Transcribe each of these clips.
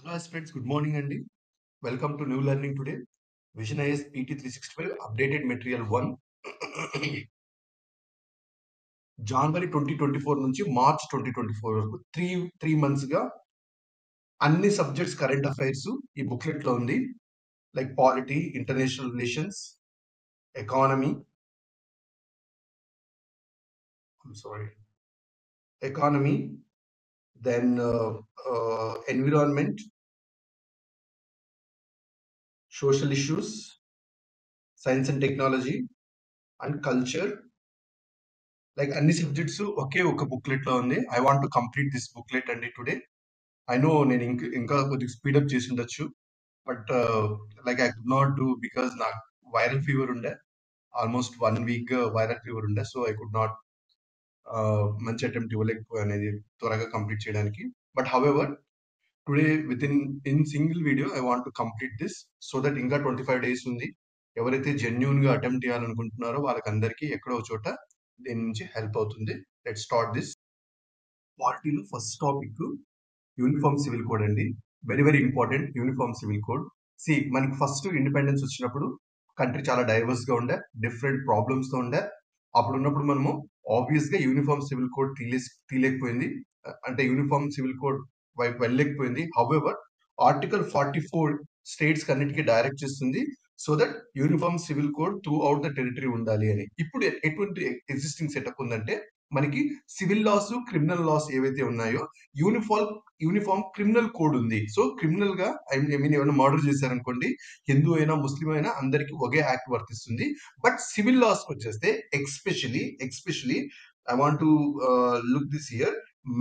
Hello aspirants, good morning Andy. Welcome to New Learning Today. Vision IS PT 365 Updated Material 1. January 2024 నుంచి March 2024 వరకు three months గా అన్ని subjects current affairs ఈ booklet లో ఉంది. Like polity, international relations, economy, then environment, social issues, science and technology, and culture. Like అన్ని subjects ఒకే ఒక booklet లో ఉంది. I want to complete this booklet అండి టుడే. ఐ నో నేను ఇంకా కొద్దిగా స్పీడప్ చేసి ఉండొచ్చు, but like I could not do because నాకు వైరల్ ఫీవర్ ఉండే. ఆల్మోస్ట్ 1 వీక్ వైరల్ ఫీవర్ ఉండే, సో ఐ కుడ్ నాట్ మంచి అటెంప్ట్ ఇవ్వలేకపోయాను అనేది త్వరగా కంప్లీట్ చేయడానికి. But however today in single video I want to complete this so that ఇంకా 25 days ఉంది. ఎవరైతే జెన్యూన్ గా అటెంప్ట్ చేయాలనుకుంటున్నారో వాళ్ళకందరికీ ఎక్కడో చోట దీని నుంచి హెల్ప్ అవుతుంది. Let start this. పార్టీలో first topic uniform civil code అండి. Very very important uniform civil code. మనకి ఫస్ట్ ఇండిపెండెన్స్ వచ్చినప్పుడు కంట్రీ చాలా డైవర్స్ గా ఉండే, డిఫరెంట్ ప్రాబ్లమ్స్ తో ఉండే. అప్పుడు ఉన్నప్పుడు మనము ఆబ్వియస్ గా యూనిఫామ్ సివిల్ కోడ్ తీయలేకపోయింది, అంటే యూనిఫామ్ సివిల్ కోడ్ వైపు వెళ్ళలేకపోయింది. హౌఎవర్ ఆర్టికల్ 44 స్టేట్స్ అన్నిటికీ డైరెక్ట్ చేస్తుంది so that uniform civil code throughout the territory ఉండాలి అని. ఇప్పుడు ఎటువంటి ఎగ్జిస్టింగ్ సెటప్ ఉందంటే మనకి సివిల్ లాస్, క్రిమినల్ లాస్ ఏవైతే ఉన్నాయో యూనిఫామ్ క్రిమినల్ కోడ్ ఉంది. సో క్రిమినల్ గా ఐ మీన్ ఏమైనా మర్డర్ చేశారనుకోండి, హిందూ అయినా ముస్లిం అయినా అందరికి ఒకే యాక్ట్ వర్తిస్తుంది. బట్ సివిల్ లాస్ వచ్చేస్తే especially I want to look this year,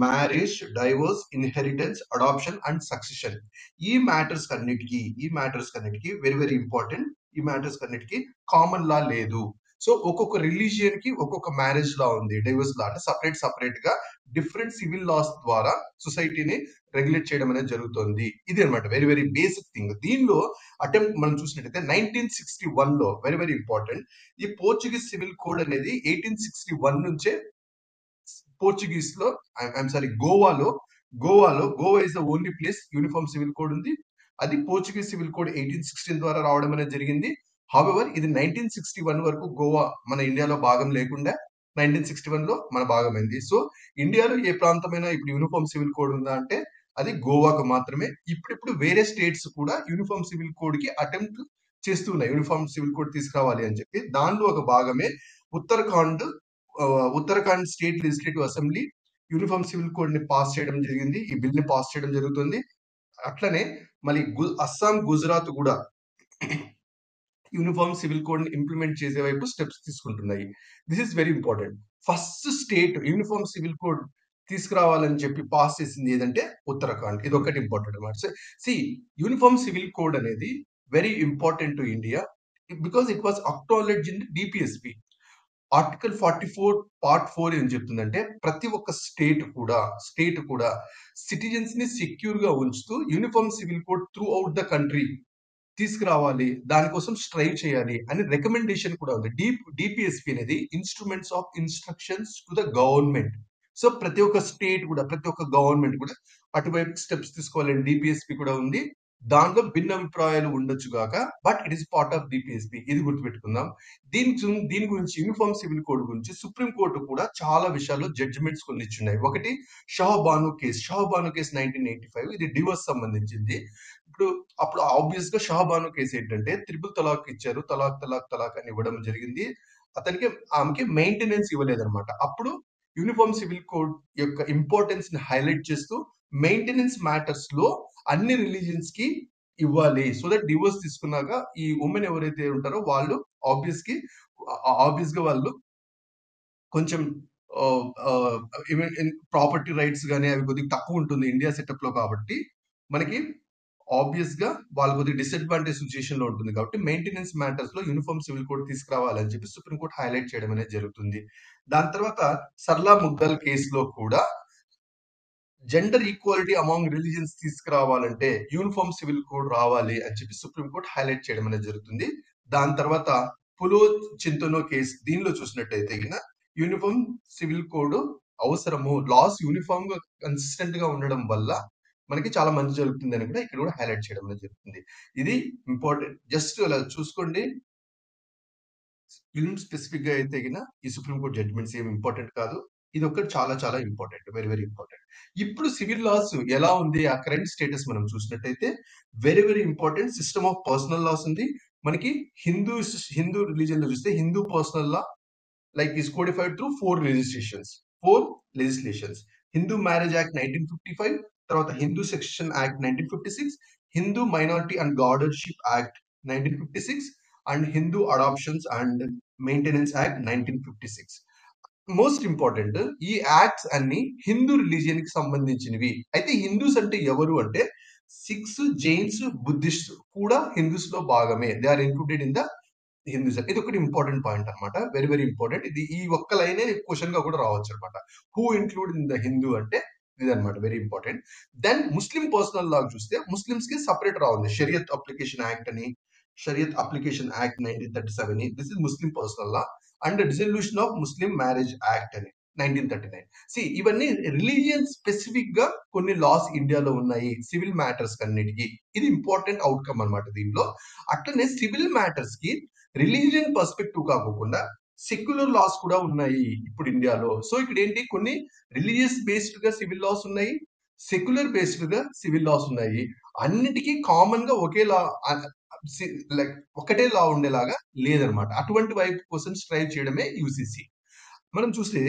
marriage, divorce, inheritance, adoption and succession. ఈ మ్యాటర్స్ కన్నిటికి వెరీ వెరీ ఇంపార్టెంట్. ఈ మ్యాటర్స్ కన్నిటికి కామన్ లా లేదు. సో ఒక్కొక్క రిలీజియన్ కి ఒక్కొక్క మ్యారేజ్ లా ఉంది, డైవర్స్ లా. అంటే సపరేట్ గా డిఫరెంట్ సివిల్ లాస్ ద్వారా సొసైటీని రెగ్యులేట్ చేయడం అనేది జరుగుతుంది. ఇది అనమాట వెరీ వెరీ బేసిక్ థింగ్. దీనిలో అటెంప్ట్ మనం చూసినట్టయితే 1961 లో వెరీ వెరీ ఇంపార్టెంట్, ఈ పోర్చుగీస్ సివిల్ కోడ్ అనేది 1861 నుంచే పోర్చుగీస్ లో Goa is the only place uniform civil code ఉంది. అది పోర్చుగీస్ సివిల్ కోడ్ 1816 ద్వారా రావడం అనేది జరిగింది. హౌఎవర్ ఇది 1961 వరకు గోవా మన ఇండియాలో భాగం లేకుండా 1961 లో మన భాగమైంది. సో ఇండియాలో ఏ ప్రాంతమైనా ఇప్పుడు యూనిఫామ్ సివిల్ కోడ్ ఉందా అంటే అది గోవాకు మాత్రమే. ఇప్పుడు వేరే స్టేట్స్ కూడా యూనిఫామ్ సివిల్ కోడ్ కి అటెంప్ట్ చేస్తున్నాయి, యూనిఫామ్ సివిల్ కోడ్ తీసుకురావాలి అని చెప్పి. దానిలో ఒక భాగమే Uttarakhand state legislative assembly uniform civil code ని పాస్ చేయడం జరిగింది. ఈ బిల్ ని పాస్ చేయడం జరుగుతుంది. అట్లనే మళ్ళీ అస్సాం, గుజరాత్ కూడా యూనిఫామ్ సివిల్ కోడ్ ని ఇంప్లిమెంట్ చేసే వైపు స్టెప్స్ తీసుకుంటున్నాయి. This is very important. First state uniform civil code తీసుకురావాలని చెప్పి పాస్ చేసింది ఏదంటే ఉత్తరాఖండ్. ఇది ఒకటి ఇంపార్టెంట్ అనమాట. యూనిఫామ్ సివిల్ కోడ్ అనేది very important to India because it was acknowledge in DPSP. Article 44 part 4 ఏం చెప్తుందంటే ప్రతి ఒక్క స్టేట్ కూడా సిటిజన్స్ ని సెక్యూర్ గా ఉంచుతూ uniform civil code throughout the country తీసుకురావాలి, దానికోసం స్ట్రైవ్ చేయాలి అని రికమెండేషన్ కూడా ఉంది. డిపిఎస్పి అనేది instruments of instructions to the government. So ప్రతి ఒక్క స్టేట్ కూడా, ప్రతి ఒక్క గవర్నమెంట్ కూడా అటువైపు స్టెప్స్ తీసుకోవాలని డిపిఎస్పి కూడా ఉంది. దాంట్లో భిన్న అభిప్రాయాలు ఉండొచ్చు గాక, but it is part of DPSP. ఇది గుర్తుపెట్టుకుందాం. దీని గురించి యూనిఫామ్ సివిల్ కోడ్ గురించి సుప్రీం కోర్టు కూడా చాలా విషయాల్లో జడ్జిమెంట్స్ కొన్ని ఇచ్చున్నాయి. ఒకటి షాహబాను కేసు 1985. ఇది డివోర్స్ సంబంధించింది. అప్పుడు ఆబ్వియస్ గా షాహబాను కేసు ఏంటంటే త్రిపుల్ తలాక్ ఇచ్చారు, తలాక్ అని ఇవ్వడం జరిగింది. ఆమెకి మెయింటెనెన్స్ ఇవ్వలేదన్నమాట. అప్పుడు యూనిఫామ్ సివిల్ కోడ్ యొక్క ఇంపార్టెన్స్ ని హైలైట్ చేస్తూ మెయింటెనెన్స్ మ్యాటర్స్ లో అన్ని రిలీజియన్స్ కి ఇవ్వాలి. సో దట్ డివోర్స్ తీసుకున్నాక ఈ ఉమెన్ ఎవరైతే ఉంటారో వాళ్ళు ఆబ్వియస్ గా వాళ్ళు కొంచెం ప్రాపర్టీ రైట్స్ కానీ అవి కొద్దిగా తక్కువ ఉంటుంది ఇండియా సెటప్ లో. కాబట్టి మనకి ఆబ్వియస్ గా వాళ్ళు కొద్దిగా డిసడ్వాంటేజ్ సిచ్యుయేషన్ లో ఉంటుంది. కాబట్టి మెయింటెనెన్స్ మ్యాటర్స్ లో యూనిఫామ్ సివిల్ కోడ్ తీసుకురావాలని చెప్పి సుప్రీంకోర్టు హైలైట్ చేయడం అనేది జరుగుతుంది. దాని తర్వాత సర్లా ముగ్దల్ కేసులో కూడా జెండర్ ఈక్వాలిటీ అమాంగ్ రిలీజియన్స్ తీసుకురావాలంటే యూనిఫామ్ సివిల్ కోడ్ రావాలి అని చెప్పి సుప్రీంకోర్టు హైలైట్ చేయడం అనేది జరుగుతుంది. దాని తర్వాత పులో చింతనో కేసు, దీనిలో చూసినట్టయితే యూనిఫామ్ సివిల్ కోడ్ అవసరము, లాస్ యూనిఫామ్ గా కన్సిస్టెంట్ గా ఉండడం వల్ల మనకి చాలా మంచి జరుగుతుంది అని కూడా ఇక్కడ కూడా హైలైట్ చేయడం అనేది జరుగుతుంది. ఇది ఇంపార్టెంట్. జస్ట్ అలా చూసుకోండి. ఫిల్మ్ స్పెసిఫిక్ గా అయితే గిన ఈ సుప్రీం కోర్ట్ జడ్జ్మెంట్స్ ఏమి ఇంపార్టెంట్ కాదు. ఇది ఒక్కటి చాలా చాలా ఇంపార్టెంట్. Very very important. ఇప్పుడు సివిల్ లాస్ ఎలా ఉంది ఆ కరెంట్ స్టేటస్ మనం చూసినట్టయితే very very important. System of personal laws ఉంది. మనకి హిందూ రిలీజియన్ లో చూస్తే Hindu personal law like is codified through four legislations. Hindu Marriage Act 1955, తర్వాత Hindu Succession Act 1956, Hindu Minority and Guardianship Act 1956, and Hindu Adoptions and Maintenance Act 1956. Most important, ఈ acts అన్ని Hindu religion కి సంబంధించినవి. అయితే హిందూస్ అంటే ఎవరు అంటే సిక్స్, జైన్స్, బుద్ధిస్ట్ కూడా హిందూస్ లో భాగమే. They are included in the Hinduism. ఇది ఒకటి ఇంపార్టెంట్ పాయింట్ అనమాట. Very very important. ఇది ఈ ఒక్క లైనే క్వశ్చన్ గా కూడా రావచ్చు అనమాట. Who include in the Hindu అంటే ఇది అనమాట. Very important. Then Muslim personal law చూస్తే ముస్లిమ్స్ కి సపరేట్ రా ఉంది. షరియత్ అప్లికేషన్ యాక్ట్ అని, Shariat application act 1937. This is Muslim personal law. And dissolution of Muslim marriage act అని 1939. ఇవన్నీ రిలీజియన్ స్పెసిఫిక్ గా కొన్ని లాస్ ఇండియాలో ఉన్నాయి సివిల్ మ్యాటర్స్ అన్నిటికీ. ఇది ఇంపార్టెంట్ అవుట్కమ్ అనమాట దీనిలో. అట్లనే సివిల్ మ్యాటర్స్ కి రిలీజియన్ పర్స్పెక్టివ్ కాకుండా సెక్యులర్ లాస్ కూడా ఉన్నాయి ఇప్పుడు ఇండియాలో. సో ఇక్కడ ఏంటి, కొన్ని రిలీజియస్ బేస్డ్ గా సివిల్ లాస్ ఉన్నాయి, సెక్యులర్ బేస్డ్ గా సివిల్ లాస్ ఉన్నాయి. అన్నిటికీ కామన్ గా ఒకే లా, లైక్ ఒకటే లా ఉండేలాగా లేదనమాట. అటువంటి వైపు కోసం స్ట్రైవ్ చేయడమే యూసీసీ. మనం చూస్తే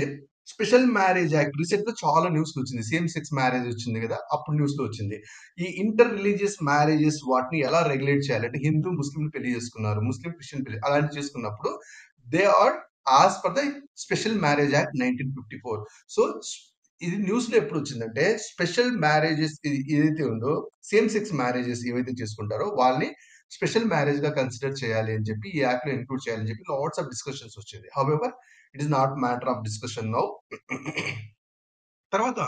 స్పెషల్ మ్యారేజ్ యాక్ట్ రీసెంట్ గా చాలా న్యూస్ వచ్చింది. సేమ్ సెక్స్ మ్యారేజ్ వచ్చింది కదా, అప్పుడు న్యూస్ లో వచ్చింది. ఈ ఇంటర్ రిలీజియస్ మ్యారేజెస్ వాటిని ఎలా రెగ్యులేట్ చేయాలంటే, హిందూ ముస్లిం పెళ్లి చేసుకున్నారు, ముస్లిం క్రిస్టియన్ పెళ్లి అలాంటి చేసుకున్నప్పుడు they are as per the special marriage act 1954. So ఇది న్యూస్ లో ఎప్పుడు వచ్చిందంటే, స్పెషల్ మ్యారేజెస్ ఏదైతే ఉందో, సేమ్ సెక్స్ మ్యారేజెస్ ఏవైతే చేసుకుంటారో వాళ్ళని స్పెషల్ మ్యారేజ్ గా కన్సిడర్ చేయాలి అని చెప్పి, ఈ యాక్ట్ లో ఇన్క్లూడ్ చేయాలని చెప్పి లాట్స్ ఆఫ్ డిస్కషన్స్ వచ్చింది. However it is not matter of discussion now. తర్వాత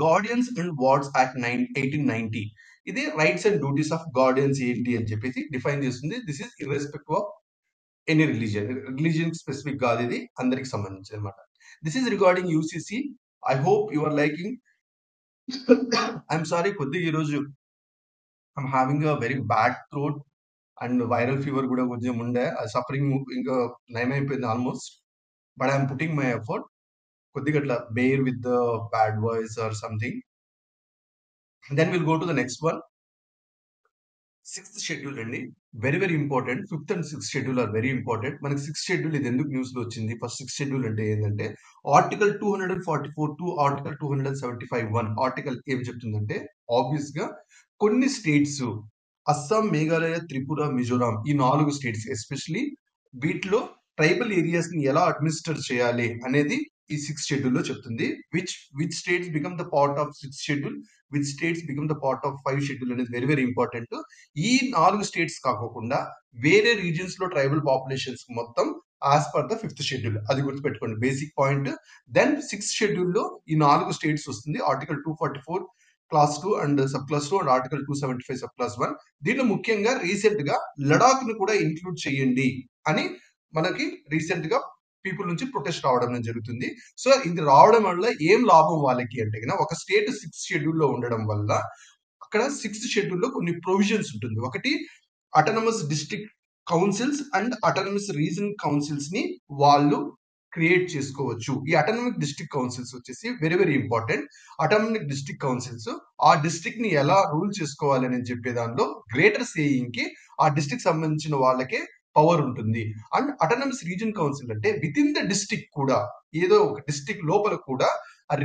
గార్డియన్స్ అండ్ వార్డ్స్ యాక్ట్ 1890. ఇది rights and duties of guardians ఏంటి అని చెప్పేసి డిఫైన్ చేస్తుంది. This is irrespective of any religion specific కాదు, ఇది అందరికి సంబంధించి అనమాట. This is regarding UCC. I hope you are liking. I'm sorry, కొద్దిగా ఈరోజు I'm having a very bad throat and viral fever కూడా కొంచెం ఉండే. సఫరింగ్ ఇంకా నయమైపోయింది almost. But I'm putting my effort. కొద్దిగా అట్లా bear with the bad voice or something. Then will go to the next one. Sixth schedule అండి, very very important. Fifth and sixth schedule are very important. మనకి sixth schedule ఇది ఎందుకు news లో వచ్చింది? First sixth schedule అంటే ఏంటంటే, article 244 to article 275(1). Article ఏం చెప్తుందంటే, ఆబ్వియస్ గా కొన్ని స్టేట్స్, అస్సాం, మేఘాలయ, త్రిపుర, మిజోరాం, ఈ 4 స్టేట్స్ ఎస్పెషలీ వీటిలో ట్రైబల్ ఏరియాస్ ని ఎలా అడ్మినిస్టర్ చేయాలి అనేది ఈ సిక్స్త్ షెడ్యూల్ లో చెప్తుంది. Which states become the part of sixth schedule, which states become the part of 5 schedule అనేది వెరీ వెరీ ఇంపార్టెంట్. ఈ 4 స్టేట్స్ కాకుండా వేరే రీజియన్స్ లో ట్రైబల్ పాపులేషన్స్ మొత్తం as per the 5th schedule. అది గుర్తుపెట్టుకోండి, basic point. Then 6th schedule లో ఈ 4 స్టేట్స్ వస్తుంది. Article 244 class 2 and sub class 2 and article 275 sub class 1. దీనిలో ముఖ్యంగా రీసెంట్ గా లడాక్ ను కూడా ఇంక్లూడ్ చేయండి అని మనకి రీసెంట్ గా పీపుల్ నుంచి ప్రొటెస్ట్ రావడం జరుగుతుంది. సో ఇది రావడం వల్ల ఏం లాభం వాళ్ళకి అంటే, ఒక స్టేట్ 6th షెడ్యూల్ లో ఉండడం వల్ల అక్కడ 6th షెడ్యూల్ లో కొన్ని ప్రొవిజన్స్ ఉంటుంది. ఒకటి, autonomous district councils and autonomous reason councils ని వాళ్ళు క్రియేట్ చేసుకోవచ్చు. ఈ అటానమిక్ డిస్ట్రిక్ట్ కౌన్సిల్స్ వచ్చేసి very very important. Autonomic district councils ఆ డిస్ట్రిక్ట్ ని ఎలా రూల్ చేసుకోవాలి అని చెప్పే దానిలో గ్రేటర్ సేయింగ్ కి ఆ డిస్ట్రిక్ట్ సంబంధించిన వాళ్ళకే పవర్ ఉంటుంది. అండ్ అటానమస్ రీజన్ కౌన్సిల్ అంటే విత్ ఇన్ ద డిస్ట్రిక్ట్ కూడా, ఏదో ఒక డిస్ట్రిక్ట్ లోపల కూడా ఆ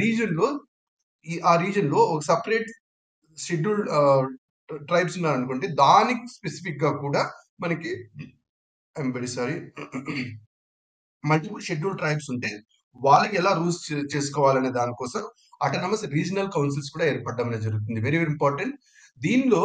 రీజన్ లో ఒక సపరేట్ షెడ్యూల్ ట్రైబ్స్ ఉన్నారనుకోండి, దానికి స్పెసిఫిక్ గా కూడా మనకి, I'm very sorry, multiple schedule tribes ఉంటే వాళ్ళకి ఎలా రూల్స్ చేసుకోవాలనే దానికోసం అటానమస్ రీజనల్ కౌన్సిల్స్ కూడా ఏర్పడడం అనేది జరుగుతుంది. Very very important. దీనిలో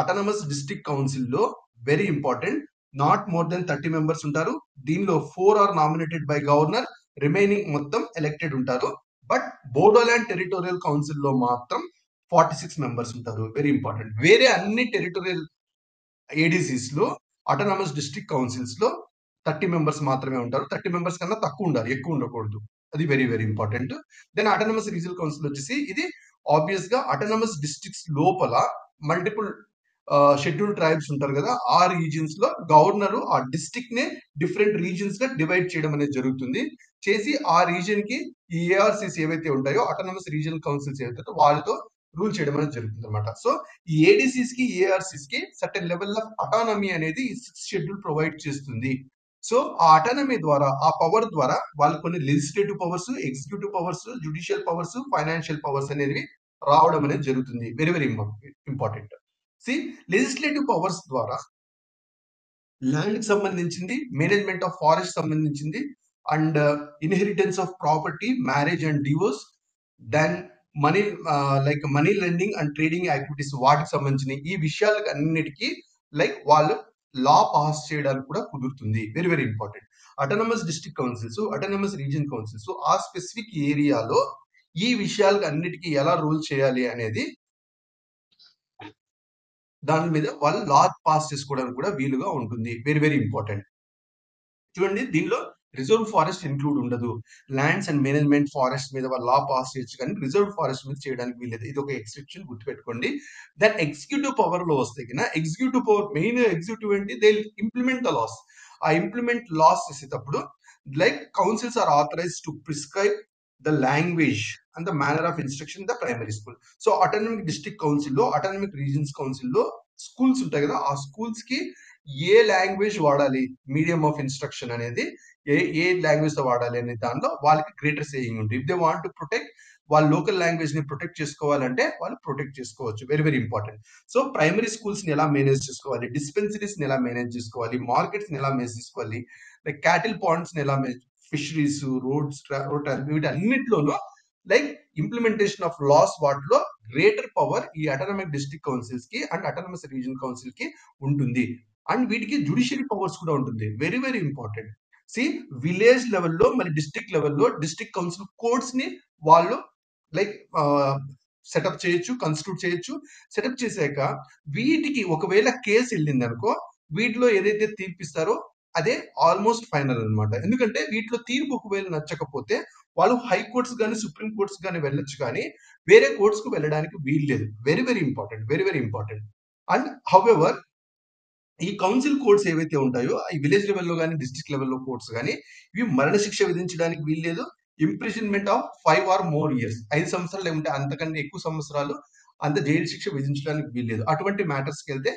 అటానమస్ డిస్ట్రిక్ట్ కౌన్సిల్ లో very important, not more than 30 members ఉంటారు. దీనిలో 4 are nominated by governor, remaining మొత్తం ఎలక్టెడ్ ఉంటారు. బట్ బోడోల్యాండ్ టెరిటోరియల్ కౌన్సిల్ లో మాత్రం 46 మెంబర్స్ ఉంటారు. Very important. వేరే అన్ని టెరిటోరియల్ ఏడీసీస్ లో, అటానమస్ డిస్ట్రిక్ట్ కౌన్సిల్స్ లో 30 మెంబర్స్ మాత్రమే ఉంటారు. 30 మెంబర్స్ కన్నా తక్కువ ఉండాలి, ఎక్కువ ఉండకూడదు. అది very very important. Then autonomous regional council వచ్చేసి ఇది ఆబ్వియస్ గా అటానమస్ డిస్ట్రిక్ట్స్ లోపల మల్టిపుల్ షెడ్యూల్ ట్రైబ్స్ ఉంటారు కదా, ఆ రీజియన్స్ లో గవర్నర్ ఆ డిస్ట్రిక్ట్ నే డిఫరెంట్ రీజియన్స్ గా డివైడ్ చేయడం అనేది జరుగుతుంది. చేసి ఆ రీజియన్ కి ఈ ఏఆర్సీస్ ఏవైతే ఉంటాయో, అటానమస్ రీజనల్ కౌన్సిల్స్ ఏవైతే వాళ్ళతో రూల్ చేయడం అనేది జరుగుతుంది అనమాట. సో ఈ ఏడీసీస్ కి ఏఆర్సీస్ కి సర్టెన్ లెవెల్ ఆఫ్ అటానమీ అనేది ఈ 6th షెడ్యూల్ ప్రొవైడ్ చేస్తుంది. సో ఆ అటానమీ ద్వారా, ఆ పవర్ ద్వారా వాళ్ళు కొన్ని legislative powers, executive powers, judicial powers, financial powers అనేవి రావడం అనేది జరుగుతుంది. Very very important. See legislative powers ద్వారా ల్యాండ్ కి సంబంధించింది, మేనేజ్మెంట్ ఆఫ్ ఫారెస్ట్ సంబంధించింది, and inheritance of property, marriage and divorce, then money like money lending and trading activities వాటికి సంబంధించిన ఈ విషయాలకు అన్నిటికీ లైక్ వాళ్ళు లా పాస్ చేయడానికి కూడా కుదురుతుంది. Very very important. Autonomous district councils, autonomous region councils ఆ స్పెసిఫిక్ ఏరియాలో ఈ విషయాలకు అన్నిటికీ ఎలా రూల్ చేయాలి అనేది దాని మీద వాళ్ళు లా పాస్ చేసుకోవడానికి కూడా వీలుగా ఉంటుంది. Very very important. చూడండి, దీనిలో రిజర్వ్ ఫారెస్ట్ ఇంక్లూడ్ ఉండదు. ల్యాండ్స్ అండ్ మేనేజ్మెంట్ ఫారెస్ట్ మీద వాళ్ళు లా పాస్ చేయొచ్చు, కానీ రిజర్వ్ ఫారెస్ట్ మీద చేయడానికి వీలేదు. ఇది ఒక ఎక్సెప్షన్, గుర్తుపెట్టుకోండి. దెన్ ఎగ్జిక్యూటివ్ పవర్ లో వస్తే కన్నా, ఎగ్జిక్యూటివ్ పవర్ మెయిన్ ఎగ్జిక్యూటివ్ ఏంటి, దే ఇంప్లిమెంట్ ద లాస్. ఆ ఇంప్లిమెంట్ లాస్ చేసేటప్పుడు like councils are authorised to prescribe the language and the manner of instruction the primary school. So autonomic district కౌన్సిల్లో, autonomic regions కౌన్సిల్లో schools ఉంటాయి కదా, ఆ schools కి ఏ లాంగ్వేజ్ వాడాలి, మీడియం ఆఫ్ ఇన్స్ట్రక్షన్ అనేది ఏ లాంగ్వేజ్ తో వాడాలి అనే దానిలో వాళ్ళకి గ్రేటర్ సేయింగ్ ఉంటుంది. If they want to protect వాళ్ళ లోకల్ లాంగ్వేజ్ ని ప్రొటెక్ట్ చేసుకోవాలంటే వాళ్ళు ప్రొటెక్ట్ చేసుకోవచ్చు. Very very important. So primary schools ని ఎలా మేనేజ్ చేసుకోవాలి, డిస్పెన్సరీస్ ని ఎలా మేనేజ్ చేసుకోవాలి, మార్కెట్స్ ని ఎలా మేనేజ్ చేసుకోవాలి, లైక్ క్యాటిల్ పాయింట్స్ ని ఎలా మేనేజ్, ఫిషరీస్, రోడ్స్, వీటన్నిటిలోనూ లైక్ ఇంప్లిమెంటేషన్ ఆఫ్ లాస్ వాటిలో గ్రేటర్ పవర్ ఈ అటానమిక్ డిస్ట్రిక్ట్ కౌన్సిల్స్ కి అండ్ అటానమస్ రీజన్ కౌన్సిల్ కి ఉంటుంది. అండ్ వీటికి జ్యుడిషియరీ పవర్స్ కూడా ఉంటుంది. Very very important. See village లెవెల్లో మరి డిస్ట్రిక్ట్ లెవెల్లో డిస్ట్రిక్ట్ కౌన్సిల్ కోర్ట్స్ ని వాళ్ళు లైక్ సెటప్ చేయొచ్చు, కన్స్టిట్యూట్ చేయొచ్చు. సెటప్ చేశాక వీటికి ఒకవేళ కేసు వెళ్ళింది అనుకో, వీటిలో ఏదైతే తీర్పిస్తారో అదే ఆల్మోస్ట్ ఫైనల్ అనమాట. ఎందుకంటే వీటిలో తీర్పు ఒకవేళ నచ్చకపోతే వాళ్ళు హైకోర్ట్స్ కానీ సుప్రీం కోర్ట్స్ కానీ వెళ్ళొచ్చు, కానీ వేరే కోర్ట్స్ కు వెళ్ళడానికి వీల్లేదు. Very very important, very very important. And however ఈ కౌన్సిల్ కోర్ట్స్ ఏవైతే ఉంటాయో, ఈ విలేజ్ లెవెల్లో కానీ డిస్ట్రిక్ట్ లెవెల్లో కోర్ట్స్ కానీ ఇవి మరణశిక్ష విధించడానికి వీల్లేదు. Imprisonment of 5 or more years, 5 సంవత్సరాలు లేకుంటే అంతకంటే ఎక్కువ సంవత్సరాలు అంత జైలు శిక్ష విధించడానికి వీల్లేదు. అటువంటి మ్యాటర్స్ కి వెళ్తే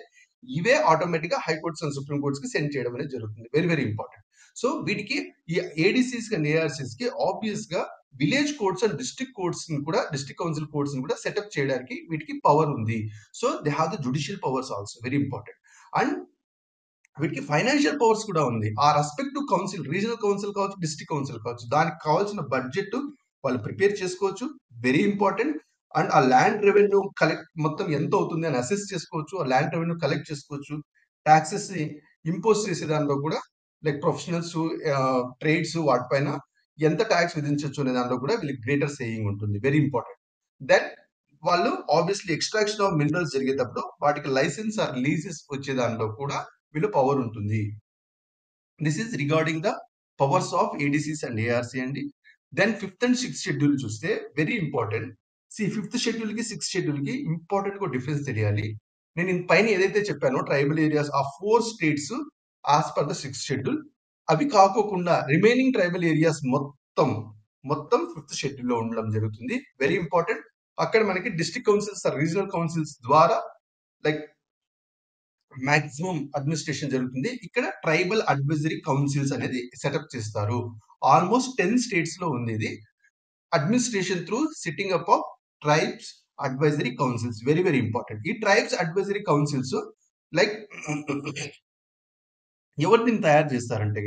ఇవే ఆటోమేటిక్ గా హైకోర్ట్స్ అండ్ సుప్రీం కోర్ట్స్ కి సెండ్ చేయడం అనేది జరుగుతుంది. Very very important. సో వీటికి ఈ ఏడీసీస్ అండ్ ఏఆర్సీస్ కి ఆబ్వియస్ గా village courts and district courts ని కూడా, డిస్ట్రిక్ట్ కౌన్సిల్ కోర్ట్స్ ని కూడా సెటప్ చేయడానికి వీటికి పవర్ ఉంది. So they have the judicial powers also. Very important. And వీటికి ఫైనాన్షియల్ పవర్స్ కూడా ఉంది. ఆ రెస్పెక్టివ్ కౌన్సిల్, రీజనల్ కౌన్సిల్ కావచ్చు, డిస్ట్రిక్ట్ కౌన్సిల్ కావచ్చు, దానికి కావాల్సిన బడ్జెట్ వాళ్ళు ప్రిపేర్ చేసుకోవచ్చు. Very important. అండ్ ఆ ల్యాండ్ రెవెన్యూ కలెక్ట్ మొత్తం ఎంత అవుతుంది అని అసెస్ చేసుకోవచ్చు. ఆ ల్యాండ్ రెవెన్యూ కలెక్ట్ చేసుకోవచ్చు. ట్యాక్సెస్ ని ఇంపోజ్ చేసే దానిలో కూడా లైక్ ప్రొఫెషనల్స్, ట్రేడ్స్ వాటిపైన ఎంత ట్యాక్స్ విధించవచ్చు అనే దానిలో కూడా వీళ్ళకి గ్రేటర్ సేయింగ్ ఉంటుంది. Very important. దెన్ వాళ్ళు ఆబ్వియస్లీ ఎక్స్ట్రాక్షన్ ఆఫ్ మినరల్స్ జరిగేటప్పుడు వాటికి లైసెన్స్ ఆర్ లీజెస్ వచ్చే దానిలో కూడా వీళ్ళు పవర్ ఉంటుంది. This is regarding the powers of ADCs and ARC అండి. Then 5th and 6th schedule చూస్తే very important. See 5th schedule కి 6th షెడ్యూల్ కి ఇంపార్టెంట్ గా డిఫరెన్స్ తెలియాలి. నేను పైన ఏదైతే చెప్పానో ట్రైబల్ ఏరియాస్ ఆ 4 states as per the 6th schedule, అవి కాకోకుండా రిమైనింగ్ ట్రైబల్ ఏరియాస్ మొత్తం 5th షెడ్యూల్ లో ఉండడం జరుగుతుంది. Very important. అక్కడ మనకి డిస్ట్రిక్ట్ కౌన్సిల్స్, రీజనల్ కౌన్సిల్స్ ద్వారా లైక్ మాక్సిమం అడ్మినిస్ట్రేషన్ జరుగుతుంది. ఇక్కడ ట్రైబల్ అడ్వైజరీ కౌన్సిల్స్ అనేది సెటప్ చేస్తారు. ఆల్మోస్ట్ 10 స్టేట్స్ లో ఉంది ఇది. Administration through sitting up of tribes advisory councils. Very very important. ఈ ట్రైబ్స్ అడ్వైజరీ కౌన్సిల్స్ లైక్ ఎవరు దీన్ని తయారు చేస్తారంటే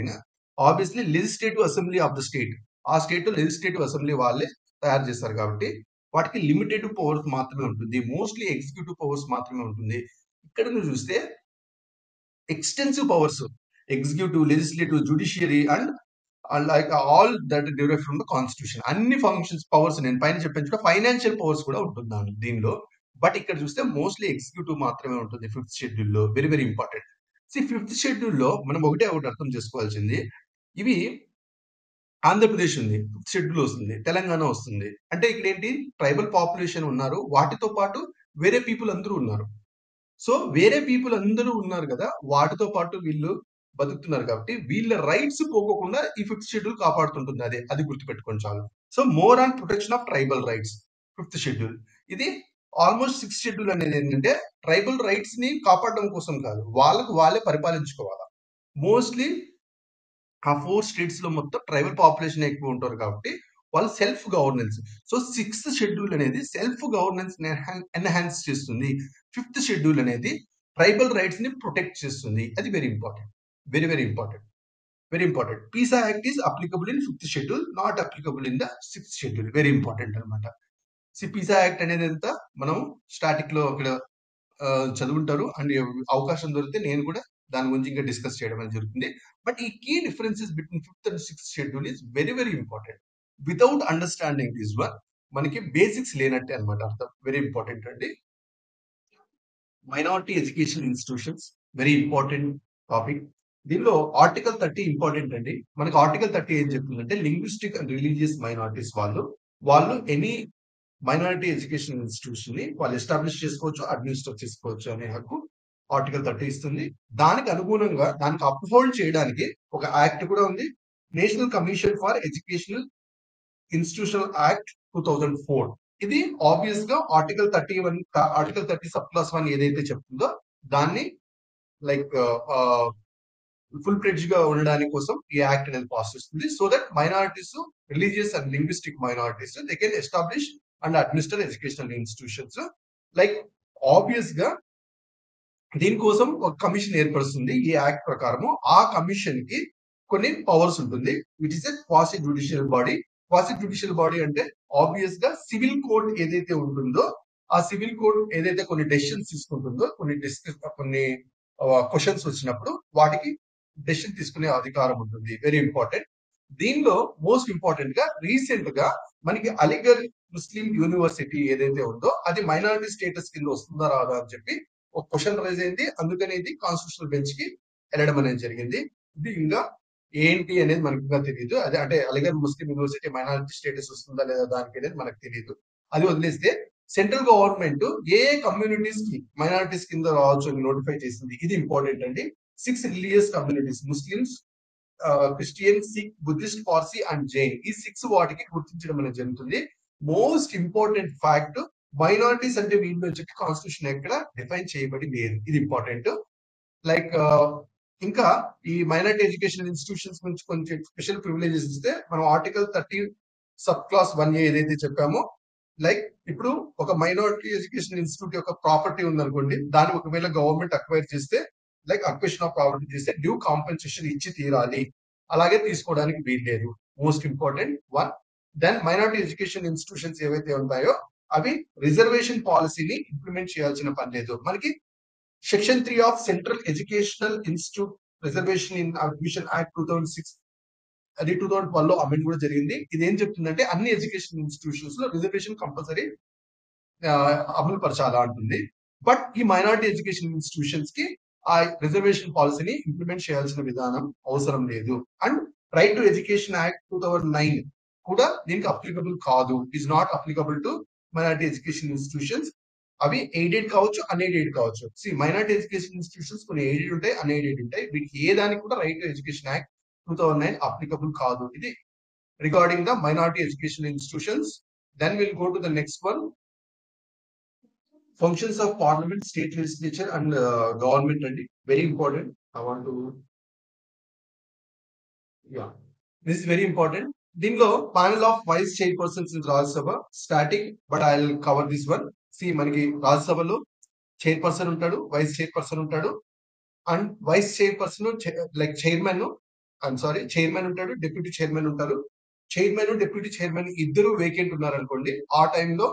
obviously legislative assembly of the state. ఆ స్టేట్ లెజిస్లేటివ్ అసెంబ్లీ వాళ్ళే తయారు చేస్తారు కాబట్టి వాటికి లిమిటెడ్ పవర్స్ మాత్రమే ఉంటుంది. మోస్ట్లీ ఎగ్జిక్యూటివ్ పవర్స్ మాత్రమే ఉంటుంది. ఇక్కడ నువ్వు చూస్తే extensive powers, executive, legislative, judiciary and like all that derive from the constitution. అన్ని ఫంక్షన్స్ పవర్స్ నేను పైన చెప్పిన ఫైనాన్షియల్ పవర్స్ కూడా ఉంటుంది దీనిలో. బట్ ఇక్కడ చూస్తే మోస్ట్లీ ఎగ్జిక్యూటివ్ మాత్రమే ఉంటుంది 5th షెడ్యూల్ లో. Very very important. 5th schedule లో మనం ఒకటి అర్థం చేసుకోవాల్సింది, ఇవి ఆంధ్రప్రదేశ్ ఉంది, ఫిఫ్త్ షెడ్యూల్ వస్తుంది, తెలంగాణ వస్తుంది. అంటే ఇక్కడ ఏంటి, ట్రైబల్ పాపులేషన్ ఉన్నారు, వాటితో పాటు వేరే పీపుల్ అందరూ ఉన్నారు. సో వేరే పీపుల్ అందరూ ఉన్నారు కదా, వాటితో పాటు వీళ్ళు బతుకుతున్నారు కాబట్టి వీళ్ళ రైట్స్ పోకోకుండా ఈ ఫిఫ్త్ షెడ్యూల్ కాపాడుతుంటుంది. అది గుర్తుపెట్టుకోండి చాలు. So more on protection of tribal rights fifth schedule. ఇది ఆల్మోస్ట్ సిక్స్త్ షెడ్యూల్ అనేది ఏంటంటే ట్రైబల్ రైట్స్ ని కాపాడడం కోసం కాదు, వాళ్ళకు వాళ్ళే పరిపాలించుకోవాలి. మోస్ట్లీ ఆ 4 స్టేట్స్ లో మొత్తం ట్రైబల్ పాపులేషన్ ఎక్కువ ఉంటారు కాబట్టి వాళ్ళు self governance. So sixth schedule అనేది సెల్ఫ్ గవర్నెన్స్ ఎన్హాన్స్ చేస్తుంది. ఫిఫ్త్ షెడ్యూల్ అనేది ట్రైబల్ రైట్స్ ని ప్రొటెక్ట్ చేస్తుంది. అది very important, very very important, very important. Pisa act is applicable in fifth schedule, not applicable in the sixth schedule. Very important అనమాట. Pisa act అనేది ఎంత మనం static లో అక్కడ చదువుంటారు, అండ్ అవకాశం దొరికితే నేను కూడా దాని గురించి ఇంకా డిస్కస్ చేయడం అనేది జరుగుతుంది. బట్ ఈ key differences between fifth and sixth schedule is very very important. Without understanding this one మనకి బేసిక్స్ లేనట్టే అనమాట అర్థం. వెరీ ఇంపార్టెంట్ అండి. Minority education institutions very important topic. దీనిలో ఆర్టికల్ 30 ఇంపార్టెంట్ అండి. మనకి ఆర్టికల్ 30 ఏం చెప్తుందంటే లింగ్విస్టిక్ అండ్ రిలీజియస్ మైనారిటీస్ వాళ్ళు ఎనీ మైనారిటీ ఎడ్యుకేషన్ ఇన్స్టిట్యూషన్ ని వాళ్ళు ఎస్టాబ్లిష్ చేసుకోవచ్చు, అడ్మినిస్టర్ చేసుకోవచ్చు అనే హక్కు ఆర్టికల్ 30 ఇస్తుంది. దానికి అనుగుణంగా దానికి అప్హోల్డ్ చేయడానికి ఒక యాక్ట్ కూడా ఉంది, national commission for educational institutional act 2004. ఇది ఆబ్వియస్ గా ఆర్టికల్ 31 ఆర్టికల్ 30 సబ్ క్లాస్ 1 ఏదైతే చెప్తుందో దాన్ని లైక్ ఫుల్ ఫ్లెడ్జ్ గా ఉండడానికి కోసం ఈ యాక్ట్ అనేది పాస్ చేస్తుంది. So that minorities, religious and linguistic minorities they can establish and administer educational institutions. Like obvious గా దీనికోసం ఒక కమిషన్ ఏర్పడుతుంది ఈ యాక్ట్ ప్రకారము. ఆ కమిషన్ కి కొన్ని పవర్స్ ఉంటుంది, which is a క్వాసి judicial body. క్వాసి judicial body అంటే ఆబ్వియస్ గా సివిల్ కోడ్ ఏదైతే ఉంటుందో ఆ సివిల్ కోడ్ ఏదైతే కొన్ని డెసిషన్స్ తీసుకుంటుందో, కొన్ని క్వశ్చన్స్ వచ్చినప్పుడు వాటికి డెసిషన్ తీసుకునే అధికారం ఉంటుంది. Very important. దీనిలో మోస్ట్ ఇంపార్టెంట్ గా రీసెంట్ గా మనకి అలీగఢ్ ముస్లిం యూనివర్సిటీ ఏదైతే ఉందో అది మైనారిటీ స్టేటస్ కింద వస్తుందా రాదా అని చెప్పి ఒక క్వశ్చన్ రైజ్ అయింది. అందుకని ఇది కాన్స్టిట్యూషనల్ బెంచ్ కి వెళ్ళడం అనేది జరిగింది. ఇది ఇంకా ఏంటి అనేది మనకు ఇంకా తెలియదు. అదే అంటే Aligarh Muslim university minority status వస్తుందా లేదా దానికి అనేది మనకు తెలియదు. అది వదిలేస్తే సెంట్రల్ గవర్నమెంట్ ఏ కమ్యూనిటీస్ కి మైనారిటీస్ కింద రావచ్చు అని నోటిఫై చేసింది. ఇది ఇంపార్టెంట్ అండి. 6 religious communities, Muslims, Christian, Sikh, Buddhist, Parsi and Jain, ఈ 6 వాటికి గుర్తించడం అనేది జరుగుతుంది. మోస్ట్ ఇంపార్టెంట్ ఫ్యాక్ట్, మైనారిటీస్ అంటే వీళ్ళు చెప్పి కాన్స్టిట్యూషన్ ఎక్కడ డిఫైన్ చేయబడి లేదు. ఇది ఇంపార్టెంట్. లైక్ ఇంకా ఈ మైనారిటీ ఎడ్యుకేషన్ ఇన్స్టిట్యూషన్స్ నుంచి కొంచెం స్పెషల్ ప్రివిలేజెస్ ఇస్తే మనం ఆర్టికల్ 30 సబ్ క్లాస్ 1A ఏదైతే చెప్పామో, లైక్ ఇప్పుడు ఒక మైనారిటీ ఎడ్యుకేషన్ ఇన్స్టిట్యూట్ యొక్క ప్రాపర్టీ ఉందనుకోండి, దాన్ని ఒకవేళ గవర్నమెంట్ అక్వైర్ చేస్తే, లైక్ అక్విజిషన్ ఆఫ్ ప్రాపర్టీ చేస్తే డ్యూ కాంపెన్సేషన్ ఇచ్చి తీరాలి, అలాగే తీసుకోవడానికి వీల్లేదు. Most important one. Then minority education institutions ఏవైతే ఉంటాయో అవి రిజర్వేషన్ పాలసీని ఇంప్లిమెంట్ చేయాల్సిన పని లేదు. మనకి section 3 of central educational institute reservation in admission act 2006 అది 2012 లో అమెండ్ కూడా జరిగింది. ఇది ఏం చెప్తుందంటే అన్ని ఎడ్యుకేషన్ ఇన్స్టిట్యూషన్స్ లో రిజర్వేషన్ కంపల్సరీ అమలు పరచాలా అంటుంది. బట్ ఈ మైనారిటీ ఎడ్యుకేషన్ ఇన్స్టిట్యూషన్స్ కి ఆ రిజర్వేషన్ పాలసీని ఇంప్లిమెంట్ చేయాల్సిన విధానం అవసరం లేదు. And right to education act 2009 కూడా దీనికి అప్లికబుల్ కాదు. Is not applicable to minority education institutions. అవి ఎయిడెడ్ కావచ్చు, అన్ఎయిడెడ్ కావచ్చు. మైనారిటీ ఎడ్యుకేషన్ ఇన్స్టిట్యూషన్స్ కొన్ని ఎయిడెడ్ ఉంటాయి, అన్ఎయిడెడ్ ఉంటాయి. వీటికి ఏ దానికి కూడా right to education act 2009 applicable కాదు. ఇది regarding the minority education institutions. Then will go to the next one, functions of parliament, state legislature and government అండి. Very important. I want to this is very important. దీనిలో panel of vice chairpersons in Rajya Sabha static, but I will cover this one. మనకి రాజ్యసభలో chairperson ఉంటాడు, vice chairperson ఉంటాడు, and vice chairperson like chairman ఉంటాడు, deputy chairman ఉంటారు. Chairman, deputy chairman ఇద్దరు vacant ఉన్నారనుకోండి, ఆ టైంలో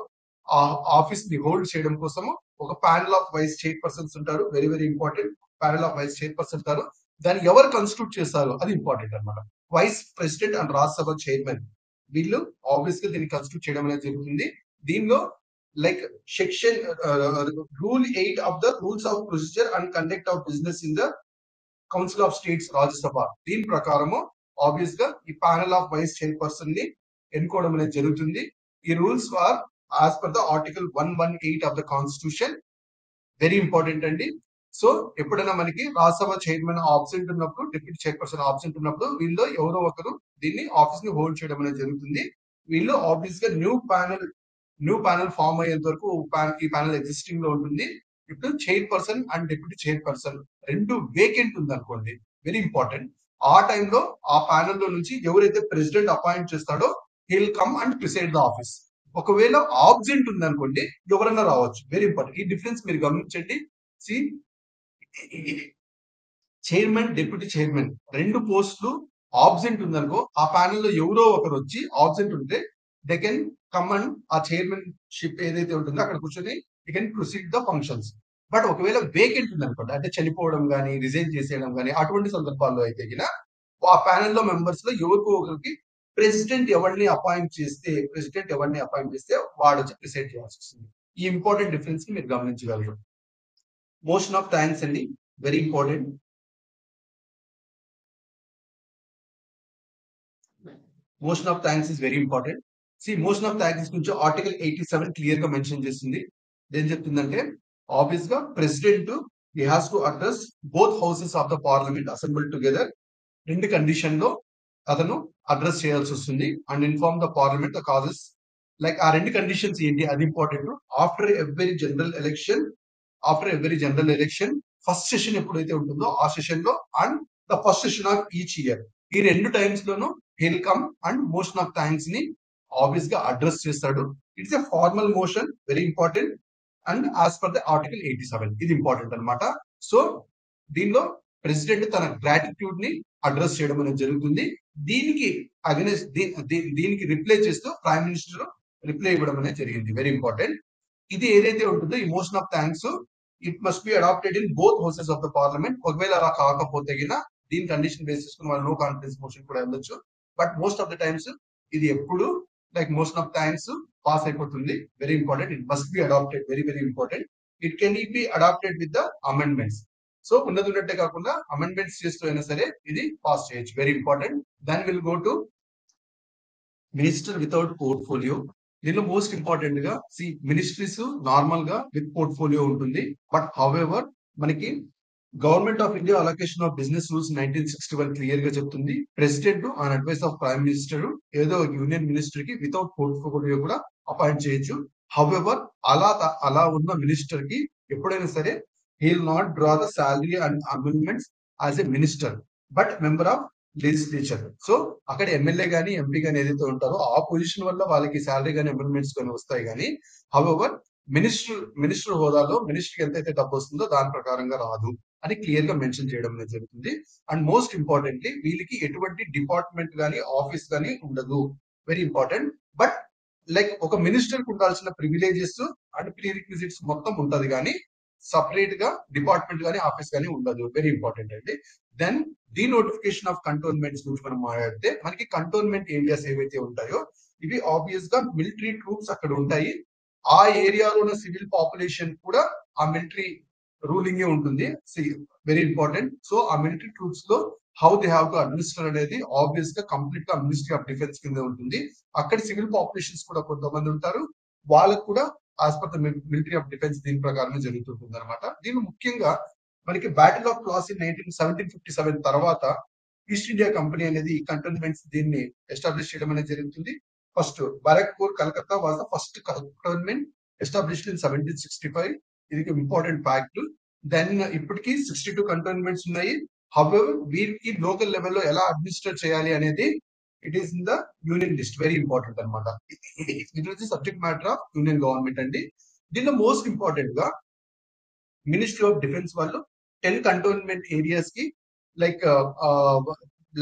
ఆ ఆఫీస్ ని హోల్డ్ చేయడం కోసము ఒక ప్యానల్ ఆఫ్ వైస్ చైర్పర్సన్స్ ఉంటారు. Very very important. Panel of vice chairperson ఉంటారు. దాన్ని ఎవరు కన్స్టిట్యూట్ చేస్తారు అది ఇంపార్టెంట్ అనమాట. Vice president and Rajya Sabha chairman వీళ్ళు ఆబ్వియస్ గా దీన్ని కన్స్టిట్యూట్ చేయడం అనేది జరుగుతుంది. దీనిలో like section rule 8 of the rules of procedure and conduct of business in the council of states Rajya Sabha, దీని ప్రకారము ఆబ్వియస్ గా ఈ ప్యానల్ ఆఫ్ వైస్ చైర్పర్సన్ ని ఎన్నుకోవడం అనేది జరుగుతుంది. ఈ rules are as per the article 118 of the constitution. Very important అండి. సో ఎప్పుడైనా మనకి రాజ్యసభ చైర్మన్ ఆబ్సెంట్ ఉన్నప్పుడు, డిప్యూటీ చైర్పర్సన్ ఆబ్సెంట్ ఉన్నప్పుడు వీళ్ళు ఎవరో ఒకరు దీన్ని ఆఫీస్ ని హోల్డ్ చేయడం అనేది జరుగుతుంది. వీళ్ళు ఆబ్వియస్ గా న్యూ ప్యానల్ ఫామ్ అయ్యేంత వరకు ఈ ప్యానల్ ఎగ్జిస్టింగ్ లో ఉంటుంది. ఇప్పుడు చైర్పర్సన్ అండ్ డిప్యూటీ చైర్పర్సన్ రెండు వేకెంట్ ఉంది అనుకోండి, వెరీ ఇంపార్టెంట్. ఆ టైంలో ఆ ప్యానల్ లో నుంచి ఎవరైతే ప్రెసిడెంట్ అపాయింట్ చేస్తాడో he'll come and preside the office. ఒకవేళ ఆబ్సెంట్ ఉంది అనుకోండి, ఎవరన్నా రావచ్చు. Very important. ఈ డిఫరెన్స్ మీరు గమనించండి. సి చైర్మన్, డిప్యూటీ చైర్మన్ రెండు పోస్టులు ఆబ్సెంట్ ఉందనుకో, ఆ ప్యానెల్ లో ఎవరో ఒకరు వచ్చి ఆబ్సెంట్ ఉంటే దే కెన్ కమ్ అండ్ ఆ చైర్మన్ షిప్ ఏదైతే ఉంటుందో అక్కడ కూర్చొని they can proceed the functions. But ఒకవేళ వేకెంట్ ఉంది అనుకోండి, అంటే చనిపోవడం కానీ రిజైన్ చేసేయడం కానీ అటువంటి సందర్భాల్లో అయితే ఆ ప్యానెల్ లో మెంబర్స్ లో ఎవరికో ఒకరికి ప్రెసిడెంట్ ఎవరిని అపాయింట్ చేస్తే వాడు వచ్చి ప్రిసైడ్ చేయాల్సి వస్తుంది. ఈ ఇంపార్టెంట్ డిఫరెన్స్ ని మీరు గమనించగలరు. మోషన్ ఆఫ్ థ్యాంక్స్ అండి, very important. Motion of thanks is very important. Motion of thanks గురించి ఆర్టికల్ 87 క్లియర్ గా మెన్షన్ చేస్తుంది. ఏం చెప్తుందంటే ఆబ్వియస్ గా president he has to address both houses of the parliament assembly together. రెండు కండిషన్ లో అతను అడ్రస్ చేయాల్సి వస్తుంది. And inform the parliament the causes. Like ఆ రెండు కండిషన్స్ ఏంటి, అది important. After every general election first session ఎప్పుడైతే ఉంటుందో ఆ సెషన్ లో and the first session of each year, ఈ రెండు times loan he'll come and motion of thanks ని ఆబ్వియస్ గా అడ్రస్ చేస్తాడు. It's a formal motion, very important. And as per the article 87 ఇది ఇంపార్టెంట్ అనమాట. సో దీనిలో president తన gratitude ని అడ్రస్ చేయడం అనేది జరుగుతుంది. దీనికి అగెనెస్ట్ దీనికి రిప్లై చేస్తూ ప్రైమ్ మినిస్టర్ రిప్లై ఇవ్వడం అనేది జరిగింది. Very important. ఇది ఏదైతే ఉంటుందో ఈ motion of thanks it must be adapted in both houses of the parliament. ఒకవేళ అలా కాకపోతే దీని కండిషన్ బేసిస్ వాళ్ళు నో కాన్ఫిడెన్స్ మోషన్ కూడా వెళ్ళొచ్చు. But most of the times ఇది ఎప్పుడు like motion of thanks pass అయిపోతుంది. Very important. It must be adapted, very very important. It can be adapted with the amendments. So ఉన్నట్టే కాకుండా amendments చేస్తూ అయినా సరే ఇది పాస్ చేయొచ్చు. Very important. Then will go to minister without portfolio. దీనిలో most important గా మినిస్ట్రీస్ నార్మల్ గా విత్ పోర్ట్ఫోలియో ఉంటుంది. బట్ హౌఎవర్ మనకి government of India allocation of business rules 1961 clear గా చెప్తుంది, president on advice of prime minister ఏదో union minister కి without portfolio కూడా అపాయింట్ చేయొచ్చు. హౌఎవర్ అలా ఉన్న మినిస్టర్ కి ఎప్పుడైనా సరే he'll not draw the salary and amendments as a minister but member of legislature. So అక్కడ ఎమ్మెల్యే గానీ ఎంపీ గానీ ఏదైతే ఉంటారో ఆ పొజిషన్ వల్ల వాళ్ళకి శాలరీ కానీ అమెండ్మెంట్స్ కానీ వస్తాయి. కానీ హౌఎవర్ మినిస్టర్ హోదాలో మినిస్టర్ ఎంతైతే డబ్బు వస్తుందో దాని ప్రకారంగా రాదు అని క్లియర్ గా మెన్షన్ చేయడం అనేది జరుగుతుంది. అండ్ మోస్ట్ ఇంపార్టెంట్లీ వీళ్ళకి ఎటువంటి డిపార్ట్మెంట్ కానీ ఆఫీస్ కానీ ఉండదు. Very important. బట్ లైక్ ఒక మినిస్టర్ కు ఉండాల్సిన ప్రివిలేజెస్ అండ్ ప్రీ రిక్విజిట్స్ మొత్తం ఉంటది, కానీ సపరేట్ గా డిపార్ట్మెంట్ కానీ ఆఫీస్ కానీ ఉండదు. వెరీ ఇంపార్టెంట్ అండి. Then the notification of cantonments గురించి మనం మాట్లాడితే మనకి కంటోన్మెంట్ ఏరియాస్ ఏవైతే ఉంటాయో ఇవి ఆబ్వియస్ గా మిలిటరీ ట్రూప్స్ అక్కడ ఉంటాయి. ఆ ఏరియాలో ఉన్న సివిల్ పాపులేషన్ కూడా ఆ మిలిటరీ రూలింగ్ ఉంటుంది. Very important. సో ఆ మిలిటరీ ట్రూప్స్ లో how they have to administer అనేది ఆబ్వియస్ గా కంప్లీట్ గా మినిస్ట్రీ ఆఫ్ డిఫెన్స్ కింద ఉంటుంది. అక్కడ సివిల్ పాపులేషన్స్ కూడా కొంతమంది ఉంటారు, వాళ్ళకు కూడా as per the military of defence దీని ప్రకారమే జరుగుతుంటుంది అనమాట. దీని ముఖ్యంగా మనకి బ్యాటిల్ ఆఫ్ ప్లాసీ 1757 తర్వాత ఈస్ట్ ఇండియా కంపెనీ అనేది కంటోన్మెంట్స్ దీన్ని ఎస్టాబ్లిష్ చేయడం అనేది జరుగుతుంది. First Barrackpore Calcutta was the first cantonment established in 1765. ఇది ఇంపార్టెంట్ ఫ్యాక్ట్. దెన్ ఇప్పటికి 62 కంటోన్మెంట్స్ ఉన్నాయి. హౌఎవర్ వీరికి లోకల్ లెవెల్లో ఎలా అడ్మినిస్టర్ చేయాలి అనేది it is in the union list. Very important అనమాట. It is the subject matter of union government అండి. దీనిలో మోస్ట్ ఇంపార్టెంట్ గా మినిస్ట్రీ ఆఫ్ డిఫెన్స్ వాళ్ళు 10 కంటోన్మెంట్ ఏరియాస్ కి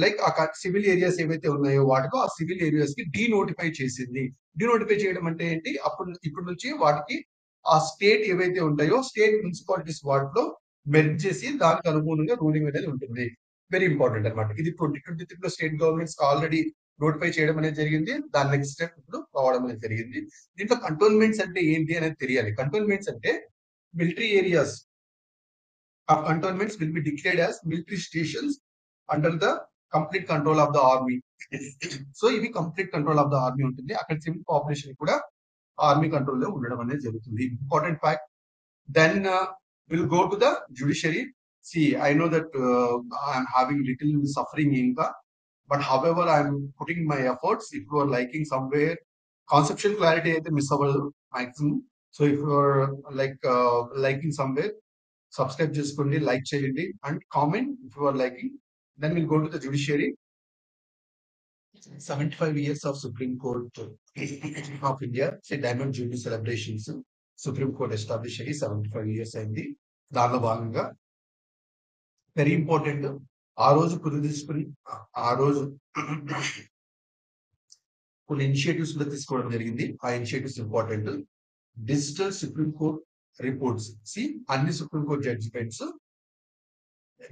లైక్ ఆ సివిల్ ఏరియాస్ ఏవైతే ఉన్నాయో వాటిలో ఆ సివిల్ ఏరియాస్ కి డీనోటిఫై చేసింది. డీనోటిఫై చేయడం అంటే ఏంటి, ఇప్పటి నుంచి వాటికి ఆ స్టేట్ ఏవైతే ఉంటాయో స్టేట్ మున్సిపాలిటీస్ వాటిలో మెర్జ్ చేసి దానికి అనుగుణంగా రూలింగ్ అనేది ఉంటుంది. వెరీ ఇంపార్టెంట్ అనమాట. ఇది 2023 లో స్టేట్ గవర్నమెంట్స్ ఆల్రెడీ నోటిఫై చేయడం అనేది జరిగింది. దాని నెక్స్ట్ స్టెప్ ఇప్పుడు రావడం అనేది జరిగింది. దీంట్లో కంటోన్మెంట్స్ అంటే ఏంటి అనేది తెలియాలి. కంటోన్మెంట్స్ అంటే military areas of cantonments will be declared as military stations under the complete control of the army. So ఇవి complete control of the army ఉంటుంది. అక్కడ సివిల్ పాపులేషన్ కూడా ఆర్మీ కంట్రోల్ లో ఉండడం అనేది జరుగుతుంది. Important fact. Then we'll go to the judiciary. See, I know that I'm having little suffering Inca, but however, I'm putting my efforts. If you are liking somewhere, conceptual clarity అయితే miss అవ్వదు maximum. So if you are liking somewhere, subscribe చేసుకోండి, like చేయండి, and comment if you are liking. Then we'll go to the judiciary. 75 years of Supreme Court of India, say Diamond Jubilee celebrations. Supreme court establish అయ్యి 75 years అయింది. దానిలో భాగంగా very important, ఆ రోజు తీసుకుని ఆ రోజు కొన్ని ఇనిషియేటివ్స్ కూడా తీసుకోవడం జరిగింది. ఆ initiatives important. Digital supreme court reports. అన్ని సుప్రీం కోర్ట్ జడ్జిమెంట్స్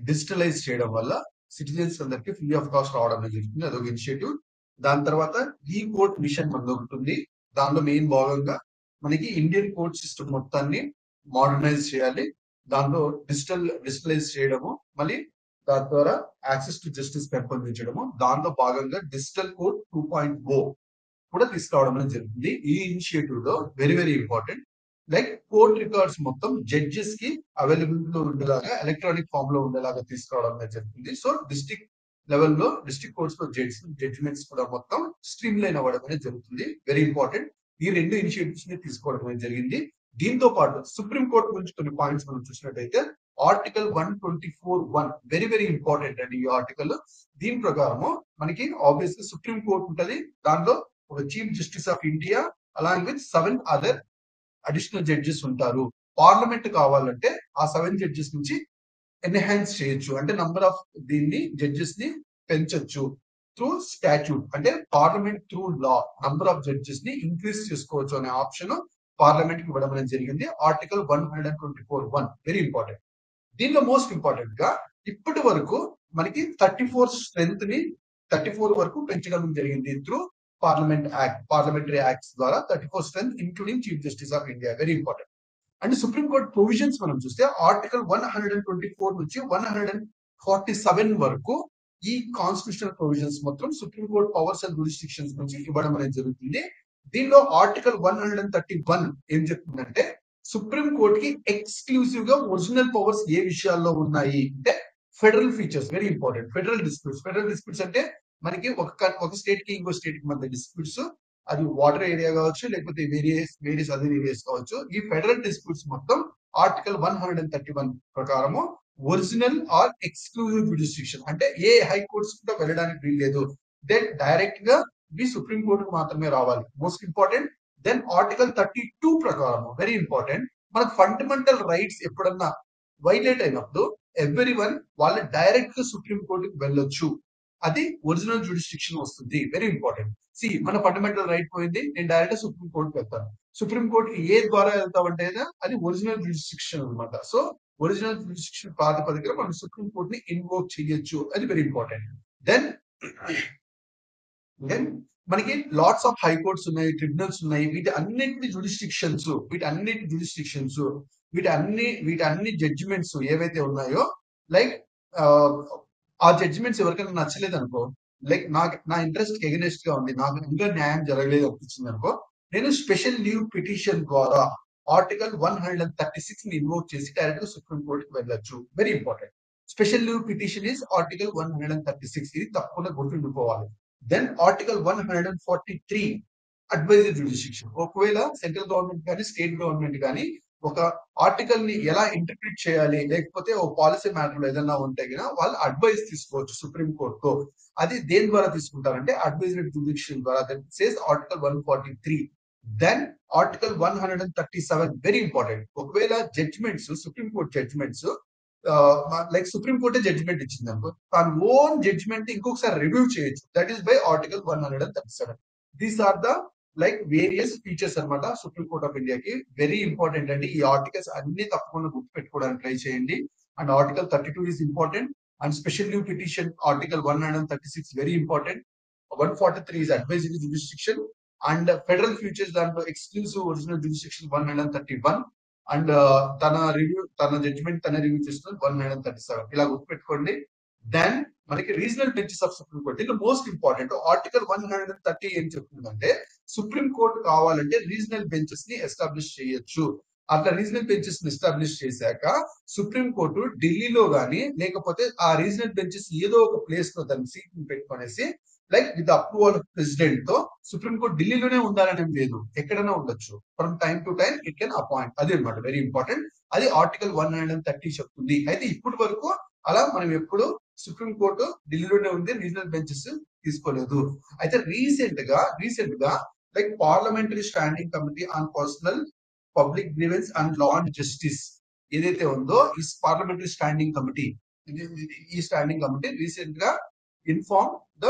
డిజిటలైజ్ చేయడం వల్ల సిటిజన్స్ అందరికి ఫ్రీ ఆఫ్ కాస్ట్ రావడం జరుగుతుంది. అదొక ఇనిషియేటివ్. దాని తర్వాత ఈ కోర్ట్ మిషన్ మనది ఒకటి ఉంది. దానిలో మెయిన్ భాగంగా మనకి ఇండియన్ కోర్ట్ సిస్టమ్ మొత్తాన్ని మోడర్నైజ్ చేయాలి. దాంట్లో డిజిటలైజ్ చేయడము, మళ్ళీ దాని ద్వారా యాక్సెస్ టు జస్టిస్ పెంపొందించడము. దాంట్లో భాగంగా డిజిటల్ కోర్ట్ 2.0 కూడా తీసుకురావడం అనేది జరుగుతుంది. ఈ ఇనిషియేటివ్ లో very very important. Like court records మొత్తం జడ్జెస్ కి అవైలబిలిటీ లో ఉండేలాగా ఎలక్ట్రానిక్ ఫామ్ లో ఉండేలాగా తీసుకురావడం అనేది జరుగుతుంది. సో డిస్ట్రిక్ట్ లెవెల్లో డిస్ట్రిక్ట్ కోర్ట్స్ లో జడ్జిమెంట్స్ కూడా మొత్తం స్ట్రీమ్ లైన్ అవ్వడం అనేది జరుగుతుంది. Very important. ఈ రెండు ఇనిషియేటివ్స్ ని తీసుకోవడం అనేది జరిగింది. దీంతో పాటు సుప్రీం కోర్ట్ గురించి కొన్ని పాయింట్స్ మనం చూసినట్టయితే ఆర్టికల్ 124(1) వెరీ వెరీ ఇంపార్టెంట్ అండి. ఈ ఆర్టికల్ దీని ప్రకారము మనకి ఆబ్వియస్లీ సుప్రీం కోర్ట్ ఉంటది. దాంట్లో ఒక chief justice of India along with 7 other additional judges ఉంటారు. పార్లమెంట్ కావాలంటే ఆ 7 జడ్జెస్ నుంచి ఎన్హాన్స్ చేయొచ్చు, అంటే నంబర్ ఆఫ్ దీన్ని జడ్జెస్ ని పెంచొచ్చు త్రూ స్టాట్యూట్. అంటే parliament through law number of judges ని ఇంక్రీజ్ చేసుకోవచ్చు అనే ఆప్షన్ పార్లమెంట్ కి ఇవ్వడం అనేది జరిగింది. Article 124(1) very important. దీనిలో మోస్ట్ ఇంపార్టెంట్ గా ఇప్పటి వరకు మనకి 34 స్ట్రెంత్ ని 34 వరకు పెంచడం జరిగింది త్రూ పార్లమెంటరీ యాక్ట్స్ ద్వారా. 34 strength including chief justice of India. Very important. And supreme court provisions మనం చూస్తే ఆర్టికల్ 124 నుంచి 147 వరకు ఈ కాన్స్టిట్యూషనల్ ప్రొవిజన్స్ మొత్తం సుప్రీం కోర్ట్ పవర్స్ అండ్ జ్యూరిస్డిక్షన్స్ నుంచి ఇవ్వడం అనేది జరుగుతుంది. దీనిలో ఆర్టికల్ 131 ఏం చెప్తుందంటే సుప్రీం కోర్ట్ కి ఎక్స్క్లూజివ్ గా ఒరిజినల్ పవర్స్ ఏ విషయాల్లో ఉన్నాయి అంటే federal features. Very important. Federal disputes అంటే మనకి ఒక స్టేట్ కి ఇంకో స్టేట్ కి మధ్య డిస్ప్యూట్స్, అది వాటర్ ఏరియా కావచ్చు, లేకపోతే వేరియస్ అదర్ ఏరియాస్ కావచ్చు. ఈ ఫెడరల్ డిస్ప్యూట్స్ మొత్తం ఆర్టికల్ 131 ప్రకారము ఒరిజినల్ ఆర్ ఎక్స్క్లూజివ్ జ్యూరిస్డిక్షన్, అంటే ఏ హైకోర్ట్స్ కూడా వెళ్ళడానికి వీల్లేదు. దెన్ డైరెక్ట్ గా ఇవి సుప్రీం కోర్టుకు మాత్రమే రావాలి. Most important. దెన్ ఆర్టికల్ 32 ప్రకారం వెరీ ఇంపార్టెంట్, మనకు ఫండమెంటల్ రైట్స్ ఎప్పుడన్నా వైలేట్ అయినప్పుడు ఎవ్రీవన్ వాళ్ళు డైరెక్ట్ గా సుప్రీం కోర్టుకు వెళ్ళొచ్చు. అది ఒరిజినల్ జ్యూరిస్డిక్షన్ వస్తుంది. Very important. మన ఫండమెంటల్ రైట్ పోయింది, నేను డైరెక్ట్ సుప్రీం కోర్టుకు వెళ్తాను. సుప్రీం కోర్టుకి ఏ ద్వారా వెళ్తామంటే అది ఒరిజినల్ జ్యూరిస్డిక్షన్ అనమాట. సో ఒరిజినల్ జ్యూరిస్డిక్షన్ ప్రాతిపదికన మనం సుప్రీం కోర్ట్ ని ఇన్వోక్ చేయొచ్చు. అది వెరీ ఇంపార్టెంట్. దెన్ మనకి లాట్స్ ఆఫ్ హైకోర్ట్స్ ఉన్నాయి, ట్రిబ్యునల్స్ ఉన్నాయి. వీటి అన్నిటి జ్యూరిస్డిక్షన్స్ వీటి అన్ని జడ్జిమెంట్స్ ఏవైతే ఉన్నాయో, లైక్ ఆ జడ్జిమెంట్స్ ఎవరికైనా నచ్చలేదు అనుకో, లైక్ నా ఇంట్రెస్ట్ ఎగనెస్ట్ గా ఉంది, నాకు ఇంకా న్యాయం జరగలేదు అనిపించింది అనుకో, నేను స్పెషల్ లీవ్ పిటిషన్ ద్వారా ఆర్టికల్ 136 ని ఇన్వోక్ చేసి డైరెక్ట్ గా సుప్రీం కోర్టుకి వెళ్ళొచ్చు. Very important. Special leave petition is article 136. ఇది తప్పకుండా గుర్తుండిపోవాలి. Then article 143 advisory jurisdiction. ఒకవేళ సెంట్రల్ గవర్నమెంట్ కానీ స్టేట్ గవర్నమెంట్ కానీ ఒక ఆర్టికల్ ని ఎలా ఇంటర్ప్రిట్ చేయాలి, లేకపోతే ఒక పాలసీ మ్యాటర్ లో ఏదైనా ఉంటే కనుక వాళ్ళు అడ్వైస్ తీసుకోవచ్చు సుప్రీం కోర్టుతో. అది దేని ద్వారా తీసుకుంటారంటే అడ్వైజరీ జ్యూరిస్డిక్షన్ ద్వారా. That says article 143. Then article 137 very important. ఒకవేళ judgments supreme court judgments like supreme కోర్టే జడ్జిమెంట్ ఇచ్చింది అనుకో, తన ఓన్ జడ్జిమెంట్ ఇంకొకసారి రివ్యూ చేయొచ్చు. That is by article 137. These are the like various features అనమాట సుప్రీం కోర్ట్ ఆఫ్ ఇండియాకి. వెరీ ఇంపార్టెంట్ అండి. ఈ ఆర్టికల్స్ అన్ని తప్పకుండా గుర్తు పెట్టుకోవడానికి ట్రై చేయండి. And article 32 is important. And special leave petition article 136 very important. 143 is advisory jurisdiction. And federal features దాంట్లో ఎక్స్క్లూజివ్ ఒరిజినల్ జ్యూరిస్డిక్షన్ 131. అండ్ తన జడ్జిమెంట్ రివ్యూ చేస్తున్న 137. ఇలా గుర్తుపెట్టుకోండి. దెన్ మనకి regional benches of supreme court. దీంట్లో మోస్ట్ ఇంపార్టెంట్ ఆర్టికల్ 130 ఏం చెప్తుందంటే supreme court కావాలంటే రీజనల్ బెంచెస్ ని ఎస్టాబ్లిష్ చేయొచ్చు. అట్లా రీజనల్ బెంచెస్ ని ఎస్టాబ్లిష్ చేశాక సుప్రీం కోర్టు ఢిల్లీలో గానీ లేకపోతే ఆ రీజనల్ బెంచెస్ ఏదో ఒక ప్లేస్ లో దాని సీట్ ని పెట్టుకునేసి like with approval of president తో సుప్రీం కోర్ట్ ఢిల్లీలోనే ఉండాలని లేదు, ఎక్కడైనా ఉండొచ్చు. From time to time it can appoint. అది అనమాట వెరీ ఇంపార్టెంట్. అది ఆర్టికల్ 130 చెప్తుంది. అయితే ఇప్పటి వరకు అలా మనం ఎప్పుడు సుప్రీం కోర్టు ఢిల్లీలోనే ఉంది, రీజనల్ బెంచెస్ తీసుకోలేదు. అయితే రీసెంట్ గా like parliamentary standing committee on personal public grievance and law and justice ఏదైతే ఉందో ఈ పార్లమెంటరీ స్టాండింగ్ కమిటీ, ఈ స్టాండింగ్ కమిటీ రీసెంట్ గా ఇన్ఫార్మ్ ద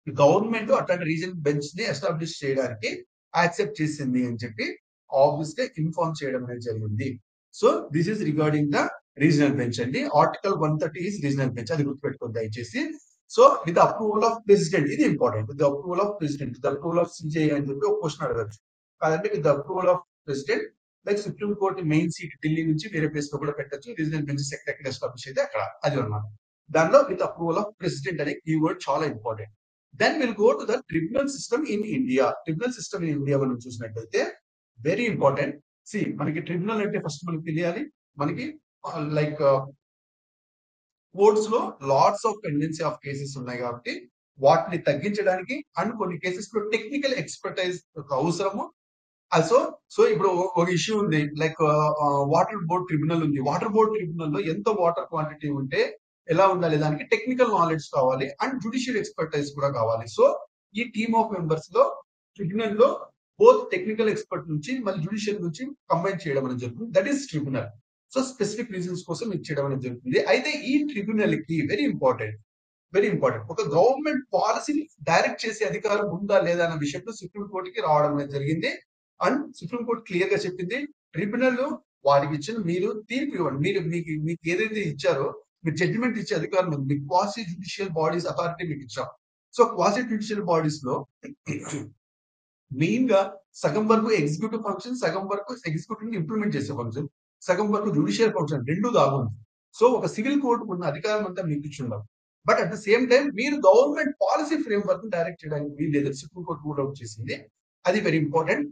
గవర్నమెంట్ అట్లాంటి రీజనల్ బెంచ్ ని ఎస్టాబ్లిష్ చేయడానికి యాక్సెప్ట్ చేసింది అని చెప్పి ఆబ్వియస్ గా ఇన్ఫార్మ్ చేయడం అనేది జరిగింది. So this is regarding the regional bench అండి. ఆర్టికల్ 130 ఈస్ రీజనల్ బెంచ్, అది గుర్తుపెట్టుకోండి దయచేసి. So with approval of president, ఇది important. With approval of president, with approval of CJI అని చెప్పి ఒక క్వశ్చన్ అడగచ్చు. కాదంటే with approval of president like supreme court main seat Delhi నుంచి వేరే ప్లేస్ లో కూడా పెట్టచ్చు. రీజనల్ బెంచెస్ ఎక్కడ ఎస్టాబ్లిష్ అయితే అక్కడ, అది అన్నమాట. దానిలో విత్ అప్రూవల్ ఆఫ్ ప్రెసిడెంట్ అనే కీవర్డ్ చాలా important. Then will go to the tribunal system in India. Tribunal system in India మనం చూసినట్లయితే వెరీ ఇంపార్టెంట్. సి మనకి ట్రిబ్యునల్ అంటే ఫస్ట్ మనకి తెలియాలి, మనకి లైక్ కోర్ట్స్ లో lots of pendency of cases ఉన్నాయి కాబట్టి వాటిని తగ్గించడానికి అండ్ కొన్ని కేసెస్ లో టెక్నికల్ ఎక్స్పర్టైజ్ అవసరము. సో ఇప్పుడు ఒక ఇష్యూ ఉంది, లైక్ వాటర్ బోర్డ్ ట్రిబ్యునల్ ఉంది. వాటర్ బోర్డ్ ట్రిబ్యునల్ లో ఎంత వాటర్ క్వాంటిటీ ఉంటే ఎలా ఉండాలి, దానికి టెక్నికల్ నాలెడ్జ్ కావాలి అండ్ జుడిషియల్ ఎక్స్పర్టైజ్ కూడా కావాలి. సో ఈ టీమ్ ఆఫ్ మెంబర్స్ లో ట్రిబ్యునల్ లో బోత్ టెక్నికల్ ఎక్స్పర్ట్ నుంచి మళ్ళీ జుడిషియల్ నుంచి కంబైన్ చేయడం అనేది జరుగుతుంది. That is tribunal. So specific reasons కోసం ఇది చేయడం అనేది జరుగుతుంది. అయితే ఈ ట్రిబ్యునల్ కి వెరీ ఇంపార్టెంట్ ఒక గవర్నమెంట్ పాలసీని డైరెక్ట్ చేసే అధికారం ఉందా లేదా అన్న విషయంలో సుప్రీం కోర్టుకి రావడం అనేది జరిగింది. అండ్ సుప్రీం కోర్టు క్లియర్ గా చెప్పింది, ట్రిబ్యునల్ వారికి ఇచ్చిన మీరు తీర్పు ఇవ్వండి, మీకు ఏదైతే ఇచ్చారో మీరు జడ్జిమెంట్ ఇచ్చే అధికారం ఉంది, మీకు క్వాసీ జ్యుడిషియల్ బాడీస్ అథారిటీ మీకు ఇచ్చాం. సో క్వాసీ జ్యుడిషియల్ బాడీస్ లో మెయిన్ గా సగం వరకు ఎగ్జిక్యూటివ్ ఫంక్షన్, సగం వరకు ఎగ్జిక్యూటివ్ ఇంప్లిమెంట్ చేసే ఫంక్షన్, సగం వరకు జ్యుడిషియల్ ఫంక్షన్, రెండు దాగుంది. సో ఒక సివిల్ కోర్టుకు ఉన్న అధికారం అంతా మీకు ఇచ్చిండారు. But at the same time మీరు government policy framework direct చేయడానికి వీలు లేదు, సుప్రీం కోర్టు రూల్ అవుట్ చేసింది. అది వెరీ ఇంపార్టెంట్.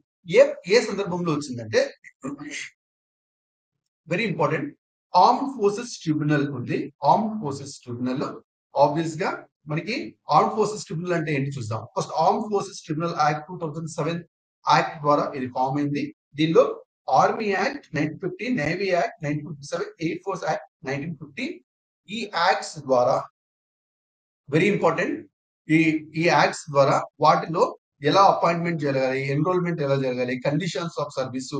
ఏ సందర్భంలో వచ్చిందంటే very important, armed forces tribunal ఉంది. ఆర్మ్డ్ ఫోర్సెస్ ట్రిబ్యునల్ ఆబ్వియస్ గా మనకి ఆర్మ్డ్ ఫోర్సెస్ ట్రిబ్యునల్ అంటే ఏంటి చూద్దాం. First armed forces tribunal act 2007 act ద్వారా ఇది ఫామ్ అయింది. దీనిలో army act 1950, navy act 1957, air force act 1950, ఈ యాక్ట్స్ ద్వారా వెరీ ఇంపార్టెంట్, ఈ యాక్ట్స్ ద్వారా వాటిలో ఎలా అపాయింట్మెంట్ జరగాలి, ఎన్రోల్మెంట్ ఎలా జరగాలి, కండిషన్స్ ఆఫ్ సర్వీస్,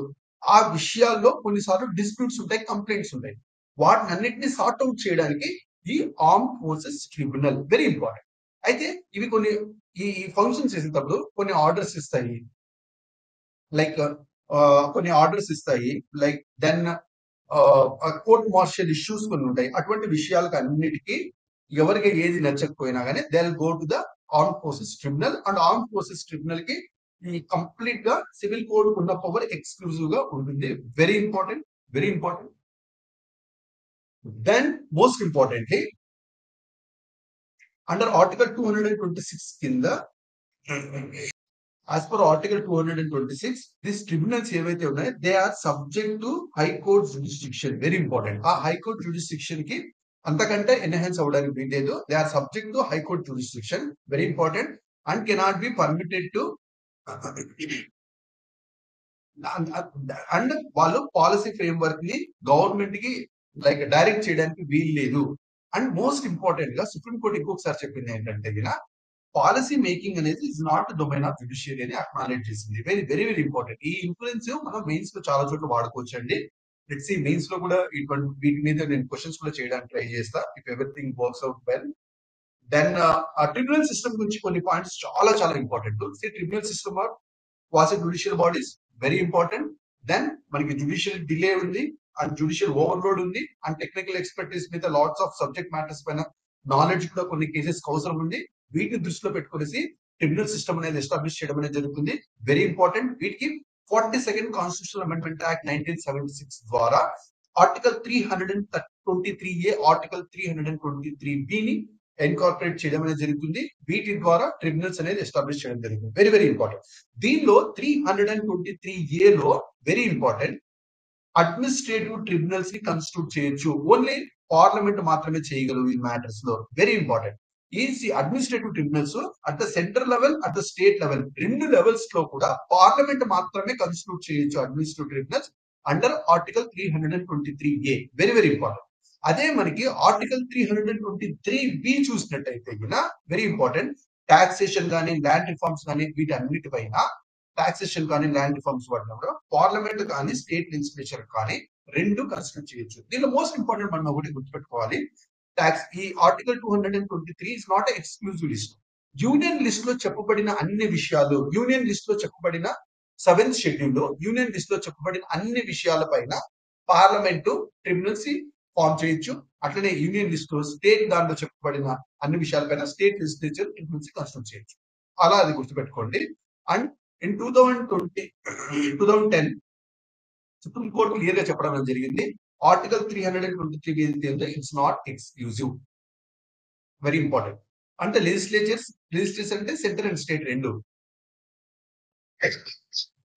ఆ విషయాల్లో కొన్నిసార్లు డిస్ప్యూట్స్ ఉంటాయి, కంప్లైంట్స్ ఉంటాయి. వాటిని అన్నింటినీ సార్ట్ అవుట్ చేయడానికి ఈ arm forces tribunal very important. అయితే ఇవి కొన్ని ఈ ఫంక్షన్స్ చేసేటప్పుడు కొన్ని ఆర్డర్స్ ఇస్తాయి, లైక్ కొన్ని ఆర్డర్స్ ఇస్తాయి, like then court martial issues కొన్ని ఉంటాయి. అటువంటి విషయాలకు అన్నిటికీ ఎవరికి ఏది నచ్చకపోయినా కానీ they will go to the arm forces tribunal. And arm forces tribunal కి ఈ కంప్లీట్ గా సివిల్ కోడ్ ఉన్న పవర్ ఎక్స్క్లూజివ్ గా ఉంటుంది. Very important. Then most importantly under article 226 కింద, as per article 226, these tribunals ఏవైతే ఉన్నాయో they are subject to high court jurisdiction. Very important. ఆ హైకోర్ట్ జ్యూరిస్డిక్షన్ కి అంతకంటే ఎన్హాన్స్ అవ్వడానికి వీల్లేదు. They are subject to high court jurisdiction. Very important. And cannot be permitted to and వాళ్ళు policy framework ని government కి లైక్ డైరెక్ట్ చేయడానికి వీలు లేదు. అండ్ మోస్ట్ ఇంపార్టెంట్ గా సుప్రీం కోర్టు ఇంకొకసారి చెప్పింది ఏంటంటే పాలసీ మేకింగ్ అనేది is not domain of judiciary అని అక్నాలెడ్జ్ చేసింది. Very important. ఈ ఇన్ఫ్లుయెన్స్ మనం మెయిన్స్ లో చాలా చోట్ల వాడుకోవచ్చు అండి. లెట్స్ సీ మెయిన్స్ లో కూడా ఇటువంటి వీటి మీద నేను క్వశ్చన్స్ కూడా చేయడానికి ట్రై చేస్తా, if everything works out well. Then tribunal system గురించి కొన్ని పాయింట్స్ చాలా important. Tribunal system of quasi judicial bodies very important. Then మనకి జ్యుడిషియల్ డిలే ఉంది అండ్ జ్యుడిషియల్ ఓవర్లోడ్ ఉంది అండ్ టెక్నికల్ ఎక్స్పర్టీస్ మీద లాట్స్ ఆఫ్ సబ్జెక్ట్ మ్యాటర్స్ పైన knowledge కూడా కొన్ని కేసెస్ అవసరం ఉంది. వీటిని దృష్టిలో పెట్టుకునేసి ట్రిబ్యునల్ సిస్టమ్ అనేది ఎస్టాబ్లిష్ చేయడం అనేది జరుగుతుంది. Very important. వీటికి 42nd కాన్స్టిట్యూషనల్ అమెండ్మెంట్ యాక్ట్ 1976 ద్వారా ఆర్టికల్ 330 323A ఆర్టికల్ 323B ని ఇన్కార్పొరేట్ చేయడం అనేది జరుగుతుంది. వీటి ద్వారా ట్రిబ్యునల్స్ అనేది ఎస్టాబ్లిష్ చేయడం జరుగుతుంది. Very very important. దీనిలో 323A లో వెరీ ఇంపార్టెంట్ అడ్మినిస్ట్రేటివ్ ట్రిబ్యునల్స్ ని కన్స్టిట్యూట్ చేయొచ్చు. ఓన్లీ పార్లమెంట్ మాత్రమే చేయగలవు ఈ మ్యాటర్స్ లో. Very important. ఈ administrative tribunals at the central level, at the state level, రెండు లెవెల్స్ లో కూడా పార్లమెంట్ మాత్రమే కన్స్టిట్యూట్ చేయొచ్చు administrative tribunals under article 323A. Very very important. అదే మనకి ఆర్టికల్ 323B చూసినట్టయితే వెరీ ఇంపార్టెంట్, టాక్సేషన్ కానీ ల్యాండ్ రిఫార్మ్స్ కానీ వీటన్నిటిపైన టాక్సేషన్ కానీ ల్యాండ్ రిఫార్మ్స్ వాటిలో పార్లమెంట్ కానీ స్టేట్ లెజిస్లేచర్ కానీ రెండు కన్సిడర్ చేయొచ్చు. దీనిలో మోస్ట్ ఇంపార్టెంట్ మనం ఒకటి గుర్తుపెట్టుకోవాలి, ఈ article 223 is not exclusive list. Union list లో చెప్పబడిన అన్ని విషయాలు, యూనియన్ లిస్ట్ లో చెప్పబడిన 7th షెడ్యూల్ లో యూనియన్ లిస్ట్ లో చెప్పబడిన అన్ని విషయాల పైన పార్లమెంటు ట్రిబ్యునల్స్ ఫామ్ చేయొచ్చు. అట్లనే యూనియన్ లిస్ట్ లో స్టేట్ దాంట్లో చెప్పబడిన అన్ని విషయాలపైన స్టేట్ లెజిస్లేచర్ ట్రిబ్యునల్స్ కన్స్టిట్యూట్ చేయొచ్చు. అలా అది గుర్తుపెట్టుకోండి. And in 2010 supreme court clear గా చెప్పడం జరిగింది, article 323 it's not exclusive. Very important. అంటే లెజిస్లేచర్ అంటే సెంటర్ అండ్ స్టేట్ రెండు,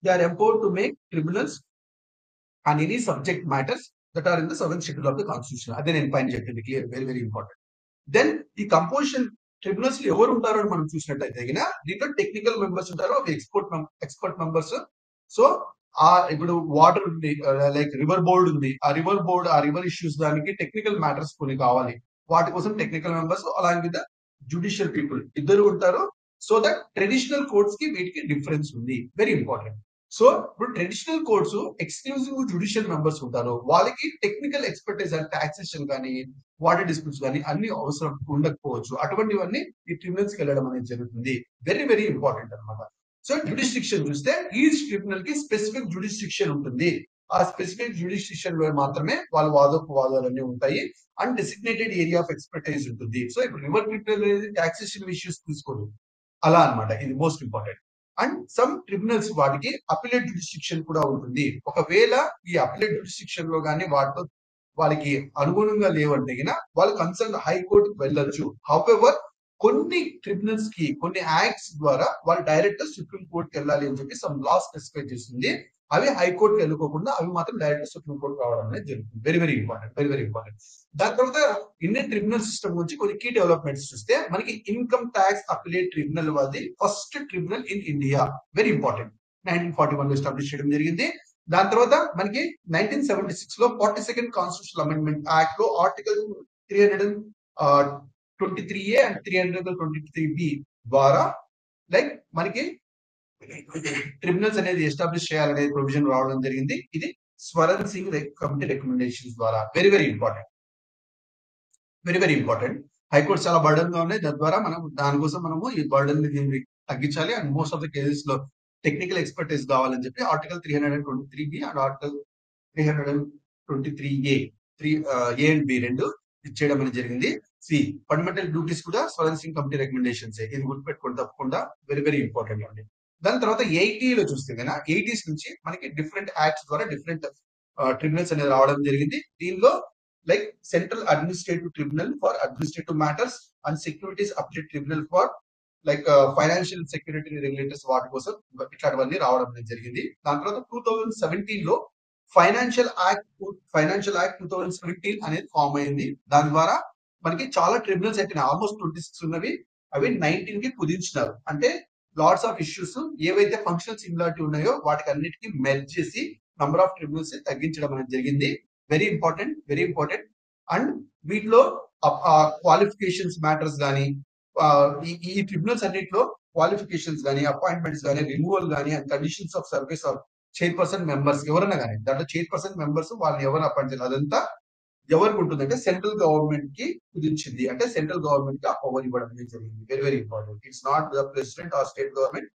they are empowered to make tribunals on any subject matters that are in the 7th schedule of the constitution. అదే నేను పైన చెప్పింది clear. Very very important. Then ఈ composition tribunals ఎవరు ఉంటారో మనం చూసినట్టయితే దీంట్లో టెక్నికల్ మెంబర్స్ ఉంటారు, ఎక్స్పర్ట్ మెంబర్స్. సో ఇప్పుడు వాటర్ ఉంది, లైక్ రివర్ బోర్డ్ ఉంది, ఆ రివర్ ఇష్యూస్ దానికి టెక్నికల్ మ్యాటర్స్ కొన్ని కావాలి, వాటి కోసం technical members along with judicial people ఇద్దరు ఉంటారు. సో దట్ ట్రెడిషనల్ కోర్ట్స్ కి వీటికి డిఫరెన్స్ ఉంది. Very important. సో ఇప్పుడు traditional courts exclusive judicial members ఉంటారు, వాళ్ళకి టెక్నికల్ ఎక్స్పర్టైజ్ అండ్ టాక్సేషన్ కానీ వాటర్ డిస్ప్యూట్స్ కానీ అన్ని అవసరం ఉండకపోవచ్చు. అటువంటివన్నీ ఈ ట్రిబ్యునల్స్ కి వెళ్ళడం అనేది జరుగుతుంది. వెరీ వెరీ ఇంపార్టెంట్ అనమాట. సో జ్యుడిస్డిక్షన్ చూస్తే ఈచ్ ట్రిబ్యునల్ కి స్పెసిఫిక్ జ్యుడిస్డిక్షన్ ఉంటుంది. ఆ స్పెసిఫిక్ జ్యుడిస్డిక్షన్ లో మాత్రమే వాళ్ళ వాదోపవాదాలన్నీ ఉంటాయి and designated area of expertise ఉంటుంది. సో ఇప్పుడు రివర్ ట్రిబ్యునల్ అనేది టాక్సేషన్ ఇష్యూస్ తీసుకోదు, అలా అనమాట. ఇది most important. And some tribunals వాటికి అపిలేట్ జ్యుడిస్డిక్షన్ కూడా ఉంటుంది. ఒకవేళ ఈ అపిలేట్ జ్యుడిస్డిక్షన్ లో కానీ వాటితో వాళ్ళకి అనుగుణంగా లేవంటే వాళ్ళు కన్సర్న్ హైకోర్టుకి వెళ్ళొచ్చు. హౌఎవర్ కొన్ని ట్రిబ్యునల్స్ కి కొన్ని యాక్ట్స్ ద్వారా వాళ్ళు డైరెక్ట్ సుప్రీం కోర్టుకి వెళ్ళాలి అని చెప్పి సమ్ లా స్పెసిఫై చేస్తుంది. అవి హైకోర్టుకి వెళ్ళకోకుండా అవి మాత్రం డైరెక్ట్ సుప్రీం కోర్టు రావడం అనేది జరుగుతుంది. Very very important. Very very important. దాని తర్వాత ఇండియన్ ట్రిబ్యునల్ సిస్టమ్ గురించి కొన్ని కీ డెవలప్మెంట్స్ చూస్తే మనకి ఇన్కమ్ ట్యాక్స్ అపిలేట్ ట్రిబ్యునల్ అది first tribunal in India. Very important. 1941 లో ఎస్టాబ్లిష్ చేయడం జరిగింది. దాని తర్వాత మనకి 1976 లో 42nd కాన్స్టిట్యూషనల్ అమెండ్మెంట్ యాక్ట్ లో ఆర్టికల్ 323A అండ్ 323B ద్వారా లైక్ మనకి ట్రిబ్యునల్స్ అనేది ఎస్టాబ్లిష్ చేయాలనే ప్రొవిజన్ రావడం జరిగింది. ఇది స్వరణ్ సింగ్ కమిటీ రికమెండేషన్స్ ద్వారా. Very very important. Very very important. High court చాలా బర్డన్ గా ఉన్నాయి, దాని ద్వారా మనం దానికోసం మనము ఈ బర్డన్ ని తగ్గించాలి. And most of the cases లో టెక్నికల్ ఎక్స్పర్టైజ్ కావాలని చెప్పి article 323B and article 323A A and B రెండు ఇచ్చేయడం అనేది జరిగింది. ఫండమెంటల్ డ్యూటీస్ కూడా స్వరణ్ సింగ్ కమిటీ రికమెండేషన్స్. ఇది గుర్తుపెట్టుకోండి తప్పకుండా. వెరీ వెరీ ఇంపార్టెంట్ అండి. దాని తర్వాత 80 లో చూస్తే 80s నుంచి మనకి డిఫరెంట్ యాక్ట్స్ ద్వారా డిఫరెంట్ ట్రిబ్యునల్స్ అనేది రావడం జరిగింది. దీనిలో like central administrative tribunal for administrative matters and securities update tribunal for like financial security regulators వాటి కోసం ఇట్లాంటివన్నీ రావడం అనేది జరిగింది. దాని తర్వాత 2017 లో ఫైనాన్షియల్ యాక్ట్ 2017 అనేది ఫామ్ అయింది. దాని ద్వారా మనకి చాలా ట్రిబ్యునల్స్ అయిపోయినాయి. ఆల్మోస్ట్ 26 ఉన్నవి అవి 19 కి కుదించినారు. అంటే లాట్స్ ఆఫ్ ఇష్యూస్ ఏవైతే ఫంక్షనల్ సిమిలారిటీ ఉన్నాయో వాటికి అన్నిటికీ మెర్జ్ చేసి నంబర్ ఆఫ్ ట్రిబ్యునల్స్ తగ్గించడం అనేది జరిగింది. Very important. Very important. And వీటిలో క్వాలిఫికేషన్స్ మ్యాటర్స్ కానీ ఈ ట్రిబ్యునల్స్ అన్నింటిలో క్వాలిఫికేషన్స్ కానీ అపాయింట్మెంట్స్ కానీ రిమూవల్ కానీ and conditions of service of chairperson members ఎవరైనా కానీ దాంట్లో చైర్పర్సన్ మెంబర్స్ వాళ్ళని ఎవరు అపాయింట్ చేయాలి అదంతా ఎవరికి ఉంటుందంటే సెంట్రల్ గవర్నమెంట్ కి కుదించింది. అంటే సెంట్రల్ గవర్నమెంట్ కి ఆ పవర్ ఇవ్వడం జరిగింది. Very very important. It's not the president or state government,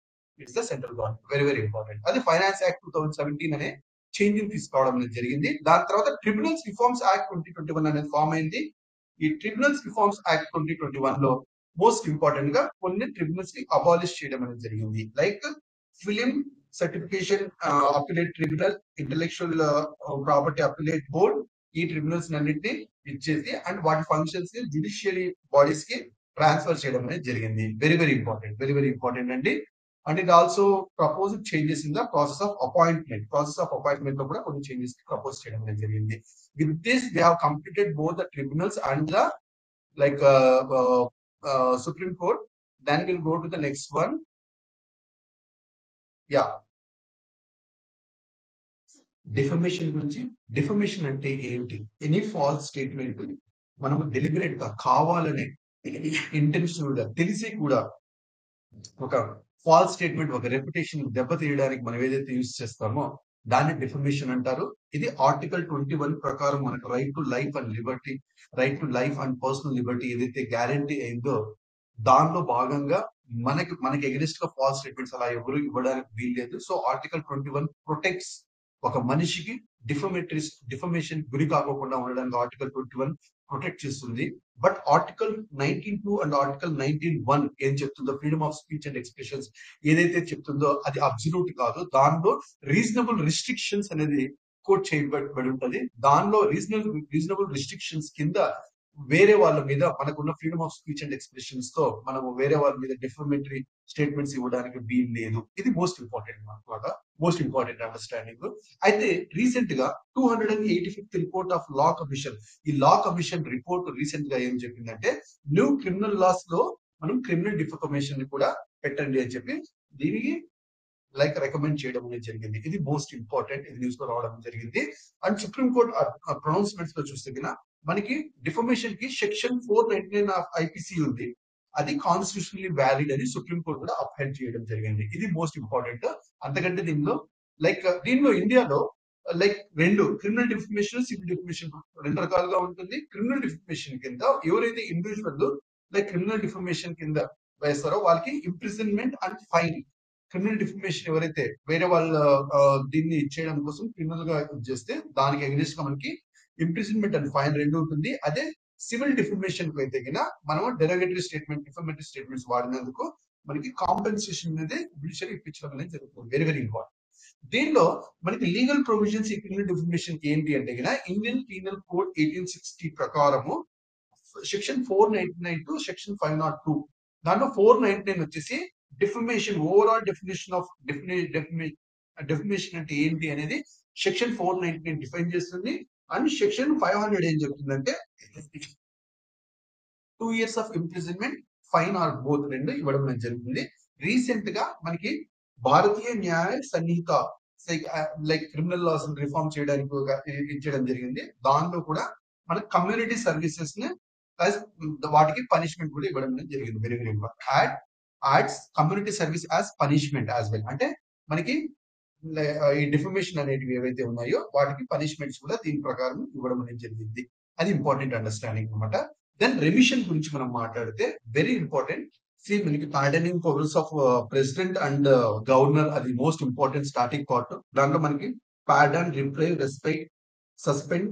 it's the central government. Very very important. అది ఫైనాన్స్ యాక్ట్ 2017 అనే చేంజింగ్ తీసుకురావడం అనేది జరిగింది. దాని తర్వాత ట్రిబ్యునల్స్ రిఫార్మ్స్ యాక్ట్ 2021 అనేది ఫామ్ అయింది. ఈ ట్రిబ్యునల్స్ రిఫార్మ్స్ యాక్ట్ 2021 లో మోస్ట్ ఇంపార్టెంట్ గా కొన్ని ట్రిబ్యునల్స్ ని అబాలిష్ చేయడం అనేది జరిగింది. Like film certification appellate tribunal, intellectual property appellate board, ఈ ట్రిబ్యునల్స్ అన్నింటినీ ఇచ్చేసి అండ్ వాటి ఫంక్షన్స్ ని జ్యుడిషియరీ బాడీస్ కి ట్రాన్స్ఫర్ చేయడం అనేది జరిగింది. వెరీ వెరీ ఇంపార్టెంట్ అండి. And it also propose changes in the process of appointment లో కూడా కొన్ని చేంజెస్ ప్రపోజ్ చేయడం అనేది జరిగింది. With this they have completed both the tribunals and the like Supreme Court. Then we'll go to the next one. Yeah. Defamation గురించి. Defamation అంటే ఏంటి? Any false statement మనం డెలిబరేట్ గా కావాలనే ఇంటెన్షనల్ గా తెలిసి కూడా ఒక ఫాల్స్ స్టేట్మెంట్ ఒక రెప్యుటేషన్ దెబ్బతీయడానికి మనం ఏదైతే యూజ్ చేస్తామో దాన్ని డిఫమేషన్ అంటారు. ఇది ఆర్టికల్ 21 ప్రకారం మనకు right to life and personal Liberty ఏదైతే గ్యారంటీ అయిందో దానిలో భాగంగా మనకి ఎగ్నెస్ట్ గా ఫాల్స్ స్టేట్మెంట్స్ అలా ఎవరు ఇవ్వడానికి వీల్లేదు. సో ఆర్టికల్ 21 ప్రొటెక్ట్స్ ఒక మనిషికి డిఫమేషన్ గురి కాకుండా ఉండడానికి ఆర్టికల్ 21 ప్రొటెక్ట్ చేస్తుంది. బట్ ఆర్టికల్ 19(2) అండ్ ఆర్టికల్ 19(1) ఏం చెప్తుందో freedom of speech and expressions ఏదైతే చెప్తుందో అది అబ్సల్యూట్ కాదు. దానిలో రీజనబుల్ రిస్ట్రిక్షన్స్ అనేది కోట్ చేయబడి ఉంటది. దానిలో రీజనబుల్ రిస్ట్రిక్షన్స్ కింద వేరే వాళ్ళ మీద మనకున్న freedom of speech and expressions తో మనము వేరే వాళ్ళ మీద డిఫర్మేటరీ స్టేట్మెంట్స్ ఇవ్వడానికి వీలు లేదు. ఇది మోస్ట్ ఇంపార్టెంట్ అండర్స్టాండింగ్. అయితే రీసెంట్ గా 285th report of law commission, ఈ లా కమిషన్ రిపోర్ట్ రీసెంట్ గా ఏం చెప్పిందంటే న్యూ క్రిమినల్ లాస్ లో మనం క్రిమినల్ డిఫర్మేషన్ ని కూడా పెట్టండి అని చెప్పి దీనికి రికమెండ్ చేయడం అనేది జరిగింది. ఇది మోస్ట్ ఇంపార్టెంట్. ఇది న్యూస్ లో రావడం జరిగింది. అండ్ సుప్రీం కోర్ట్ ప్రొనౌన్స్మెంట్స్ లో చూస్తే మనకి డిఫర్మేషన్ కి సెక్షన్ 499 ఆఫ్ ఐపీసీ ఉంది. అది కాన్స్టిట్యూషనల్లీ వ్యాలిడ్ అని సుప్రీం కోర్ట్ కూడా అప్హెల్డ్ చేయడం జరిగింది. ఇది మోస్ట్ ఇంపార్టెంట్. అంతకంటే దీనిలో ఇండియాలో రెండు క్రిమినల్ డిఫర్మేషన్, సివిల్ డిఫర్మేషన్ రెండు రకాలుగా ఉంటుంది. క్రిమినల్ డిఫర్మేషన్ కింద ఎవరైతే ఇండివిజువల్ క్రిమినల్ డిఫర్మేషన్ కింద వేస్తారో వాళ్ళకి imprisonment and fine. Criminal defamation ఎవరైతే వేరే వాళ్ళ దీన్ని చేయడం కోసం క్రిమినల్ గా చేస్తే దానికి అగెనిస్ట్ గా మనకి ఇంప్రిజన్మెంట్ అండ్ ఫైన్ రెండు ఉంటుంది. అదే సివిల్ డిఫర్మేషన్ కు అయితే మనం డిఫర్మేటరీ స్టేట్మెంట్స్ వాడినందుకు మనకి కాంపెన్సేషన్ అనేది జ్యుడిషియరీ ఇప్పించడం అనేది జరుగుతుంది. Very important. దీనిలో మనకి లీగల్ ప్రొవిజన్స్ ఈ క్రిమినల్ డిఫర్మేషన్ ఏంటి అంటే ఇండియన్ పీనల్ కోడ్ 1860 ప్రకారము సెక్షన్ 499 టు సెక్షన్ 502. దాంట్లో 499 వచ్చేసి defamation, overall definition of definition అంటే ఏంటి అనేది సెక్షన్ 499 డిఫైన్ చేస్తుంది. అండ్ సెక్షన్ 500 ఏం చెప్తుందంటే 2 years of imprisonment, fine or both రెండు ఇవ్వడం జరుగుతుంది. రీసెంట్ గా మనకి భారతీయ న్యాయ సంహిత క్రిమినల్ లాస్ రిఫార్మ్ చేయడానికి ఇచ్చడం జరిగింది. దానిలో కూడా మన కమ్యూనిటీ సర్వీసెస్ ని వాటికి పనిష్మెంట్ కూడా ఇవ్వడం జరిగింది. Very important. Ads community service as punishment as well. అంటే మనకి ఈ డిఫర్మేషన్ అనేటివి ఏవైతే ఉన్నాయో వాటికి పనిష్మెంట్స్ కూడా దీని ప్రకారం ఇవ్వడం అనేది జరిగింది. అది ఇంపార్టెంట్ అండర్స్టాండింగ్ అనమాట. దెన్ రెమిషన్ గురించి మనం మాట్లాడితే వెరీ ఇంపార్టెంట్. మనకి pardoning powers of president and governor, అది మోస్ట్ ఇంపార్టెంట్ స్టార్టింగ్ పార్ట్. దాంట్లో మనకి pardon, reprieve, respect, suspend,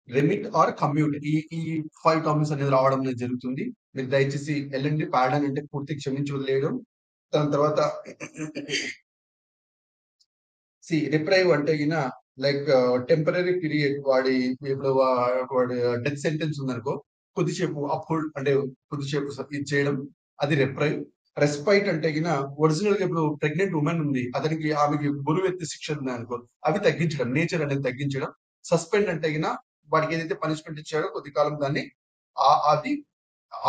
remit or commute ఈ 5 టర్మ్స్ అనేది రావడం అనేది జరుగుతుంది. మీరు దయచేసి వెళ్ళండి. పార్డన్ అంటే పూర్తి క్షమించి వదిలేయడం. దాని తర్వాత రిప్రైవ్ అంటే టెంపరీ పీరియడ్ వాడి డెత్ సెంటెన్స్ ఉందనుకో కొద్దిసేపు అప్హోల్డ్ అంటే కొద్దిసేపు ఇది చేయడం, అది రిప్రైవ్. రెస్పైట్ అంటే ఒరిజినల్ గా ఇప్పుడు ప్రెగ్నెంట్ ఉమెన్ ఉంది, అతనికి ఆమెకి బరువెత్తి శిక్ష ఉంది అనుకో, అవి తగ్గించడం, నేచర్ అనేది తగ్గించడం. సస్పెండ్ అంటే వాడికి ఏదైతే పనిష్మెంట్ ఇచ్చాడో కొద్ది కాలం దాన్ని అది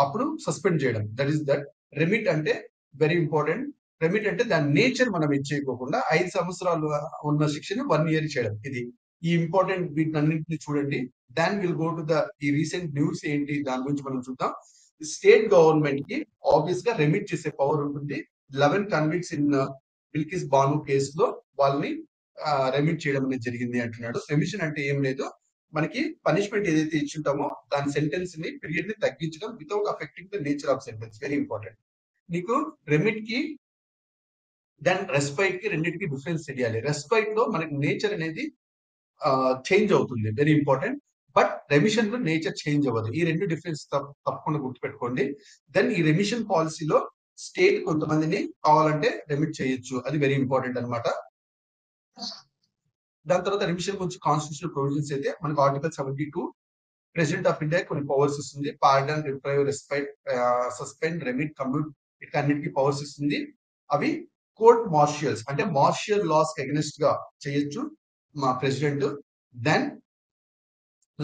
అప్పుడు సస్పెండ్ చేయడం. That is that. రెమిట్ అంటే వెరీ ఇంపార్టెంట్. రెమిట్ అంటే దాని నేచర్ మనం ఇచ్చేయకోకుండా 5 సంవత్సరాలు ఉన్న శిక్షని 1 year చేయడం. ఇది ఈ ఇంపార్టెంట్ వీటన్నింటిని చూడండి. దాన్ విల్ గో టు ద ఈ రీసెంట్ న్యూస్ ఏంటి దాని గురించి మనం చూద్దాం. స్టేట్ గవర్నమెంట్ కి ఆబ్వియస్ గా రెమిట్ చేసే పవర్ ఉంటుంది. 11 కన్విక్ట్స్ ఇన్ బిల్కిస్ బాను కేసులో వాళ్ళని రెమిట్ చేయడం అనేది జరిగింది అంటున్నాడు. రెమిషన్ అంటే ఏం లేదు, మనకి పనిష్మెంట్ ఏదైతే ఇచ్చుంటామో దాని సెంటెన్స్ ని పీరియడ్ ని తగ్గించడం without affecting the nature of sentence. Very important. నీకు రెమిట్ కి దెన్ రెస్పైట్ కి రెండింటికి డిఫరెన్స్ తెలియాలి. రెస్పైట్ లో మనకి నేచర్ అనేది చేంజ్ అవుతుంది. Very important. బట్ రెమిషన్ లో నేచర్ చేంజ్ అవ్వదు. ఈ రెండు డిఫరెన్స్ తప్పకుండా గుర్తుపెట్టుకోండి. దెన్ ఈ రెమిషన్ పాలసీలో స్టేట్ కొంతమందిని కావాలంటే రెమిట్ చేయొచ్చు. అది వెరీ ఇంపార్టెంట్ అనమాట. దాని తర్వాత రిమిషన్ గురించి కాన్స్టిట్యూషనల్ ప్రొవిజన్స్ అయితే మనకు ఆర్టికల్ 72 ప్రెసిడెంట్ ఆఫ్ ఇండియా కొన్ని పవర్స్ ఇస్తుంది. Pardon, reprieve, respect, suspend, remit, commute ఇట్లా అన్నిటికీ పవర్స్ ఇస్తుంది. అవి కోర్ట్ మార్షియల్స్ అంటే మార్షియల్ లాస్ అగెనిస్ట్ గా చేయొచ్చు మా president. Then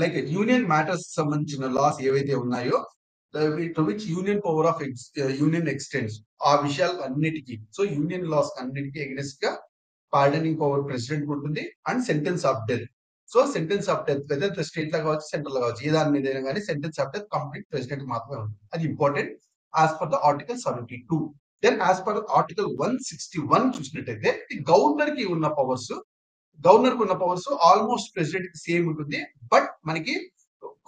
like union matters సంబంధించిన లాస్ ఏవైతే ఉన్నాయో to which union power of union extends ఆ విషయాలు అన్నిటికీ, సో యూనియన్ లాస్ అన్నిటికీ అగెనిస్ట్ గా పార్డనింగ్ పవర్ ప్రెసిడెంట్ ఉంటుంది. And sentence of death, so sentence of death whether state law కావచ్చు, సెంట్రల్ లా కావచ్చు, ఏ దాని మీద అయినా కానీ sentence of death complete president మాత్రమే ఉంటుంది. అది important as per the article 72. Then as per article 161 చూసినట్టయితే గవర్నర్ కి ఉన్న పవర్స్ ఆల్మోస్ట్ ప్రెసిడెంట్ కి సేమ్ ఉంటుంది. బట్ మనకి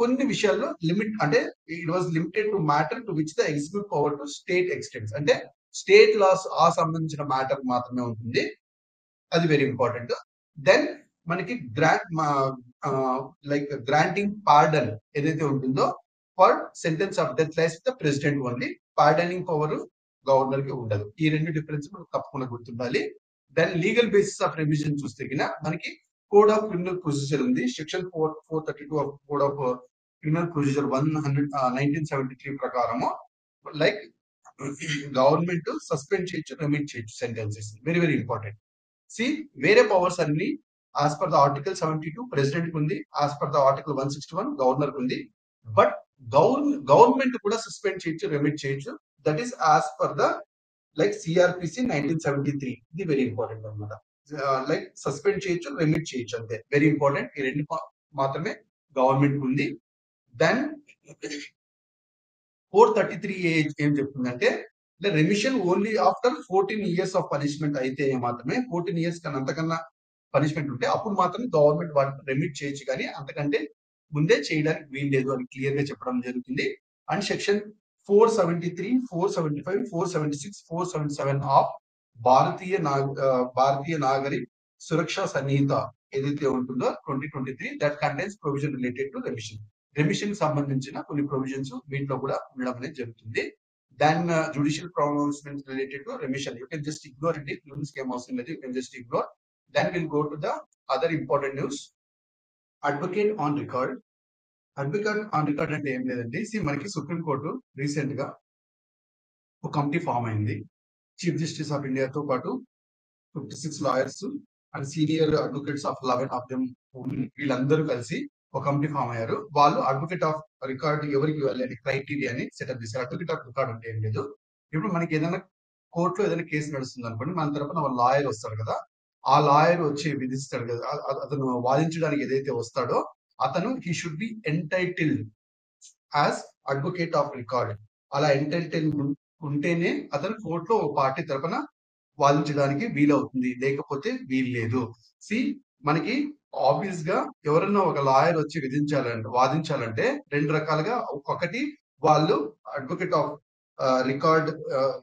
కొన్ని విషయాల్లో లిమిట్ అంటే it was limited to matter to which the executive power to state extends, అంటే స్టేట్ లాస్ ఆ సంబంధించిన మ్యాటర్ మాత్రమే ఉంటుంది. అది వెరీ ఇంపార్టెంట్. దెన్ మనకి గ్రాంటింగ్ పార్డన్ ఏదైతే ఉంటుందో for sentence of death lies the president only, pardoning power governor కి ఉండదు. ఈ రెండు డిఫరెన్స్ మనకు తప్పకుండా గుర్తుండాలి. Then legal basis of revision చూస్తే మనకి కోడ్ ఆఫ్ క్రిమినల్ ప్రొసీజర్ ఉంది. Section 432 of code of criminal procedure 1973 ప్రకారము లైక్ గవర్నమెంట్ సస్పెండ్ చేయొచ్చు, రెమిట్ చేయొచ్చు సెంటెన్సెస్. Very very important. వేరే పవర్స్ అన్ని as per the article 72 president ఉంది, as per the article 161 governor ఉంది. బట్ గవర్నమెంట్ కూడా suspend చేయొచ్చు, రెమిట్ చేయొచ్చు. That is as per the like CrPC 1973. ఇది వెరీ ఇంపార్టెంట్ అనమాట. లైక్ సస్పెండ్ చేయొచ్చు, రెమిట్ చేయొచ్చు, అంతే. Very important. ఈ రెండు మాత్రమే గవర్నమెంట్ ఉంది. దెన్ 433A ఏం చెప్తుందంటే remission only after 14 years of punishment అయితే మాత్రమే, 14 years కన్నా అంతకన్నా పనిష్మెంట్ ఉంటే అప్పుడు మాత్రమే గవర్నమెంట్ వాటిని రెమిట్ చేయొచ్చు, కానీ అంతకంటే ముందే చేయడానికి వీలు లేదు అని క్లియర్ గా చెప్పడం జరుగుతుంది. అండ్ సెక్షన్ 473, 475, 476, 477 ఆఫ్ భారతీయ నాగరి సురక్షా సన్నిహిత ఏదైతే ఉంటుందో 2023 that contains provision related to remission సంబంధించిన కొన్ని ప్రొవిజన్స్ వీటిలో కూడా ఉండడం అనేది జరుగుతుంది. Then judicial pronouncements related to remission. You can just ignore it. Rules came out, you can just ignore. Then we'll go to the other important news. Advocate on record. Advocate on record అంటే ఏం లేదండి. మనకి supreme court recent గా ఒక committee form అయింది. Chief justice of ఇండియాతో పాటు 56 lawyers and senior advocates of 11 of them వీళ్ళందరూ కలిసి ఒక కమిటీ ఫామ్ అయ్యారు. వాళ్ళు అడ్వకేట్ ఆఫ్ రికార్డ్ ఎవరికి ఇవ్వాలి అని క్రైటీరియాని సెటప్ చేశారు. అడ్వకేట్ ఆఫ్ రికార్డ్ అంటే ఏం లేదు, ఇప్పుడు మనకి ఏదైనా కోర్టులో ఏదైనా కేసు నడుస్తుంది అనుకోండి, మన తరపున ఒక లాయర్ వస్తాడు కదా, ఆ లాయర్ వచ్చి విధిస్తాడు కదా, అతను వాదించడానికి ఏదైతే వస్తాడో అతను he should be entitled as advocate of record. అలా ఎంటైటిల్ ఉంటేనే అతను కోర్టులో ఒక పార్టీ తరపున వాదించడానికి వీలవుతుంది, లేకపోతే వీలు లేదు. మనకి ఆబ్వియస్ గా ఎవరన్నా ఒక లాయర్ వచ్చి వాదించాలంటే రెండు రకాలుగా, ఒకటి వాళ్ళు advocate of record,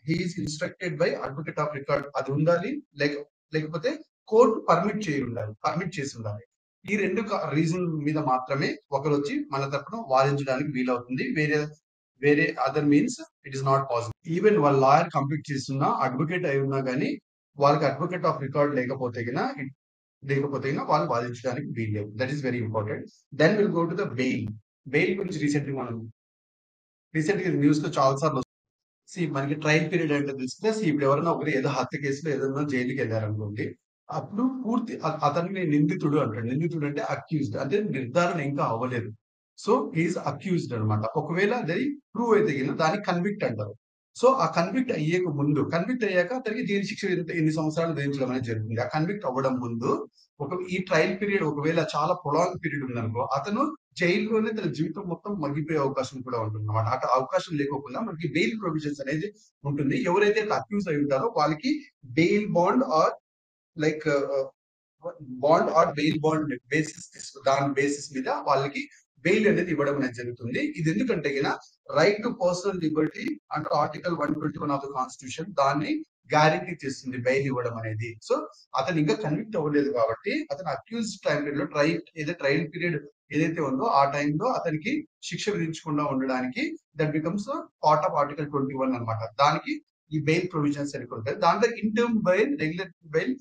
he is instructed by advocate of record అది ఉండాలి, లేకపోతే కోర్టు పర్మిట్ చేసి ఉండాలి. ఈ రెండు రీజన్ మీద మాత్రమే ఒకరు వచ్చి మన తరపున వాదించడానికి వీలవుతుంది. వేరే other means it is not possible. Even వాళ్ళ లాయర్ కంప్లీట్ చేస్తున్నా, అడ్వకేట్ అయి ఉన్నా కానీ వాళ్ళకి అడ్వకేట్ ఆఫ్ రికార్డ్ లేకపోతే వాళ్ళు వాదించడానికి వీల్లేదు. That is very important. Then will go to the bail గురించి రీసెంట్ గా న్యూస్ లో చాలా సార్లు మనకి ట్రయల్ పీరియడ్ అంటే తెలిస్తే ఇప్పుడు ఎవరైనా ఒకరు ఏదో హత్య కేసులో ఏదైనా జైలుకి వెళ్ళారనుకోండి, అప్పుడు పూర్తి అతన్ని నిందితుడు అంటాడు. నిందితుడు అంటే అక్యూజ్డ్, అంటే నిర్ధారణ ఇంకా అవ్వలేదు. సో హీఈస్ అక్యూజ్డ్ అనమాట. ఒకవేళ అది ప్రూవ్ అయితే దాన్ని కన్విక్ట్ అంటారు. సో ఆ కన్విక్ట్ అయ్యాక అతనికి జైలు శిక్ష ఎన్ని సంవత్సరాలు విధించడం అనేది జరుగుతుంది. ఆ కన్విక్ట్ అవ్వడం ముందు ఈ ట్రయల్ పీరియడ్ ఒకవేళ చాలా ప్రొలాంగ్ పీరియడ్ ఉందనుకో, అతను జైల్లోనే తన జీవితం మొత్తం మగ్గిపోయే అవకాశం కూడా ఉంటుంది అనమాట. అటు అవకాశం లేకోకుండా మనకి బెయిల్ ప్రొవిజన్స్ అనేది ఉంటుంది. ఎవరైతే అక్యూజ్ అయి ఉంటారో వాళ్ళకి bail bond or bail bond దాని బేసిస్ మీద వాళ్ళకి బెయిల్ అనేది ఇవ్వడం అనేది జరుగుతుంది. ఇది ఎందుకంటే right to personal liberty under article 121 of the constitution దాన్ని గ్యారంటీ చేస్తుంది బెయిల్ ఇవ్వడం అనేది. సో అతను ఇంకా కన్విక్ట్ అవ్వలేదు కాబట్టి అతను అక్యూజ్ టైం పీరియడ్ లో ట్రయల్ పీరియడ్ ఏదైతే ఉందో ఆ టైంలో అతనికి శిక్ష విధించకుండా ఉండడానికి that becomes part of article 21 అనమాట. దానికి ఈ బెయిల్ ప్రొవిజన్స్ అని ఉంటాయి. దాంట్లో ఇంటర్మ్ బెయిల్, రెగ్యులర్ బెయిల్,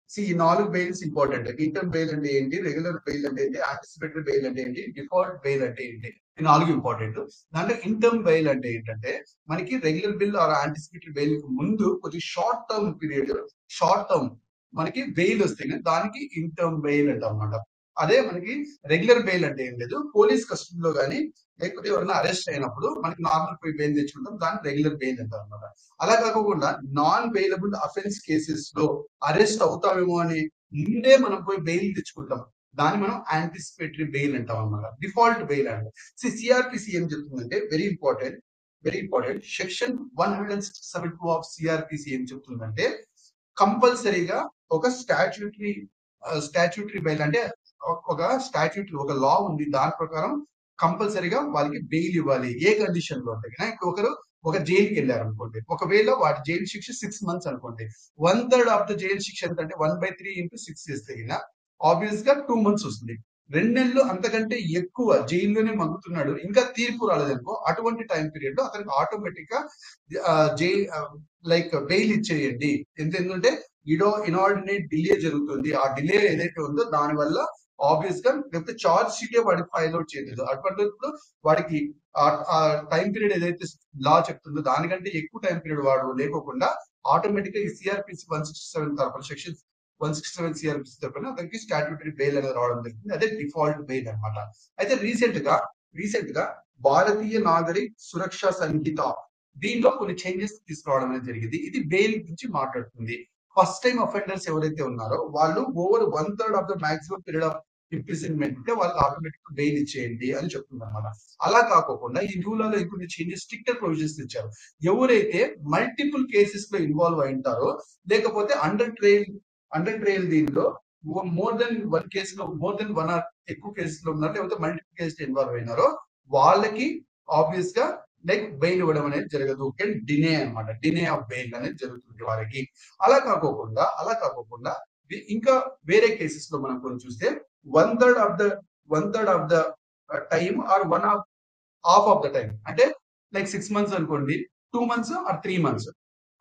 ఈ 4 బెయిల్స్ ఇంపార్టెంట్. ఇంటర్మ్ బెయిల్ అంటే ఏంటి? రెగ్యులర్ బెయిల్ అంటే ఏంటి? యాంటిసిపేటరీ బెయిల్ అంటే ఏంటి? డిఫాల్ట్ బెయిల్ అంటే ఏంటి? ఈ 4 ఇంపార్టెంట్. దాంట్లో ఇంటర్మ్ బెయిల్ అంటే ఏంటంటే మనకి regular bail or anticipatory bail ముందు కొద్దిగా short term period, short term మనకి బెయిల్ వస్తే దానికి ఇంటర్మ్ బెయిల్ అంటాం అన్నమాట. అదే మనకి రెగ్యులర్ బెయిల్ అంటే ఏం లేదు, పోలీస్ కస్టడీలో కానీ లేకపోతే ఎవరైనా అరెస్ట్ అయినప్పుడు మనకి నార్మల్ పోయి బెయిల్ తెచ్చుకుంటాం, దాన్ని రెగ్యులర్ బెయిల్ అంటారు అనమాట. అలా కాకుండా నాన్ బెయిలబుల్ అఫెన్స్ కేసెస్ లో అరెస్ట్ అవుతామేమో అని ముందే మనం పోయి బెయిల్ తెచ్చుకుంటాం, దాన్ని మనం యాంటిసిపేటరీ బెయిల్ అంటాం అనమాట. డిఫాల్ట్ బెయిల్ అంటే సిఆర్పిసి ఏం చెప్తుందంటే very important, very important. Section 167 of CrPC ఏం చెప్తుందంటే కంపల్సరీగా ఒక స్టాట్యూటరీ బెయిల్ అంటే ఒక స్టాట్యూటరీ ఒక లా ఉంది, దాని ప్రకారం కంపల్సరీగా వాళ్ళకి బెయిల్ ఇవ్వాలి. ఏ కండిషన్ లో అంటే ఇప్పుడు ఒక జైలుకి వెళ్ళారు అనుకోండి, ఒకవేళ వాటి జైలు శిక్ష 6 months అనుకోండి, 1/3 ఆఫ్ ద జైలు శిక్ష ఎంత అంటే 1/3 × 6 చేస్తే ఆబ్వియస్ గా 2 months వస్తుంది. 2 నెలలు అంతకంటే ఎక్కువ జైల్లోనే మగ్గుతున్నాడు, ఇంకా తీర్పు రాలేదనుకో, అటువంటి టైం పీరియడ్ లో అతనికి ఆటోమేటిక్ గా జైల్ లైక్ బెయిల్ ఇచ్చేయండి. ఎందుకంటే ఇనార్డినేట్ డిలే జరుగుతుంది, ఆ డిలే ఏదైతే ఉందో దాని వల్ల ఆబ్వియస్ గా లేకపోతే చార్జ్ షీటే వాడికి ఫైల్ అవుట్ చేయలేదు, అటువంటిప్పుడు వాడికి ఆ టైం పీరియడ్ ఏదైతే లా చెప్తుందో దానికంటే ఎక్కువ టైం పీరియడ్ వాడు లేకోకుండా ఆటోమేటిక్ గా ఈ సిఆర్పిసి 167 తరపున సెక్షన్ 167 సిఆర్పిసి తరపున అతనికి స్టాట్యూటరీ బెయిల్ అనేది రావడం జరుగుతుంది. అదే డిఫాల్ట్ బెయిల్ అనమాట. అయితే రీసెంట్ గా భారతీయ నాగరిక్ సురక్ష సంహిత దీంట్లో కొన్ని చేంజెస్ తీసుకురావడం అనేది జరిగింది. ఇది బెయిల్ గురించి మాట్లాడుతుంది. ఫస్ట్ టైం అఫెండర్స్ ఎవరైతే ఉన్నారో వాళ్ళు over 1/3 of the maximum period of imprisonment ఉంటే వాళ్ళకి ఆటోమేటిక్ బెయిల్ ఇచ్చేయండి అని చెప్తుంది అనమాట. అలా కాకుండా ఈ రూలలో ఇంకొన్ని చేంజెస్, స్ట్రిక్టర్ ప్రొవిజన్స్ ఇచ్చారు. ఎవరైతే మల్టిపుల్ కేసెస్ లో ఇన్వాల్వ్ అయి ఉంటారో లేకపోతే అండర్ ట్రయల్ దీనిలో మోర్ దెన్ 1 కేసులో మోర్ దెన్ 1 ఆర్ ఎక్కువ కేసెస్ లో ఉన్నారు, లేకపోతే మల్టిపుల్ కేసెస్ ఇన్వాల్వ్ అయినారో వాళ్ళకి ఆబ్వియస్ గా లైక్ బెయిల్ ఇవ్వడం అనేది జరగదు. డినే అనమాట, డినే ఆఫ్ బెయిల్ అనేది జరుగుతుంది వారికి. అలా కాకోకుండా ఇంకా వేరే కేసెస్ లో మనం కొన్ని చూస్తే 1/3 of the time or half of the time అంటే లైక్ 6 months అనుకోండి, 2 months ఆర్ 3 months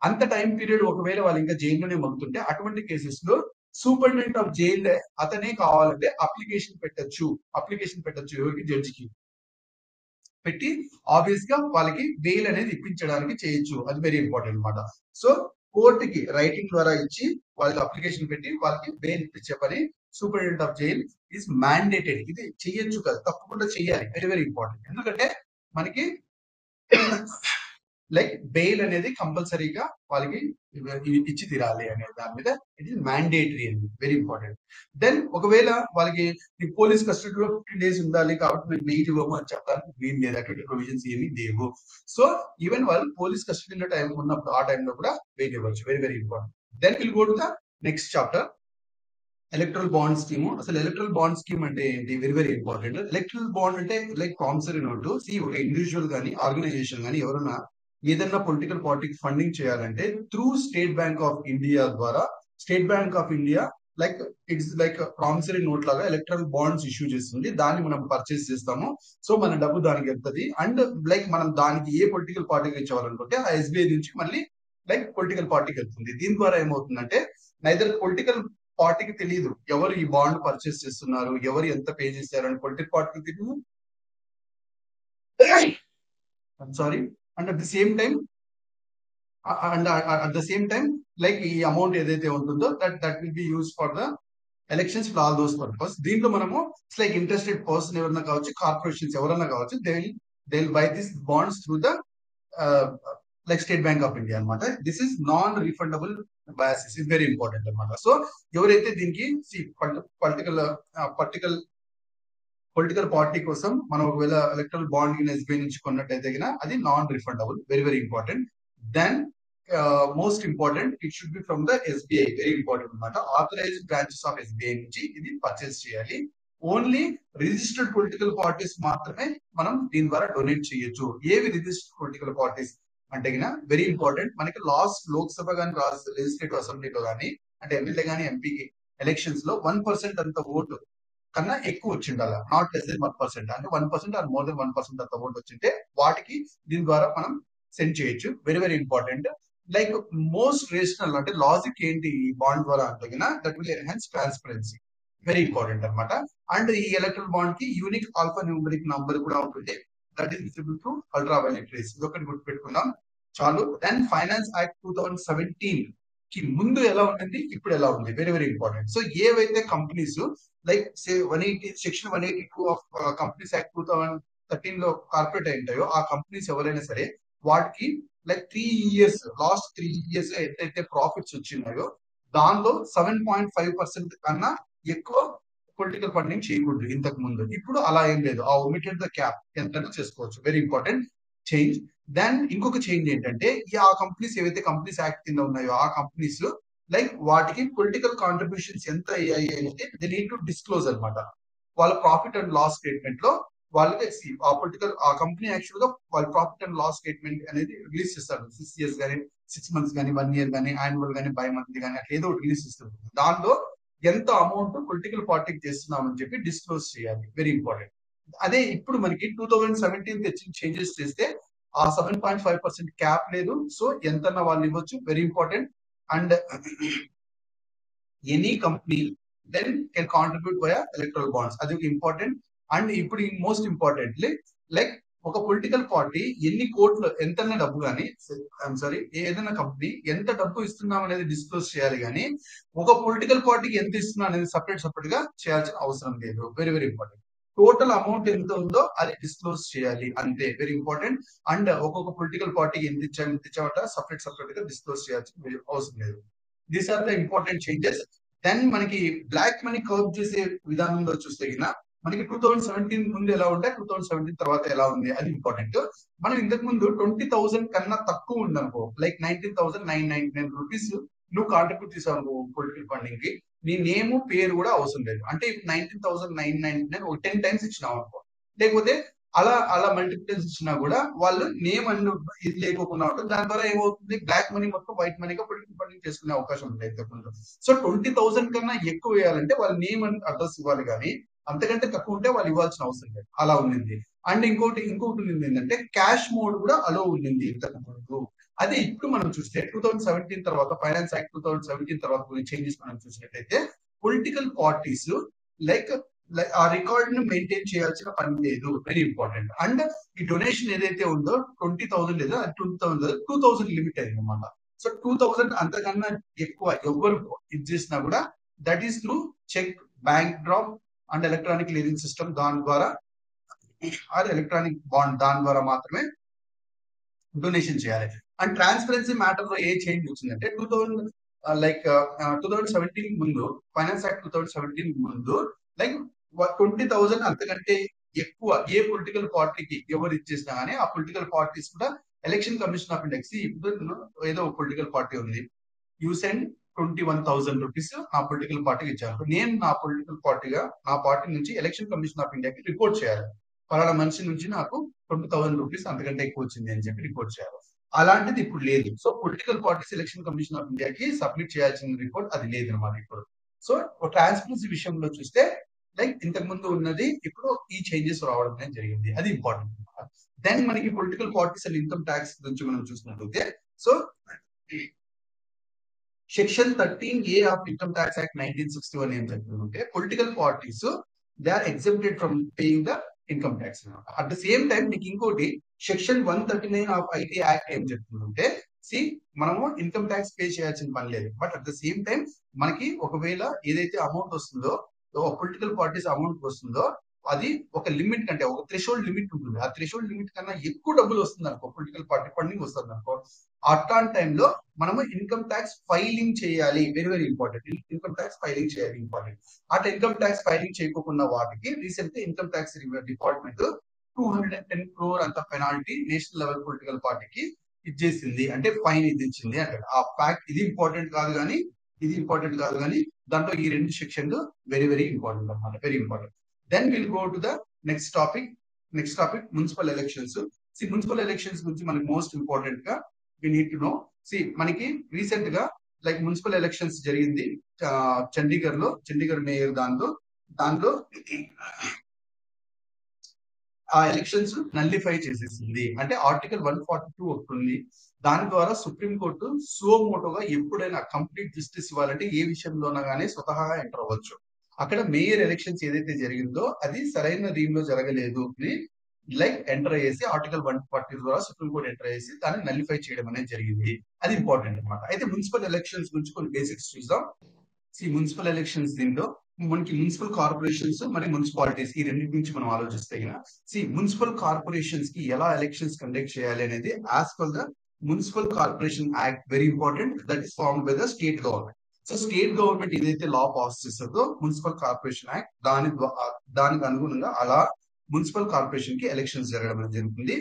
అంత టైం పీరియడ్ ఒకవేళ వాళ్ళు ఇంకా జైల్లోనే మగ్గుతుంటే అటువంటి కేసెస్ లో సూపరింటెండెంట్ ఆఫ్ జైల్ అతనే కావాలంటే అప్లికేషన్ పెట్టచ్చు ఎవరికి, జడ్జికి పెట్టి ఆబ్వియస్ గా వాళ్ళకి బెయిల్ అనేది ఇప్పించడానికి చేయొచ్చు. అది వెరీ ఇంపార్టెంట్ అనమాట. సో కోర్టుకి రైటింగ్ ద్వారా ఇచ్చి వాళ్ళకి అప్లికేషన్ పెట్టి వాళ్ళకి బెయిల్ ఇప్పించే పని superintendent of jail is mandated. ఇది చేయొచ్చు కదా, తప్పకుండా చేయాలి, వెరీ వెరీ ఇంపార్టెంట్. ఎందుకంటే మనకి లైక్ బెయిల్ అనేది కంపల్సరీగా వాళ్ళకి ఇచ్చి తీరాలి అనే దాని మీద ఇది మ్యాండేటరీ అండి, వెరీ ఇంపార్టెంట్. దెన్ ఒకవేళ వాళ్ళకి పోలీస్ కస్టడీలో 15 days ఉండాలి కాబట్టి మేము బెయిల్ ఇవ్వము అని చెప్పడానికి వీలు లేదు, అటువంటి ప్రొవిజన్స్ ఏమీ లేవు. సో ఈవెన్ వాళ్ళు పోలీస్ కస్టడీలో టైం ఉన్నప్పుడు ఆ టైంలో కూడా బెయిల్ ఇవ్వచ్చు, very very important. Then will go to the next chapter, electoral bond scheme. అసలు ఎలక్ట్రల్ బాండ్ స్కీమ్ అంటే ఏంటి, very very important. Electoral bond అంటే లైక్ ప్రామిసరీ నోటు. ఒక ఇండివిజువల్ కానీ ఆర్గనైజేషన్ కానీ ఎవరైనా ఏదైనా పొలిటికల్ పార్టీకి ఫండింగ్ చేయాలంటే through state bank of India ద్వారా, state bank of India like it's like promissory note లాగా ఎలక్ట్రల్ బాండ్స్ ఇష్యూ చేస్తుంది, దాన్ని మనం పర్చేస్ చేస్తాము. సో మన డబ్బు దానికి వెళ్తుంది. అండ్ లైక్ మనం దానికి ఏ పొలిటికల్ పార్టీకి ఇచ్చేవాలనుకుంటే ఆ ఎస్బీఐ నుంచి మళ్ళీ లైక్ పొలిటికల్ పార్టీకి వెళ్తుంది. దీని ద్వారా ఏమవుతుందంటే నైదర్ పొలిటికల్ పార్టీకి తెలియదు ఎవరు ఈ బాండ్ పర్చేస్ చేస్తున్నారు, ఎవరు ఎంత పే చేశారు అని పొలిటికల్ పార్టీకి తెలియదు. Sorry. And at the same time like ఈ అమౌంట్ ఏదైతే ఉంటుందో that will be use for the elections for all those purpose. దీంట్లో మనము లైక్ ఇంట్రెస్టెడ్ పర్సన్ ఎవరైనా కావచ్చు, కార్పొరేషన్స్ ఎవరైనా కావచ్చు, they will buy this bonds through the like state bank of India అనమాట. This is non refundable basis, is very important అనమాట. So ఎవరైతే దీనికి పొలిటికల్ పార్టీ కోసం మనం ఒకవేళ ఎలక్ట్రల్ బాండ్ ఎస్బీఐ నుంచి కొన్నట్టయితే అది non refundable, very very important. Then most important, it should be from the SBI, very important అనమాట. ఆథరైజ్డ్ బ్రాంచెస్ ఆఫ్ ఎస్బీఐ నుంచి ఇది పర్చేస్ చేయాలి. ఓన్లీ రిజిస్టర్డ్ పొలిటికల్ పార్టీస్ మాత్రమే మనం దీని ద్వారా డొనేట్ చేయొచ్చు. ఏవి రిజిస్టర్డ్ పొలిటికల్ పార్టీస్ అంటే వెరీ ఇంపార్టెంట్. మనకి లాస్ట్ లోక్సభ కానీ లెజిస్లేటివ్ అసెంబ్లీలో కానీ అంటే ఎమ్మెల్యే కానీ ఎంపీకి ఎలక్షన్స్ లో 1% అంత ఓటు కన్నా ఎక్కువ వచ్చిండాల, నాట్ లెస్ దెన్ 1%, అంటే 1% ఆర్ మోర్ దెన్ 1% అంత ఓటు వచ్చింటే వాటికి దీని ద్వారా మనం సెండ్ చేయొచ్చు, very very important. Like most rational అంటే లాజిక్ ఏంటి ఈ బాండ్ ద్వారా అంటే that will enhance transparency, very important అనమాట. అండ్ ఈ ఎలక్ట్రల్ బాండ్ కి యూనిక్ ఆల్ఫా న్యూమరిక్ నంబర్ కూడా ఉంటుంది, that is visible to ultra violet rays. ఇది ఒకటి గుర్తుపెట్టుకుందాం చాలు. దెన్ ఫైనాన్స్ యాక్ట్ 2017 కి ముందు ఎలా ఉంటుంది, ఇప్పుడు ఎలా ఉంది, వెరీ వెరీ ఇంపార్టెంట్. సో ఏవైతే companies like say 180 section 182 of companies act 2013 లో కార్పొరేట్ అయింటాయో ఆ కంపెనీస్ ఎవరైనా సరే వాటికి లైక్ 3 ఇయర్స్ లాస్ట్ 3 ఇయర్స్ ఎంతైతే ప్రాఫిట్స్ వచ్చినాయో దానిలో 7.5% కన్నా ఎక్కువ పొలిటికల్ ఫండింగ్ చేయకూడదు ఇంతకు ముందు. ఇప్పుడు అలా ఏం లేదు, ఆ ఒమిటెడ్ ద క్యాప్ ఎంత చేసుకోవచ్చు, వెరీ ఇంపార్టెంట్ చేంజ్. దెన్ ఇంకొక చేంజ్ ఏంటంటే ఆ కంపెనీస్ ఏవైతే కంపెనీస్ యాక్ట్ కింద ఉన్నాయో ఆ కంపెనీస్ లైక్ వాటికి పొలిటికల్ కాంట్రిబ్యూషన్స్ ఎంత అయ్యాయి అంటే దే నీడ్ టు డిస్క్లోజ్ అనమాట. వాళ్ళ ప్రాఫిట్ అండ్ లాస్ స్టేట్మెంట్ లో వాళ్ళకి ఆ పొలిటికల్ ఆ కంపెనీ యాక్చువల్ గా వాళ్ళ ప్రాఫిట్ అండ్ లాస్ స్టేట్మెంట్ అనేది రిలీజ్ చేస్తారు. 6 ఇయర్స్ కానీ 6 మంత్స్ కానీ 1 ఇయర్ కానీ యాన్యువల్ కానీ బై మంత్లీ కానీ అట్లా ఏదో రిలీజ్ చేస్తారు. దానిలో ఎంత అమౌంట్ పొలిటికల్ పార్టీకి చేస్తున్నామని చెప్పి డిస్క్లోజ్ చేయాలి, వెరీ ఇంపార్టెంట్. అదే ఇప్పుడు మనకి 2017 తెచ్చిన చేంజెస్ చేస్తే ఆ 7.5% క్యాప్ లేదు. సో ఎంతన్నా వాళ్ళు ఇవ్వచ్చు, very important. And any company then can contribute via electoral bonds, అది ఒక ఇంపార్టెంట్. అండ్ ఇప్పుడు మోస్ట్ ఇంపార్టెంట్లీ లైక్ ఒక పొలిటికల్ పార్టీ ఎన్ని కోట్లు ఎంతన్నా డబ్బు కానీ సారీ ఏదైనా కంపెనీ ఎంత డబ్బు ఇస్తున్నాం అనేది డిస్క్లోజ్ చేయాలి, కానీ ఒక పొలిటికల్ పార్టీకి ఎంత ఇస్తున్నా అనేది సపరేట్ గా చేయాల్సిన అవసరం లేదు, very very important. Total amount ఎంత ఉందో అది డిస్క్లోజ్ చేయాలి అంతే, వెరీ ఇంపార్టెంట్. అండ్ ఒక్కొక్క పొలిటికల్ పార్టీకి ఎంత ఇచ్చామట సపరేట్ గా డిస్క్లోజ్ చేయాల్సిన అవసరం లేదు. These are the important changes. Then మనకి బ్లాక్ మనీ కర్వ్ చేసే విధానంలో చూస్తే మనకి 2017 ముందు ఎలా ఉంటే 2017 తర్వాత ఎలా ఉంది, అది ఇంపార్టెంట్. మనం ఇంతకు ముందు 20,000 కన్నా తక్కువ ఉందనుకో, లైక్ 19,999 రూపీస్ నువ్వు కాంట్రిబ్యూట్ చేసావు పొలిటికల్ ఫండింగ్ కి, నీ నేమ్ పేరు కూడా అవసరం లేదు. అంటే 19,999 ఒక 10 టైమ్స్ ఇచ్చినావు అనుకో, లేకపోతే అలా అలా మల్టిపుల్స్ ఇచ్చినా కూడా వాళ్ళు నేమ్ అండ్ ఇది లేకోకుండా ఉంటుంది. దాని ద్వారా ఏమవుతుంది, బ్లాక్ మనీ మొత్తం వైట్ మనీగా పొలిటికల్ ఫండింగ్ చేసుకునే అవకాశం ఉంటుంది ఇంతకుముందు. సో 20,000 కన్నా ఎక్కువ వేయాలంటే వాళ్ళ నేమ్ అండ్ అడ్రస్ ఇవ్వాలి, కానీ అంతకంటే తక్కువ ఉంటే వాళ్ళు ఇవ్వాల్సిన అవసరం లేదు, అలా ఉండింది. అండ్ ఇంకోటి ఉంది ఏంటంటే క్యాష్ మోడ్ కూడా అలో ఉండింది ఇంతకు ముందు. అదే ఇప్పుడు మనం చూస్తే 2017 తర్వాత ఫైనాన్స్ యాక్ట్ 2017 తర్వాత చేంజెస్ మనం చూసినట్టయితే పొలిటికల్ పార్టీస్ లైక్ ఆ రికార్డ్ ను మెయింటైన్ చేయాల్సిన పని లేదు, వెరీ ఇంపార్టెంట్. అండ్ ఈ డొనేషన్ ఏదైతే ఉందో 20,000 లేదా 20,000 2,000 లిమిట్ అయింది అనమాట. సో 2,000 అంతకన్నా ఎక్కువ ఎవరు ఇది చేసినా కూడా that is through cheque, bank draft and electronic clearing system, దాని ద్వారా ఆర్ ఎలక్ట్రానిక్ బాండ్ దాని ద్వారా మాత్రమే డొనేషన్ చేయాలి. అండ్ ట్రాన్స్పరెన్సీ మ్యాటర్ లో ఏ చేంజ్ వచ్చిందంటే 2017 ముందు ఫైనాన్స్ యాక్ట్ 2017 ముందు లైక్ 20,000 అంతకంటే ఎక్కువ ఏ పొలిటికల్ పార్టీకి ఎవరు ఇచ్చేసినా కానీ ఆ పొలిటికల్ పార్టీస్ కూడా ఎలక్షన్ కమిషన్ ఆఫ్ ఇండియా ఇప్పుడు ఏదో పొలిటికల్ పార్టీ ఉంది, యూ సెండ్ 21,000 రూపీస్ నా పొలిటికల్ పార్టీకి ఇచ్చాను, నేను నా పొలిటికల్ పార్టీగా నా పార్టీ నుంచి ఎలక్షన్ కమిషన్ ఆఫ్ ఇండియాకి రిపోర్ట్ చేయాలి, పలానా మనిషి నుంచి నాకు 20,000 రూపీస్ అంతకంటే ఎక్కువ వచ్చింది అని చెప్పి రిపోర్ట్ చేయాలి. అలాంటిది ఇప్పుడు లేదు. So political parties election commission of ఇండియాకి సబ్మిట్ చేయాల్సిన రిపోర్ట్ అది లేదు అనమాట ఇప్పుడు. సో ట్రాన్స్పరెన్సీ విషయంలో చూస్తే లైక్ ఇంతకు ముందు ఉన్నది ఇప్పుడు ఈ చేంజెస్ రావడం అనేది జరిగింది, అది ఇంపార్టెంట్. దెన్ మనకి political parties and income tax గురించి మనం చూసినట్లయితే so section 13A of income tax act 1961 ఏం చెప్తుందంటే political parties they are exempted from paying the income tax. At the same time మీకు ఇంకోటి సెక్షన్ 139 ఆఫ్ ఐటీ యాక్ట్ ఏం చెప్తుందంటే మనము ఇన్కమ్ ట్యాక్స్ పే చేయాల్సిన పని లేదు, but at the same time మనకి ఒకవేళ ఏదైతే అమౌంట్ వస్తుందో పొలిటికల్ పార్టీస్ అమౌంట్ వస్తుందో అది ఒక లిమిట్ కంటే ఒక థ్రెషోల్డ్ లిమిట్ ఉంటుంది, ఆ థ్రెషోల్డ్ లిమిట్ కన్నా ఎక్కువ డబ్బులు వస్తుంది అనుకో, పొలిటికల్ పార్టీ ఫండింగ్ వస్తుంది అనుకో, అట్లాంటి టైంలో మనము ఇన్కమ్ ట్యాక్స్ ఫైలింగ్ చేయాలి, very very important. Income tax filing చేయాలి, ఇంపార్టెంట్. అట్లా ఇన్కమ్ ట్యాక్స్ ఫైలింగ్ చేయకుండా వాటికి రీసెంట్ గా ఇన్కమ్ ట్యాక్స్ డిపార్ట్మెంట్ 210 crore అంత పెనాల్టీ నేషనల్ లెవెల్ పొలిటికల్ పార్టీకి ఇచ్చేసింది, అంటే ఫైన్ ఇది ఇచ్చింది అంటాడు. ఆ ఫ్యాక్ట్ ఇది ఇంపార్టెంట్ కాదు కానీ దాంట్లో ఈ రెండు సెక్షన్లు వెరీ వెరీ ఇంపార్టెంట్ అన్నమాట, very important. Then will go to the next topic municipal elections. Municipal elections గురించి మనకి మోస్ట్ ఇంపార్టెంట్ గా వి నీడ్ టు నో. మనకి రీసెంట్ గా లైక్ మున్సిపల్ ఎలక్షన్స్ జరిగింది చండీగఢ్ మేయర్ దాంట్లో ఆ ఎలక్షన్స్ నల్లిఫై చేసేసింది. అంటే ఆర్టికల్ 142 ఒకటి ఉంది. దాని ద్వారా సుప్రీం కోర్టు సుమోటోగా ఎప్పుడైనా కంప్లీట్ జస్టిస్ ఇవ్వాలంటే ఏ విషయంలోనా గానీ స్వతహాగా ఎంటర్ అవ్వచ్చు. అక్కడ మేయర్ ఎలక్షన్స్ ఏదైతే జరిగిందో అది సరైన రీమ్ లో జరగలేదు అని ఎంటర్ అయ్యేసి ఆర్టికల్ 140 ద్వారా సుప్రీం కోర్టు ఎంటర్ అయ్యేసి దాన్ని నల్లిఫై చేయడం అనేది జరిగింది. అది ఇంపార్టెంట్ అన్నమాట. అయితే మున్సిపల్ ఎలక్షన్స్ గురించి కొన్ని బేసిక్స్ చూద్దాం. మున్సిపల్ ఎలక్షన్స్ దీనిలో మనకి మున్సిపల్ కార్పొరేషన్స్ మరియు మున్సిపాలిటీస్ ఈ రెండింటి నుంచి మనం ఆలోచిస్తే మున్సిపల్ కార్పొరేషన్స్ కి ఎలా ఎలక్షన్స్ కండక్ట్ చేయాలి అనేది as per the municipal corporation act very important that is form by the state government. So state government ఏదైతే లా పాస్ చేస్తుందో మున్సిపల్ కార్పొరేషన్ యాక్ట్ దానికి అనుగుణంగా అలా మున్సిపల్ కార్పొరేషన్ కి ఎలక్షన్స్ జరగడం అనేది జరుగుతుంది.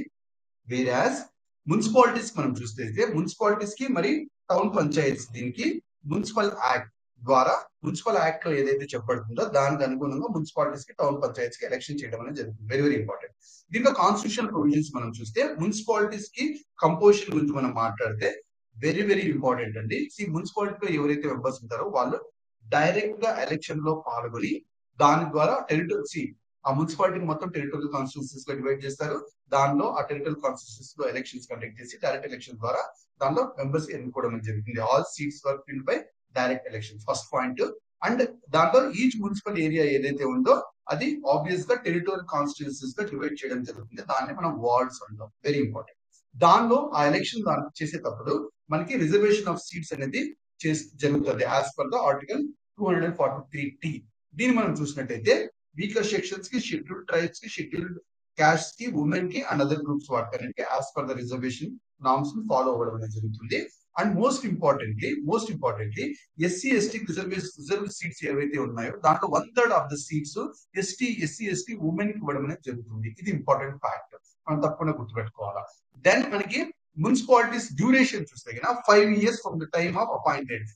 వేరాజ్ మున్సిపాలిటీస్ మనం చూస్తే మున్సిపాలిటీస్ కి మరి టౌన్ పంచాయతీస్ దీనికి మున్సిపల్ యాక్ట్ ద్వారా మున్సిపల్ యాక్ట్ లో ఏదైతే చెప్పబడుతుందో దానికి అనుగుణంగా మున్సిపాలిటీస్ కి టౌన్ పంచాయతీస్ కి ఎలక్షన్ చేయడం అనేది జరుగుతుంది. Very very important. దీంట్లో కాన్స్టిట్యూషన్ ప్రొవిజన్స్ మనం చూస్తే మున్సిపాలిటీస్ కి కంపోజిషన్ గురించి మనం మాట్లాడితే వెరీ వెరీ ఇంపార్టెంట్ అండి. మున్సిపాలిటీలో ఎవరైతే మెంబర్స్ ఉంటారో వాళ్ళు డైరెక్ట్ గా ఎలక్షన్ లో పాల్గొని దాని ద్వారా టెరిటరీ ఆ మున్సిపాలిటీ మొత్తం టెరిటోరియల్ కాన్స్టిట్యూన్సీస్ లో డివైడ్ చేస్తారు. దానిలో ఆ టెరిటోరియల్ కాన్స్టిట్యూన్సీస్ లో ఎలక్షన్స్ కండక్ట్ చేసి డైరెక్ట్ ఎలక్షన్ ద్వారా దానిలో మెంబర్స్ ఎన్నుకోవడం జరుగుతుంది. All seats were field by direct election first point. And దాంట్లో ఈచ్ మున్సిపల్ ఏరియా ఏదైతే ఉందో అది ఆబ్వియస్ గా టెరిటోరియల్ కాన్స్టిట్యూన్సీస్ గా డివైడ్ చేయడం జరుగుతుంది. దాన్ని మనం వార్డ్స్ అంటాం. Very important. దానిలో ఆ ఎలక్షన్ చేసేటప్పుడు మనకి రిజర్వేషన్ ఆఫ్ సీట్స్ అనేది జరుగుతుంది as per the article 243T. దీన్ని మనం చూసినట్టయితే వీకర్ సెక్షన్స్ కి, షెడ్యూల్డ్ ట్రైబ్స్ కి, షెడ్యూల్డ్ క్యాస్ట్ కి, ఉమెన్ కి అండ్ అదర్ గ్రూప్స్ వాటికి as per the reservation norms ని ఫాలో అవ్వడం అనేది జరుగుతుంది. And most importantly SC ST reserve seats ఏవైతే ఉన్నాయో దాంట్లో 1/3 of the seats SC ST women కి ఇవ్వడం అనేది జరుగుతుంది. ఇది ఇంపార్టెంట్ ఫ్యాక్ట్, మనం తప్పకుండా గుర్తుపెట్టుకోవాలా. దెన్ మనకి మున్సిపాలిటీస్ డ్యూరేషన్ చూస్తే 5 years from the time of appointed.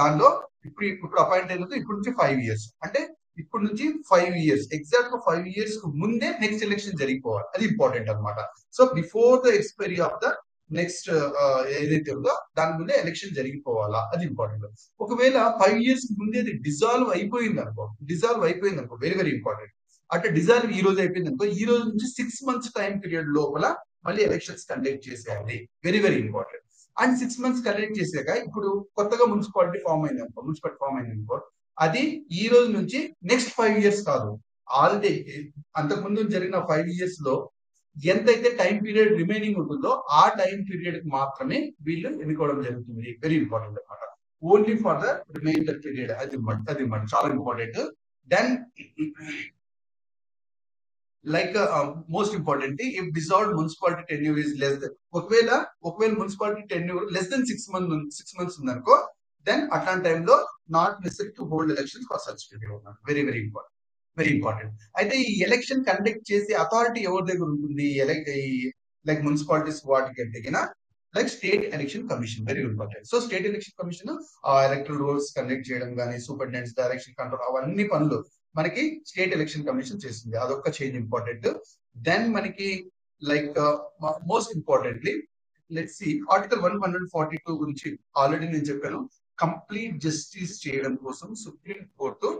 దానిలో ఇప్పుడు అపాయింట్ అయినది ఇప్పుడు నుంచి 5 years, అంటే ఇప్పుడు నుంచి 5 years ఎగ్జాక్ట్ గా 5 years కు ముందే నెక్స్ట్ ఎలక్షన్ జరిగిపోవాలి. అది ఇంపార్టెంట్ అనమాట. So before the expiry of the next ఏదైతే ఉందో దాని ముందే ఎలక్షన్ జరిగిపోవాలా. అది ఇంపార్టెంట్. ఒకవేళ 5 years ముందే అది డిజాల్వ్ అయిపోయింది అనుకో వెరీ వెరీ ఇంపార్టెంట్. అంటే డిజాల్వ్ ఈ రోజు అయిపోయింది అనుకో, ఈ రోజు నుంచి 6 months టైం పీరియడ్ లోపల మళ్ళీ ఎలక్షన్స్ కండక్ట్ చేసేయాలి. Very very important. And 6 months conduct చేసాక ఇప్పుడు కొత్తగా మున్సిపాలిటీ ఫామ్ అయింది అనుకో అది ఈ రోజు నుంచి నెక్స్ట్ 5 years కాదు, ఆల్రెడీ అంతకుముందు జరిగిన 5 years లో ఎంతైతే టైం పీరియడ్ రిమైనింగ్ ఉంటుందో ఆ టైం పీరియడ్ కి మాత్రమే వీళ్ళు ఎన్నుకోవడం జరుగుతుంది. వెరీ ఇంపార్టెంట్ అనమాట. Only for the remaining period. అది చాలా important. Then most important if dissolved municipality tenure is less than, ఒకవేళ municipality tenure less than 6 months ఉందనుకో దెన్ అట్లాంటి టైంలో not necessary to hold elections for such period. Very very important. అయితే ఈ election conduct చేసే authority ఎవరి దగ్గర ఉంటుంది? మున్సిపాలిటీస్ వాటికి అంటే state election commission. Very important. So state election commission electoral rolls conduct చేయడం కానీ, సూపరింటెండెంట్స్ డైరెక్షన్ కంట్రోల్ అవన్నీ పనులు మనకి స్టేట్ ఎలక్షన్ కమిషన్ చేస్తుంది. అదొక్క చేంజ్ ఇంపార్టెంట్. దెన్ మనకి most importantly let's see article 142 గురించి ఆల్రెడీ నేను చెప్పాను. కంప్లీట్ జస్టిస్ చేయడం కోసం సుప్రీం కోర్టు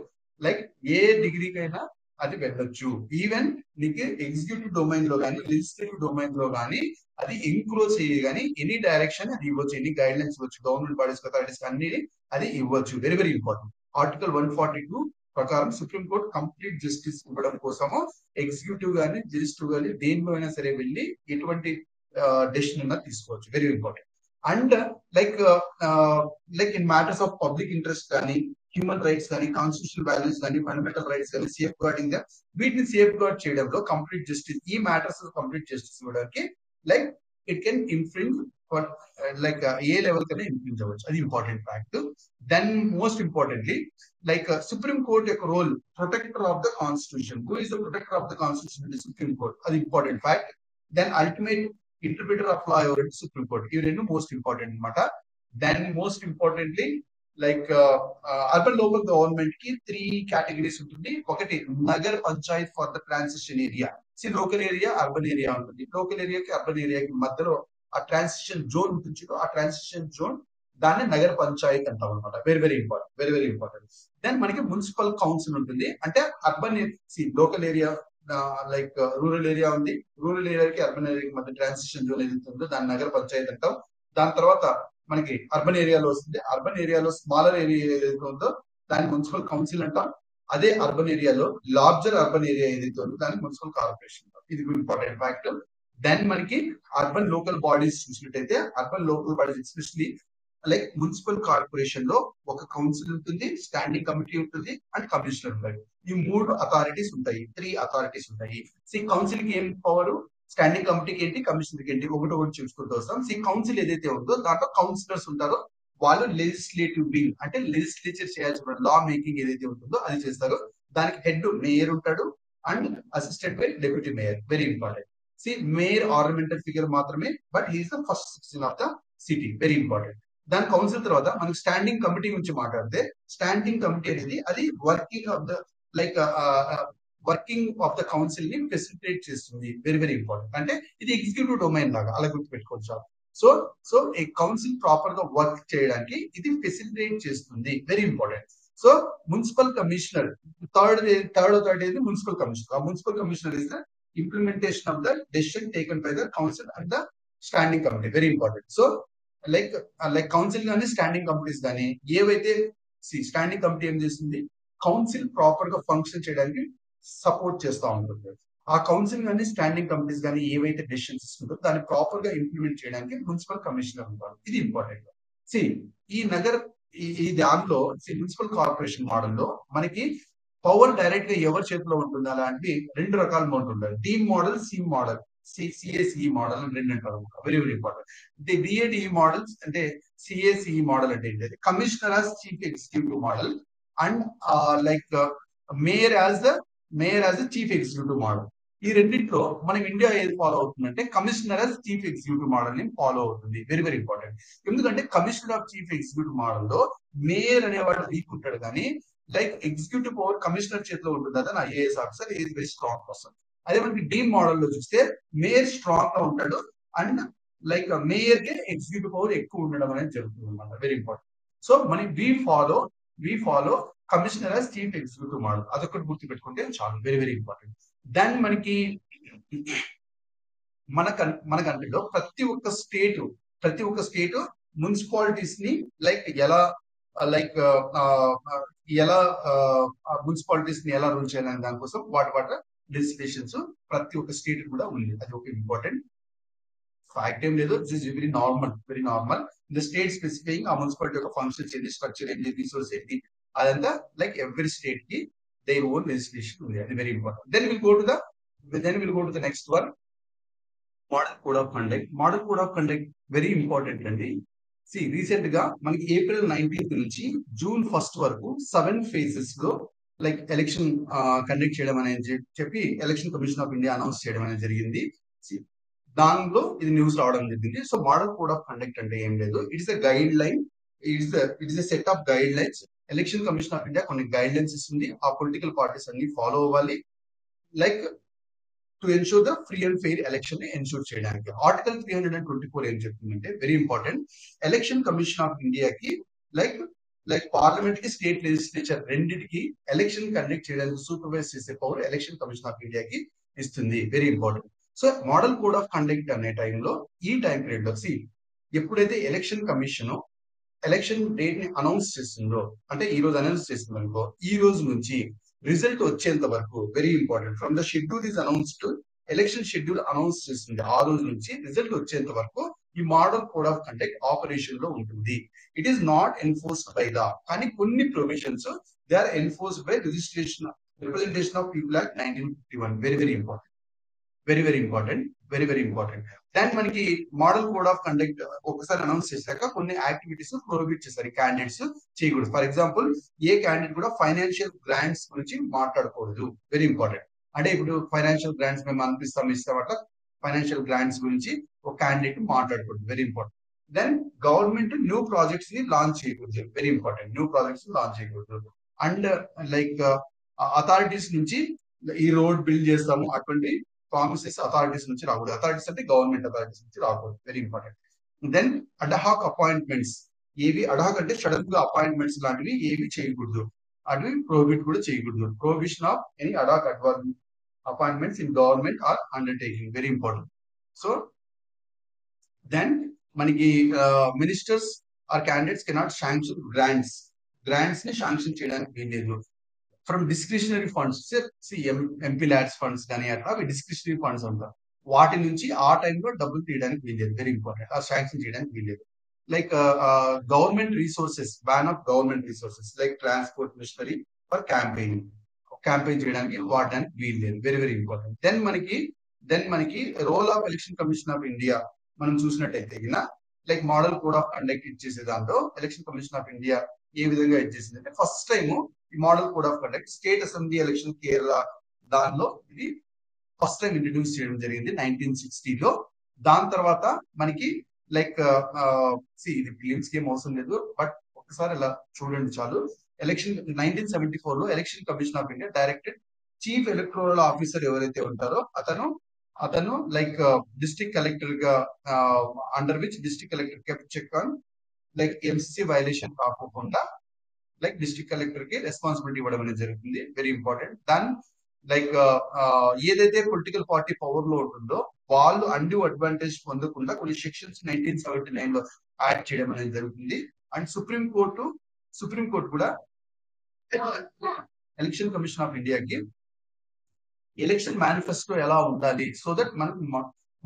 ఏ డిగ్రీకైనా అది వెళ్ళొచ్చు. ఈవెన్ నీకు ఎగ్జిక్యూటివ్ డొమైన్ లో కానీ, లెజిస్లేటివ్ డొమైన్ లో కానీ అది ఎంక్రోచ్ అయ్యి కానీ ఎనీ డైరెక్షన్ అది ఇవ్వచ్చు, ఎనీ గైడ్ లైన్స్ ఇవ్వచ్చు, గవర్నమెంట్ బాడీస్ అథారిటీస్ అన్ని అది ఇవ్వచ్చు. Very very important. ఆర్టికల్ 142 ప్రకారం సుప్రీం కోర్టు కంప్లీట్ జస్టిస్ ఇవ్వడం కోసము ఎగ్జిక్యూటివ్ గానీ, లెజిస్లేటివ్ గానీ దేనిలో అయినా సరే వెళ్ళి ఎటువంటి డెసిషన్ అన్నా తీసుకోవచ్చు. Very important. And in matters of public interest కానీ, హ్యూమన్ రైట్స్ కానీ, కాన్స్టిట్యూషనల్ వాల్యూస్ కానీ, ఫండమెంటల్ రైట్స్ కానీ సేఫ్ గార్డింగ్ వీటిని సేఫ్ గార్డ్ చేయడంలో కంప్లీట్ జస్టిస్ ఈ మ్యాటర్స్ కంప్లీట్ జస్టిస్ ఇవ్వడానికి ఇట్ కెన్ ఇన్ఫ్రింజ్ ఏ లెవెల్ కన్నా ఇన్ఫ్రింజ్ అవ్వచ్చు. అది important fact. Then most importantly Supreme Court యొక్క role protector of the constitution. Who is the protector of the constitution? Supreme Court. అది important fact. Then ultimate interpreter of law ఎవరంటే supreme court. ఇవి రెండు most important అనమాట. Then most importantly urban local government కి 3 categories ఉంటుంది. ఒకటి nagar panchayat for the transition area. Local area, urban area ఉంటుంది. Local ఏరియాకి అర్బన్ ఏరియాకి మధ్యలో ఆ ట్రాన్సిషన్ జోన్ ఉంటుంది. ఆ ట్రాన్సిషన్ జోన్ దాన్ని నగర పంచాయత్ అంటాం అనమాట. Very very important. దెన్ మనకి మున్సిపల్ కౌన్సిల్ ఉంటుంది. అంటే urban local area like rural area ఉంది. రూరల్ ఏరియాకి అర్బన్ ఏరియాకి మధ్య ట్రాన్సిషన్ జోన్ ఏదైతే ఉందో దాన్ని నగర పంచాయతీ అంటాం. దాని తర్వాత మనకి అర్బన్ ఏరియాలో వస్తుంది. అర్బన్ ఏరియాలో స్మాలర్ ఏరియా ఏదైతే ఉందో దాన్ని మున్సిపల్ కౌన్సిల్ అంటాం. అదే అర్బన్ ఏరియాలో లార్జర్ అర్బన్ ఏరియా ఏదైతే ఉందో దాన్ని మున్సిపల్ కార్పొరేషన్ అంటాం. ఇది ఇంపార్టెంట్ ఫ్యాక్ట్. దెన్ మనకి అర్బన్ లోకల్ బాడీస్ చూసినట్టయితే urban local bodies especially like municipal corporation లో ఒక కౌన్సిల్ ఉంటుంది, స్టాండింగ్ కమిటీ ఉంటుంది అండ్ కమిషనర్ ఉంటాయి. ఈ 3 అథారిటీస్ ఉంటాయి, 3 అథారిటీస్ ఉంటాయి. కౌన్సిల్ కి ఏం పవర్, స్టాండింగ్ కమిటీకి ఏంటి, కమిషనర్ కి ఏంటి, ఒకటి చూసుకుంటూ వస్తాం. కౌన్సిల్ ఏదైతే ఉందో దాంట్లో కౌన్సిలర్స్ ఉంటారో వాళ్ళు లెజిస్లేటివ్ వింగ్ అంటే లెజిస్లేచర్ చేయాల్సిన లా మేకింగ్ ఏదైతే ఉంటుందో అది చేస్తారు. దానికి హెడ్ మేయర్ ఉంటాడు and assistant by deputy mayor. Very important. Mayor ornamental figure మాత్రమే, but he is the first citizen of the city. Very important. దాని కౌన్సిల్ తర్వాత మనకి స్టాండింగ్ కమిటీ గురించి మాట్లాడితే స్టాండింగ్ కమిటీ అనేది అది working of the like working of the council ని facilitate చేస్తుంది. Very very important. అంటే ఇది ఎగ్జిక్యూటివ్ డొమైన్ లాగా అలా గుర్తుపెట్టుకోవచ్చు. సో ఈ కౌన్సిల్ ప్రాపర్ గా వర్క్ చేయడానికి ఇది ఫెసిలిటేట్ చేస్తుంది. Very important. So municipal commissioner third ఏది మున్సిపల్ కమిషనర్. ఆ municipal commissioner is the implementation of the decision taken by the council and the standing committee. Very important. So like council కానీ standing committees కానీ ఏవైతే standing committee ఏం చేస్తుంది, council proper గా function చేయడానికి support చేస్తూ ఉంటుంది. ఆ కౌన్సిల్ కానీ స్టాండింగ్ కమిటీస్ కానీ ఏవైతే డెసిషన్స్ ఇస్తుందో దాన్ని ప్రాపర్ గా ఇంప్లిమెంట్ చేయడానికి మున్సిపల్ కమిషనర్ ఉంటారు. ఇది ఇంపార్టెంట్. ఈ ఈ దాంట్లో మున్సిపల్ కార్పొరేషన్ మోడల్లో మనకి పవర్ డైరెక్ట్ గా ఎవరి చేతిలో ఉంటుంది అలాంటి 2 రకాల మోడల్ ఉంటాయి. Deem model, C model, CSE model అని 2 అంటారు. Very very important. DAD models అంటే సిఎస్ఈ మోడల్ అంటే ఏంటంటే commissioner as chief executive model and like mayor as the chief executive model. ఈ రెండింటిలో మనం ఇండియా ఏది ఫాలో అవుతుందంటే commissioner as chief executive model ని ఫాలో అవుతుంది. Very very important. ఎందుకంటే commissioner of chief executive model లో మేయర్ అనేవాడు వీక్ ఉంటాడు కానీ లైక్ ఎగ్జిక్యూటివ్ పవర్ కమిషనర్ చేతిలో ఉంటుంది. అదే IAS officer is very strong person. అదే మనకి డీమ్ మోడల్ లో చూస్తే మేయర్ స్ట్రాంగ్ గా ఉంటాడు అండ్ లైక్ మేయర్ కి ఎగ్జిక్యూటివ్ పవర్ ఎక్కువ ఉండడం అనేది జరుగుతుంది అన్నమాట. Very important. సో మనం we follow commissioner as chief executive model. అదొకటి గుర్తు పెట్టుకుంటే చాలు. Very very important. దాన్ని మనకి మన కంట్రీలో ప్రతి ఒక్క స్టేట్ మున్సిపాలిటీస్ ని ఎలా మున్సిపాలిటీస్ ని ఎలా రూల్ చేయాలని దానికోసం వాటి లెజిస్లేషన్స్ ప్రతి ఒక్క స్టేట్ కూడా ఉంది. అది ఒక ఇంపార్టెంట్ ఫ్యాక్ట్. ఏం లేదు, it is very normal. The state specifying ఆ మున్సిపాలిటీ యొక్క ఫంక్షన్స్ ఏంటి, స్ట్రక్చర్ ఏంటి, రిసోర్స్ ఏంటి, అదంతా లైక్ ఎవ్రీ స్టేట్ కి their own legislation ఉంది. అది very important. Then we'll go to the next one. Model code of conduct. Model code of conduct very important అండి. రీసెంట్ గా మనకి ఏప్రిల్ 19th నుంచి జూన్ 1st వరకు 7 phases లో like election conduct చేయడం అనేది చెప్పి election commission of India announce చేయడం అనేది జరిగింది. దానిలో ఇది న్యూస్ రావడం జరిగింది. So model code of conduct అంటే ఏం లేదు, it's a guide line, it's a set of guide lines. Election commission of India కొన్ని గైడ్ లైన్స్ ఇస్తుంది. ఆ పొలిటికల్ పార్టీస్ అన్ని ఫాలో అవ్వాలి like to ensure the free and fair election ని ensure చేయడానికి. ఆర్టికల్ 324 ఏం చెప్తుందంటే very important, election commission of ఇండియాకి లైక్ పార్లమెంట్ కి స్టేట్ లెజిస్లేచర్ రెండింటికి ఎలక్షన్ కండక్ట్ చేయడానికి సూపర్వైజ్ చేసే పవర్ ఎలక్షన్ కమిషన్ ఆఫ్ ఇండియాకి ఇస్తుంది. Very important. So model code of conduct అనే టైంలో ఈ టైం పీరియడ్ లో ఎప్పుడైతే ఎలక్షన్ కమిషన్ ఎలక్షన్ డేట్ ని అనౌన్స్ చేస్తుందో, అంటే ఈ రోజు అనౌన్స్ చేస్తుంది అనుకో, ఈ రోజు నుంచి రిజల్ట్ వచ్చేంత వరకు very important. From the schedule is announced, election schedule announce చేస్తుంది ఆ రోజు నుంచి రిజల్ట్ వచ్చేంత వరకు ఈ model code of conduct operation లో ఉంటుంది. It is not enforced by law, కానీ కొన్ని provisions they are enforced by representation of people act 1951. Very very important. దాన్ని మనకి మోడల్ కోడ్ ఆఫ్ కండక్ట్ ఒకసారి అనౌన్స్ చేశాక కొన్ని యాక్టివిటీస్ ప్రొహిబిట్ చేశారు, క్యాండిడేట్స్ చేయకూడదు. ఫర్ ఎగ్జాంపుల్ ఏ క్యాండిడేట్ కూడా ఫైనాన్షియల్ గ్రాంట్స్ గురించి మాట్లాడకూడదు. Very important. అంటే ఇప్పుడు ఫైనాన్షియల్ గ్రాంట్స్ మేము ఇస్తాం అట్లా ఫైనాన్షియల్ గ్రాంట్స్ గురించి ఒక క్యాండిడేట్ మాట్లాడకూడదు. Very important. Then government new projects ని లాంచ్ చేయకూడదు. Very important. New projects launch చేయకూడదు. అండ్ లైక్ అథారిటీస్ నుంచి ఈ రోడ్ బిల్డ్ చేస్తాము అటువంటి ప్రామిసెస్ అథారిటీస్ నుంచి రాకూడదు. అథారిటీస్ అంటే గవర్నమెంట్ అథారిటీస్ నుంచి రాకూడదు. Very important. Then ad hoc appointments, ఏవి అడ్హాక్ అంటే సడన్ గా అపాయింట్మెంట్స్ లాంటివి ఏవి చేయకూడదు, అవి ప్రోహిబిట్ కూడా చేయకూడదు. Prohibition of any ad hoc appointments in government or undertaking. Very important. So then మనకి ministers or candidates cannot sanction grants ని శాంక్షన్ చేయడానికి వీల్లేదు. From discretionary funds MPLADS funds కానీ అట్లా అవి డిస్క్రిషనరీ ఫండ్స్ అంటారు. వాటి నుంచి ఆ టైంలో డబ్బులు తీయడానికి వీల్లేదు. Very important. ఆ శాంక్షన్ చేయడానికి వీల్లేదు. Like government resources, ban of government resources like transport machinery for campaign చేయడానికి వాడడానికి వీల్లేదు. Very very important. దెన్ మనకి role of election commission of India మనం చూసినట్టయితే like model code of conduct ఇచ్చేసే దాంట్లో ఎలక్షన్ కమిషన్ ఆఫ్ ఇండియా ఏ విధంగా ఇచ్చేసింది అంటే ఫస్ట్ టైం ఈ model code of conduct state assembly election Kerala దానిలో ఇది ఫస్ట్ టైం ఇంట్రడ్యూస్ చేయడం జరిగింది 1960లో. దాని తర్వాత మనకి లైక్ ఇది ఫిలిమ్స్ కి ఏం అవసరం లేదు, బట్ ఒకసారి ఇలా చూడండి చాలు. ఎలక్షన్ 1974లో election commission of India directed chief electoral officer ఎవరైతే ఉంటారో అతను లైక్ డిస్ట్రిక్ట్ కలెక్టర్ గా under which district collector kept check on like MCC violation కాకుండా లైక్ డిస్ట్రిక్ట్ కలెక్టర్ కి రెస్పాన్సిబిలిటీ ఇవ్వడం అనేది జరుగుతుంది. Very important. దాని లైక్ ఏదైతే పొలిటికల్ పార్టీ పవర్ లో ఉంటుందో వాళ్ళు అన్డ్యూ అడ్వాంటేజ్ పొందకుండా కొన్ని సెక్షన్స్ 1979లో యాడ్ చేయడం అనేది జరుగుతుంది. అండ్ సుప్రీం కోర్టు కూడా ఎలక్షన్ కమిషన్ ఆఫ్ ఇండియాకి ఎలక్షన్ మేనిఫెస్టో ఎలా ఉండాలి సో దట్ మనకు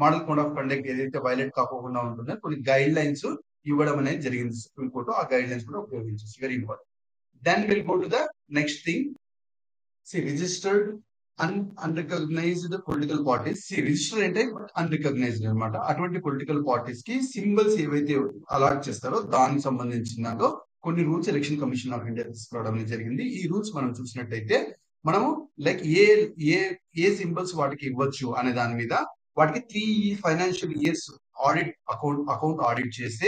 మోడల్ కోడ్ ఆఫ్ కండక్ట్ ఏదైతే వైలేట్ కాకుండా ఉంటుందో కొన్ని గైడ్ లైన్స్ ఇవ్వడం అనేది జరిగింది సుప్రీం కోర్టు. ఆ గైడ్ లైన్స్ కూడా ఉపయోగించేసి. Very important. Then will go to the next thing. Registered unrecognised political parties. Register అంటే అన్రికగ్నైజ్డ్ అనమాట. అటువంటి పొలిటికల్ పార్టీస్ కి సింబల్స్ ఏవైతే అలాట్ చేస్తారో దానికి సంబంధించిన దాంట్లో కొన్ని rules election commission of India తీసుకురావడం జరిగింది. ఈ రూల్స్ మనం చూసినట్టయితే మనము లైక్ ఏ సింబల్స్ వాటికి ఇవ్వచ్చు అనే దాని మీద వాటికి 3 financial years audit account audit చేస్తే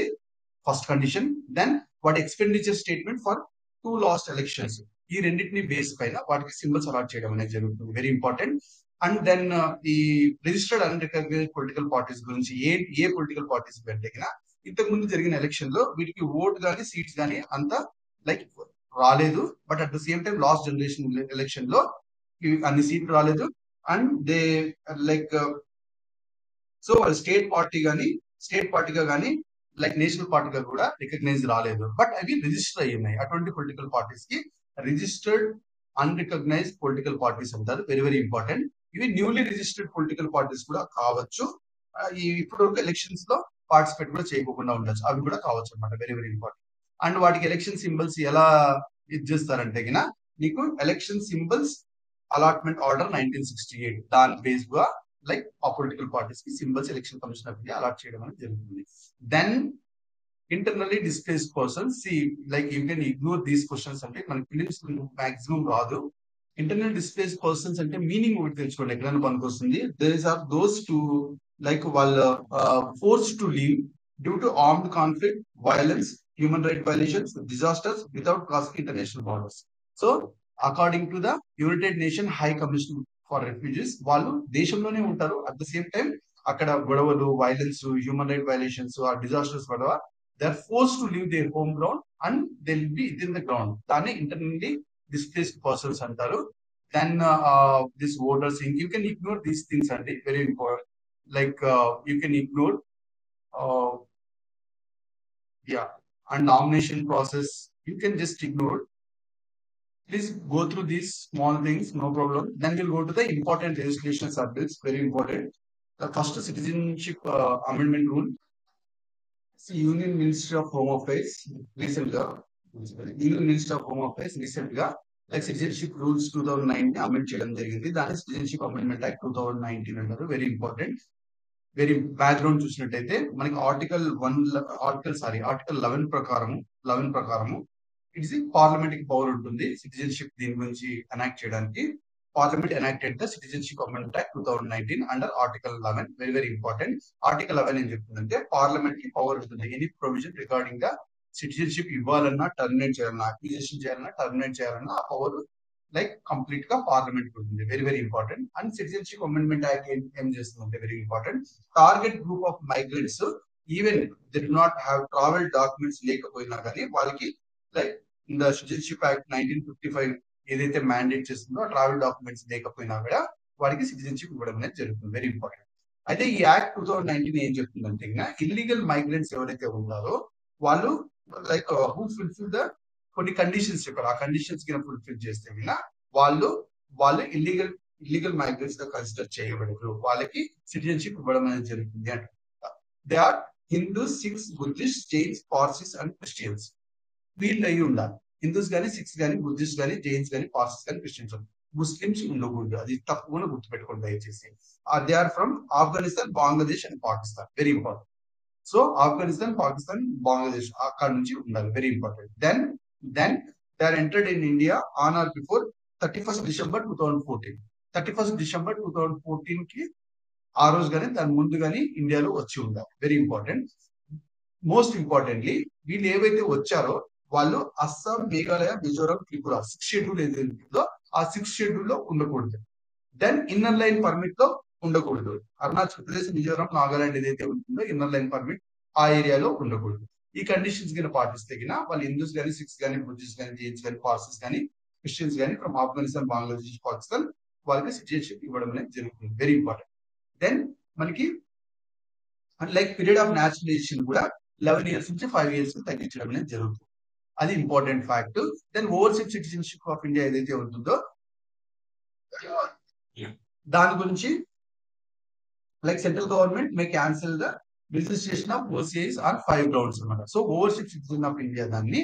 ఫస్ట్ కండిషన్. దెన్ వాటి expenditure statement for 2 last elections. ఈ రెండింటిని బేస్ పైన వాటికి సింబల్స్ అలాట్ చేయడం అనేది జరుగుతుంది. Very important. అండ్ దెన్ ఈ రిజిస్టర్డ్ అన్రికగ్నైజ్డ్ పొలిటికల్ పార్టీస్ గురించి ఏ పొలిటికల్ పార్టీస్ అంటే ఇంతకు ముందు జరిగిన ఎలక్షన్ లో వీటికి ఓట్ కానీ సీట్స్ కానీ అంత లైక్ రాలేదు. But at the same time last generation election లో అన్ని సీట్లు రాలేదు. And they like so state పార్టీగా కానీ లైక్ నేషనల్ పార్టీగా కూడా రికగ్నైజ్ రాలేదు. బట్ అవి రిజిస్టర్ అయ్యాయి. అటువంటి పొలిటికల్ పార్టీస్ కి రిజిస్టర్డ్ అన్రికగ్నైజ్డ్ పొలిటికల్ పార్టీస్ అంటారు. Very very important. ఇవి న్యూలీ రిజిస్టర్డ్ పొలిటికల్ పార్టీస్ కూడా కావచ్చు. ఇప్పుడు ఎలక్షన్స్ లో పార్టిసిపేట్ కూడా చేయకుండా ఉండొచ్చు. అవి కూడా కావచ్చు అనమాట. Very very important. అండ్ వాటికి ఎలక్షన్ సింబల్స్ ఎలా ఇది చేస్తారంటే నీకు ఎలక్షన్ సింబల్స్ అలాట్మెంట్ ఆర్డర్ 1968 దాని బేస్ గా లైక్ ఆ పొలిటికల్ పార్టీస్ కి symbols election commission of India allot చేయడం అనేది జరుగుతుంది. Then internally displaced persons. Like you can ignore these questions. అంటే మనకి ఫిలిమ్స్ మాక్సిమం రాదు. ఇంటర్నల్ డిస్ప్లేస్డ్ పర్సన్స్ అంటే మీనింగ్ ఒకటి తెలుసుకోండి ఎక్కడైనా పనికొస్తుంది. These are those to like వాళ్ళ force to leave due to armed conflict, violence, human right violations, disasters without crossing international borders. So according to the United Nation High commission for refugees వాళ్ళు దేశంలోనే ఉంటారు. At the same time అక్కడ గొడవలు, violence, human right violations, ఆ disasters వల్ల they are force to leave their home ground and they will be with in the ground. దాన్ని internally displaced persons అంటారు. Then this voters thing you can ignore these things and very important. Like you can ignore and nomination process you can just ignore. Please go through these small things, no problem. Then we'll go to the important legislation subjects. Very important. The first citizenship amendment rule. Union Ministry of Home Affairs recently like citizenship rules 2019 amend చేయడం జరిగింది. దాని citizenship amendment act 2019 అంటారు. Very important. Very background చూసినట్టయితే మనకి article 11 ప్రకారము it's parliament power ఉంటుంది citizenship దీని గురించి ఎనాక్ట్ చేయడానికి. Parliament enacted the citizenship amendment act 2019 under article 11. Very very important. Article 11 ఏం చెప్తుందంటే పార్లమెంట్ కి పవర్ ఉంటుంది. Any provision regarding the citizenship ఇవ్వాలన్నా, టర్మినేట్ చేయాలన్నా, అక్విజిషన్ చేయాలన్నా, టర్మినేట్ చేయాలన్నా ఆ పవర్ లైక్ కంప్లీట్ గా పార్లమెంట్ ఉంటుంది. Very very important. And citizenship amendment act ఏం చేస్తుందంటే very important. Target group of migrants even they do not have travel documents లేకపోయినా కానీ వాళ్ళకి లైక్ ద సిటిజన్షిప్ యాక్ట్ 1955 ఏదైతే మ్యాండేట్ చేస్తుందో ట్రావెల్ డాక్యుమెంట్స్ లేకపోయినా కూడా వాడికి సిటిజన్షిప్ ఇవ్వడం అనేది జరుగుతుంది. Very important. అయితే ఈ యాక్ట్ 2019 ఏం చెప్తుందంటే ఇల్లీగల్ మైగ్రెంట్స్ ఎవరైతే ఉన్నారో వాళ్ళు లైక్ హూ ఫుల్ఫిల్ ద కొన్ని కండిషన్స్ చెప్పారు. ఆ కండిషన్స్ కింద ఫుల్ఫిల్ చేస్తే వాళ్ళు వాళ్ళు ఇల్లీగల్ మైగ్రెంట్స్ గా కన్సిడర్ చేయబడరు. వాళ్ళకి సిటిజన్షిప్ ఇవ్వడం అనేది జరుగుతుంది అంట. They are Hindus, Sikhs, Buddhist, Jains, Parsis and Christians. వీళ్ళు అయి ఉండాలి. హిందూస్ కానీ, సిక్స్ కానీ, బుద్ధిస్ట్ కానీ, జైన్స్ కానీ, పార్సీస్ కానీ, క్రిస్టియన్స్ ముస్లిమ్స్ ఉండకూడదు. అది తప్పకుండా గుర్తుపెట్టుకోండి దయచేసి. They are from Afghanistan, Bangladesh and Pakistan. Very important. So Afghanistan, Pakistan, Bangladesh అక్కడ నుంచి ఉండాలి. Very important. Then they are entered in India on or before 31st December 2014. 31st December 2014 కి ఆ రోజు కానీ దాని ముందు కానీ ఇండియాలో వచ్చి ఉండాలి. Very important. మోస్ట్ ఇంపార్టెంట్లీ వీళ్ళు ఏవైతే వచ్చారో వాళ్ళు అస్సాం, మేఘాలయ, మిజోరాం, త్రిపుర 6th షెడ్యూల్ ఏదైతే ఉందో ఆ 6th షెడ్యూల్ లో ఉండకూడదు. దెన్ ఇన్నర్ లైన్ పర్మిట్ లో ఉండకూడదు. అరుణాచల్ ప్రదేశ్, మిజోరాం, నాగాలాండ్ ఏదైతే ఉంటుందో ఇన్నర్ లైన్ పర్మిట్ ఆ ఏరియాలో ఉండకూడదు. ఈ కండిషన్స్ కింద పాటిస్తే వాళ్ళు హిందూస్ కానీ, సిక్స్ కానీ, బుద్ధిస్ట్ కానీ, జైన్స్ కానీ, పార్సీస్ కానీ, క్రిస్టియన్స్ కానీ ఫ్రమ్ ఆఫ్ఘనిస్తాన్, బంగ్లాదేశ్, పాకిస్తాన్ వాళ్ళకి సిటిజన్షిప్ ఇవ్వడం అనేది జరుగుతుంది. Very important. దెన్ మనకి లైక్ పీరియడ్ ఆఫ్ న్యాచురలైజేషన్ కూడా 11 years నుంచి 5 years తగ్గించడం అనేది జరుగుతుంది. అది important fact. Then overseas citizenship of India ఏదైతే ఉంటుందో దాని గురించి like central government may cancel the registration of OCIs on 5 grounds అనమాట. So overseas citizen of India దాన్ని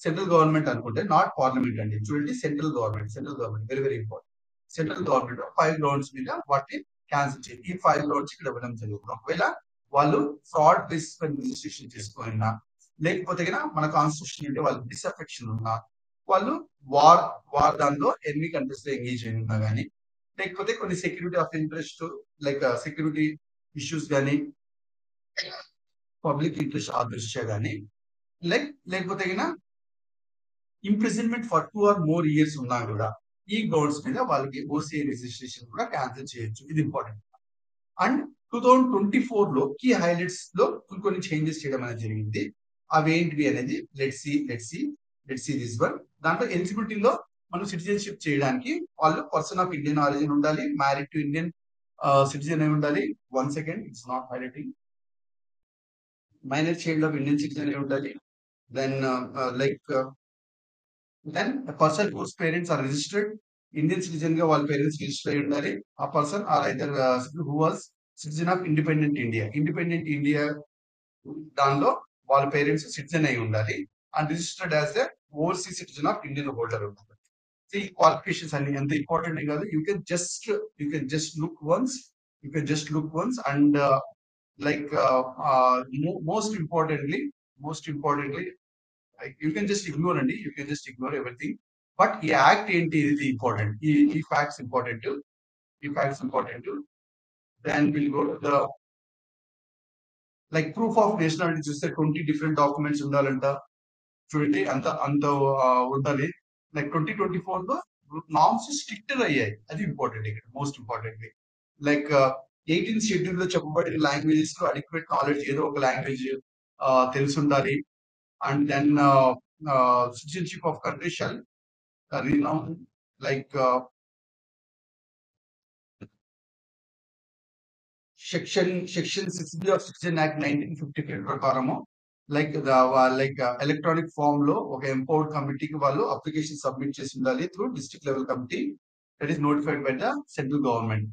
సెంట్రల్ గవర్నమెంట్ అనుకుంటే నాట్ పార్లమెంట్ అండి. చూడండి, central government very very important. Central government 5 grounds మీద వాటిని క్యాన్సిల్ చేయాలి. ఈ 5 grounds ఇక్కడ ఇవ్వడం జరుగుతుంది. ఒకవేళ వాళ్ళు ఫ్రాడ్ బేసిస్ పైన రిజిస్ట్రేషన్ చేసుకున్నా, లేకపోతే మన కాన్స్టిట్యూషన్ అంటే వాళ్ళు డిసఫెక్షన్ ఉన్నా, వాళ్ళు వార్ దానిలో ఎన్ని కంట్రీస్ లో ఎంగేజ్ అయి ఉన్నా కానీ, లేకపోతే కొన్ని security of interest like security issues కానీ, పబ్లిక్ ఇంట్రెస్ట్ ఆ దృష్ట్యా కానీ, లేకపోతే imprisonment for 2 or more years ఉన్నా కూడా ఈ గ్రౌండ్స్ మీద వాళ్ళకి ఓసీఐ రిజిస్ట్రేషన్ కూడా క్యాన్సిల్ చేయొచ్చు. ఇది ఇంపార్టెంట్. అండ్ 2024 లో కీ హైలైట్స్ లో కొన్ని చేంజెస్ చేయడం అనేది జరిగింది. అవి ఏంటివి అనేది లెట్స్ సి దిస్ వన్. దాంట్లో ఎలిజిబిలిటీలో మనం సిటిజన్షిప్ చేయడానికి వాళ్ళు పర్సన్ ఆఫ్ ఇండియన్ ఆరిజిన్ ఉండాలి, మ్యారీడ్ టు ఇండియన్ సిటిజన్ అయి ఉండాలి. 1 second, it's not highlighting. Minor child of Indian citizen అయి ఉండాలి. Then then person whose parents are registered Indian citizen గా వాళ్ళ పేరెంట్స్ రిజిస్టర్ అయి ఉండాలి. ఆ person are either who was citizen of independent India దానిలో వాళ్ళ పేరెంట్స్ సిటిజన్ అయి ఉండాలి and registered as a overseas citizen of Indian holder ఉండాలి. ఈ క్వాలిఫికేషన్స్ అన్ని ఎంత ఇంపార్టెంట్ కాదు. You can just look once and like most importantly you can just ignore అండి. You can just ignore everything. But ఈ act ఏంటి, ఇది important. ఈ facts important. Then we'll go to the like proof of nationality. చూస్తే 20 different documents ఉండాలంట. చూడండి, అంత ఉండాలి. లైక్ 2024 లో నామ్స్ స్ట్రిక్టర్ అయ్యాయి. అది ఇంపార్టెంట్ ఇక్కడ. Most importantly like 18th schedule లో చెప్పబడిన లాంగ్వేజెస్ లో అడిక్వేట్ నాలెడ్జ్ ఏదో ఒక లాంగ్వేజ్ తెలిసి ఉండాలి. And then citizenship of country shall renown like section 6B of citizen act 1955 ప్రకారము లైక్ ఎలక్ట్రానిక్ ఫామ్ లో ఒక ఎంపవర్డ్ కమిటీకి వాళ్ళు అప్లికేషన్ సబ్మిట్ చేసి ఉండాలి through district level committee that is notified by the central government.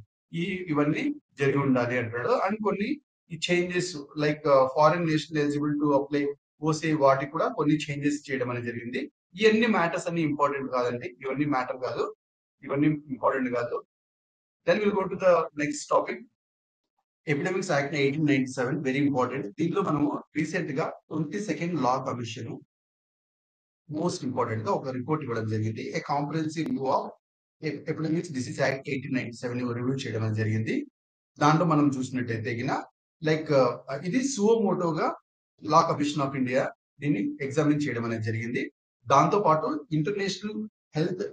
ఇవన్నీ జరిగి ఉండాలి అంటాడు. అండ్ కొన్ని ఈ changes like foreign national eligible to apply OCI వాటికి కూడా కొన్ని చేంజెస్ చేయడం అనేది జరిగింది. ఇవన్నీ మ్యాటర్స్ అన్ని ఇంపార్టెంట్ కాదండి. ఇవన్నీ ఇంపార్టెంట్ కాదు. Then will go to the next topic, epidemics act 1897. Very important. దీంట్లో మనము రీసెంట్ గా 22nd law commission most important గా ఒక రిపోర్ట్ ఇవ్వడం జరిగింది. ఏ comprehensive review of epidemics disease act 1897 review చేయడం అనేది జరిగింది. దాంట్లో మనం చూసినట్టయితే లైక్ ఇది సువోమోటోగా లా కమిషన్ ఆఫ్ ఇండియా దీన్ని ఎగ్జామిన్ చేయడం అనేది జరిగింది. దాంతో పాటు ఇంటర్నేషనల్ హెల్త్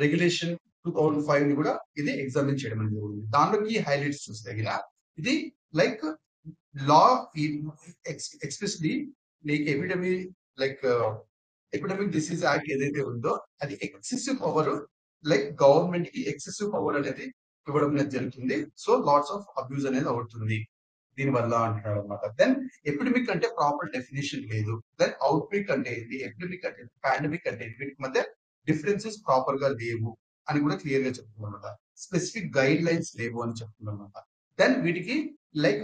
రెగ్యులేషన్ 2005 ని కూడా ఇది ఎగ్జామిన్ చేయడం అనేది జరిగింది. దాంట్లోకి హైలైట్స్ చూస్తే ఇది like law especially like epidemic disease act ఏదైతే ఉందో అది ఎక్సెసివ్ పవర్, లైక్ గవర్నమెంట్ కి ఎక్సెసివ్ పవర్ అనేది ఇవ్వడం అనేది జరుగుతుంది. సో లాట్స్ ఆఫ్ అబ్యూజ్ అనేది అవుతుంది దీనివల్ల అంటున్నాడు అనమాట. దెన్ ఎపిడమిక్ అంటే ప్రాపర్ డెఫినేషన్ లేదు. దెన్ అవుట్బ్రేక్ అంటే ఏంటి, ఎపిడమిక్ అంటే పాండమిక్ అంటే ఏంటి, వీటి మధ్య డిఫరెన్సెస్ ప్రాపర్ గా లేవు అని కూడా క్లియర్ గా చెప్తుందన్నమాట. స్పెసిఫిక్ గైడ్ లైన్స్ లేవు అని చెప్తుందన్నమాట. దెన్ వీటికి లైక్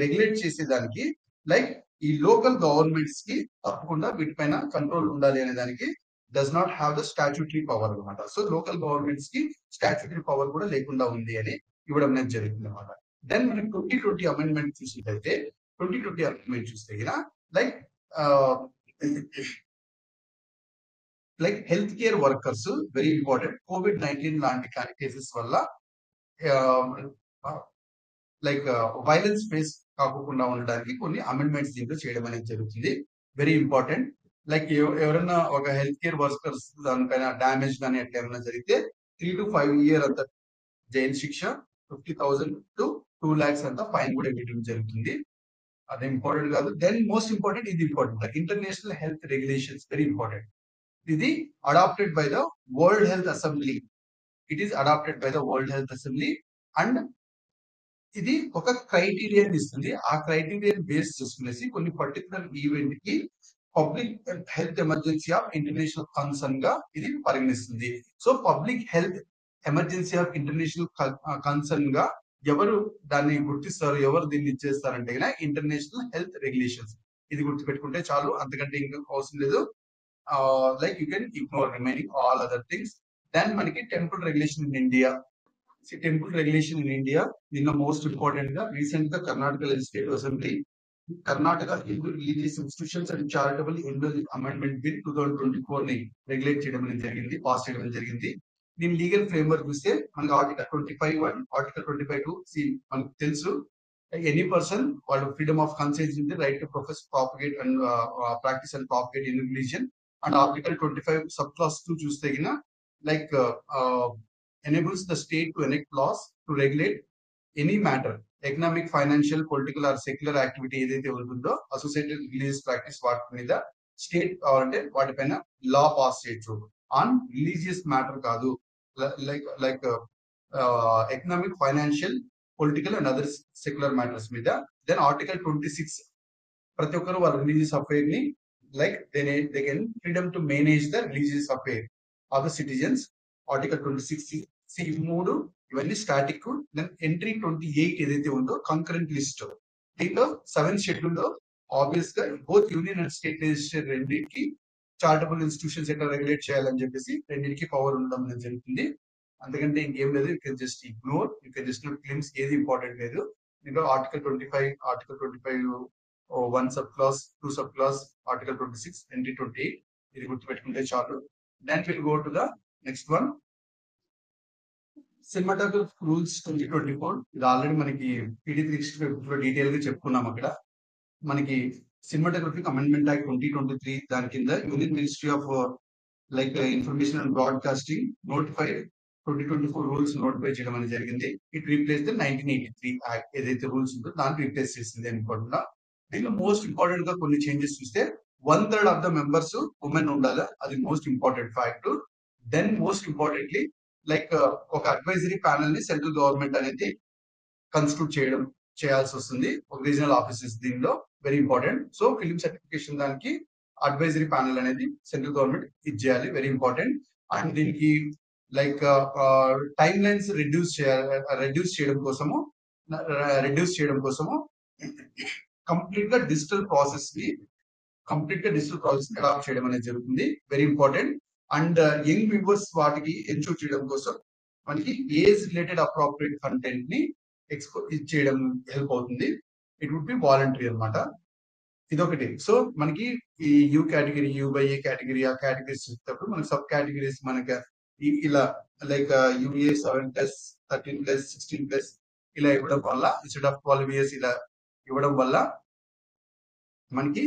రెగ్యులేట్ చేసేదానికి లైక్ ఈ లోకల్ గవర్నమెంట్స్ కి తప్పకుండా వీటిపైన కంట్రోల్ ఉండాలి అనే దానికి does not have the statutory power అనమాట. సో లోకల్ గవర్నమెంట్స్ కి స్టాచ్యూటరీ పవర్ కూడా లేకుండా ఉంది అని ఇవ్వడం అనేది జరుగుతుంది అనమాట. దెన్ మనం 2020 అమెండ్మెంట్ చూసినట్లయితే 2020 అమెండ్మెంట్ చూస్తే like like health care workers very important. COVID-19 లాంటి కేసెస్ వల్ల లైక్ వైలెన్స్ ఫేస్ కాకుండా ఉండడానికి కొన్ని అమెండ్మెంట్స్ దీంట్లో చేయడం అనేది జరుగుతుంది. Very important. లైక్ ఎవరైనా ఒక హెల్త్ కేర్ వర్కర్స్ దానిపైన డ్యామేజ్ కానీ అట్లా ఏమైనా జరిగితే 3 to 5 years అంత జైలు శిక్ష, 50,000 to 2 lakhs అంత ఫైన్ కూడా వేయడం జరుగుతుంది. అది ఇంపార్టెంట్ కాదు. దెన్ మోస్ట్ ఇంపార్టెంట్ ఇది important, international health regulations very important. ఇది adopted by the World Health Assembly. It is adopted by the World Health Assembly and ఇది ఒక క్రైటీరియన్ ఇస్తుంది. ఆ క్రైటీరియన్ బేస్ చేసుకునేసి కొన్ని పర్టికులర్ ఈవెంట్ కి public health emergency of international concern గా ఇది పరిగణిస్తుంది. So public health emergency of international concern గా ఎవరు దాన్ని గుర్తిస్తారు, ఎవరు దీన్ని ఇచ్చేస్తారంటే ఇంటర్నేషనల్ హెల్త్ రెగ్యులేషన్స్. ఇది గుర్తుపెట్టుకుంటే చాలు, అంతకంటే ఇంకా అవసరం లేదు. Like you can ignore remaining all other things. Then మనకి temple regulation in India. Temple regulation in India నిన్న మోస్ట్ ఇంపార్టెంట్ గా రీసెంట్ గా Karnataka Legislative Assembly Karnataka Hindu Religious Institutions and Charitable Amendment Bill 2024 ని రెగ్యులేట్ చేయడం అనేది జరిగింది, పాస్ చేయడం అనేది జరిగింది. దీని లీగల్ ఫ్రేమ్వర్క్ చూస్తే మనకి ఆర్టికల్ 25(1), ఆర్టికల్ 25(2) మనకు తెలుసు. ఎనీ పర్సన్ వాళ్ళు ఫ్రీడమ్ ఆఫ్ కన్సెన్స్ ఉంది, right to profess, propagate and practice and propagate in religion. And article 25 sub class 2 చూస్తే like enables the state to enact laws to regulate any matter, economic, financial, political or secular activity ఏదైతే ఉంటుందో associated religious practice వాటి మీద state కావాలంటే వాటిపైన లా pass చేయొచ్చు. On religious matter కాదు, like economic, financial, political and other secular matters మీద. Then article 26 ప్రతి ఒక్కరు వాళ్ళ రిలీజియస్ అఫైర్ ని like they can freedom to manage the religious affair of the citizens. Article 26 3 ఇవన్నీ స్టాటిక్. దెన్ ఎంట్రీ 28 ఏదైతే ఉందో concurrent list. దీంట్లో 7th షెడ్యూల్ లో ఆబ్వియస్ గా both union and state legislature రెండింటికి చారిటబుల్ ఇన్స్టిట్యూషన్స్ ఎట్లా రెగ్యులేట్ చేయాలని చెప్పేసి రెండింటికి పవర్ ఉండడం అనేది జరుగుతుంది. అందుకంటే ఇంకేం లేదు, you can just ignore, you can just claims, ఏది ఇంపార్టెంట్ లేదు. దీంట్లో article 25 1 sub class 2 sub class, article 26 entry 28 ఇది గుర్తుపెట్టుకుంటే చాలు. Then will go to the next one, cinematography rules 2024. ఇది ఆల్రెడీ మనకి PD 365 లో డీటెయిల్ గా చెప్పుకున్నాం. అక్కడ మనకి సినిమాటోగ్రఫిక్ అమెండ్మెంట్ యాక్ట్ 2023 దాని కింద union ministry of like information and broadcasting notify 2024 rules notify చేయడం అనేది జరిగింది. ఇట్ రీప్లేస్ ద 1983 యాక్ట్ ఏదైతే రూల్స్ ఉందో దాన్ని రీప్లేస్ చేసింది అనుకుంటున్నా. దీనిలో మోస్ట్ ఇంపార్టెంట్ గా కొన్ని చేంజెస్ చూస్తే 1/3 ఆఫ్ ద మెంబర్స్ ఉమెన్ ఉండాలి, అది most important fact. Then most importantly like ఒక అడ్వైజరీ ప్యానల్ ని సెంట్రల్ గవర్నమెంట్ అనేది కన్స్టిట్యూట్ చేయాల్సి వస్తుంది, ఒక రీజనల్ ఆఫీసెస్ దీనిలో very important. So film certification దానికి అడ్వైజరీ ప్యానల్ అనేది సెంట్రల్ గవర్నమెంట్ ఇచ్చేయాలి, వెరీ ఇంపార్టెంట్. అండ్ దీనికి లైక్ టైమ్ లైన్స్ రెడ్యూస్ చేయడం కోసము కంప్లీట్ గా డిజిటల్ ప్రాసెస్ ని అడాప్ట్ చేయడం అనేది జరుగుతుంది, very important. And young viewers వాటికి ఎన్షూర్ చేయడం కోసం మనకి ఏజ్ రిలేటెడ్ అప్రోప్రియేట్ కంటెంట్ ని చేయడం హెల్ప్ అవుతుంది. ఇట్ వుడ్ బి వాలంటరీ అనమాట. ఇదొకటి. సో మనకి ఈ you category, you by A category, ఆ కేటగిరీస్ చూసేటప్పుడు మనకి సబ్ కేటగిరీస్ మనకి ఇలా లైక్ యూఏ 7+, 13+, 16+ ఇలా ఇవ్వడం వల్ల ఇన్స్టెడ్ ఆఫ్ 12 years ఇలా ఇవ్వడం వల్ల మనకి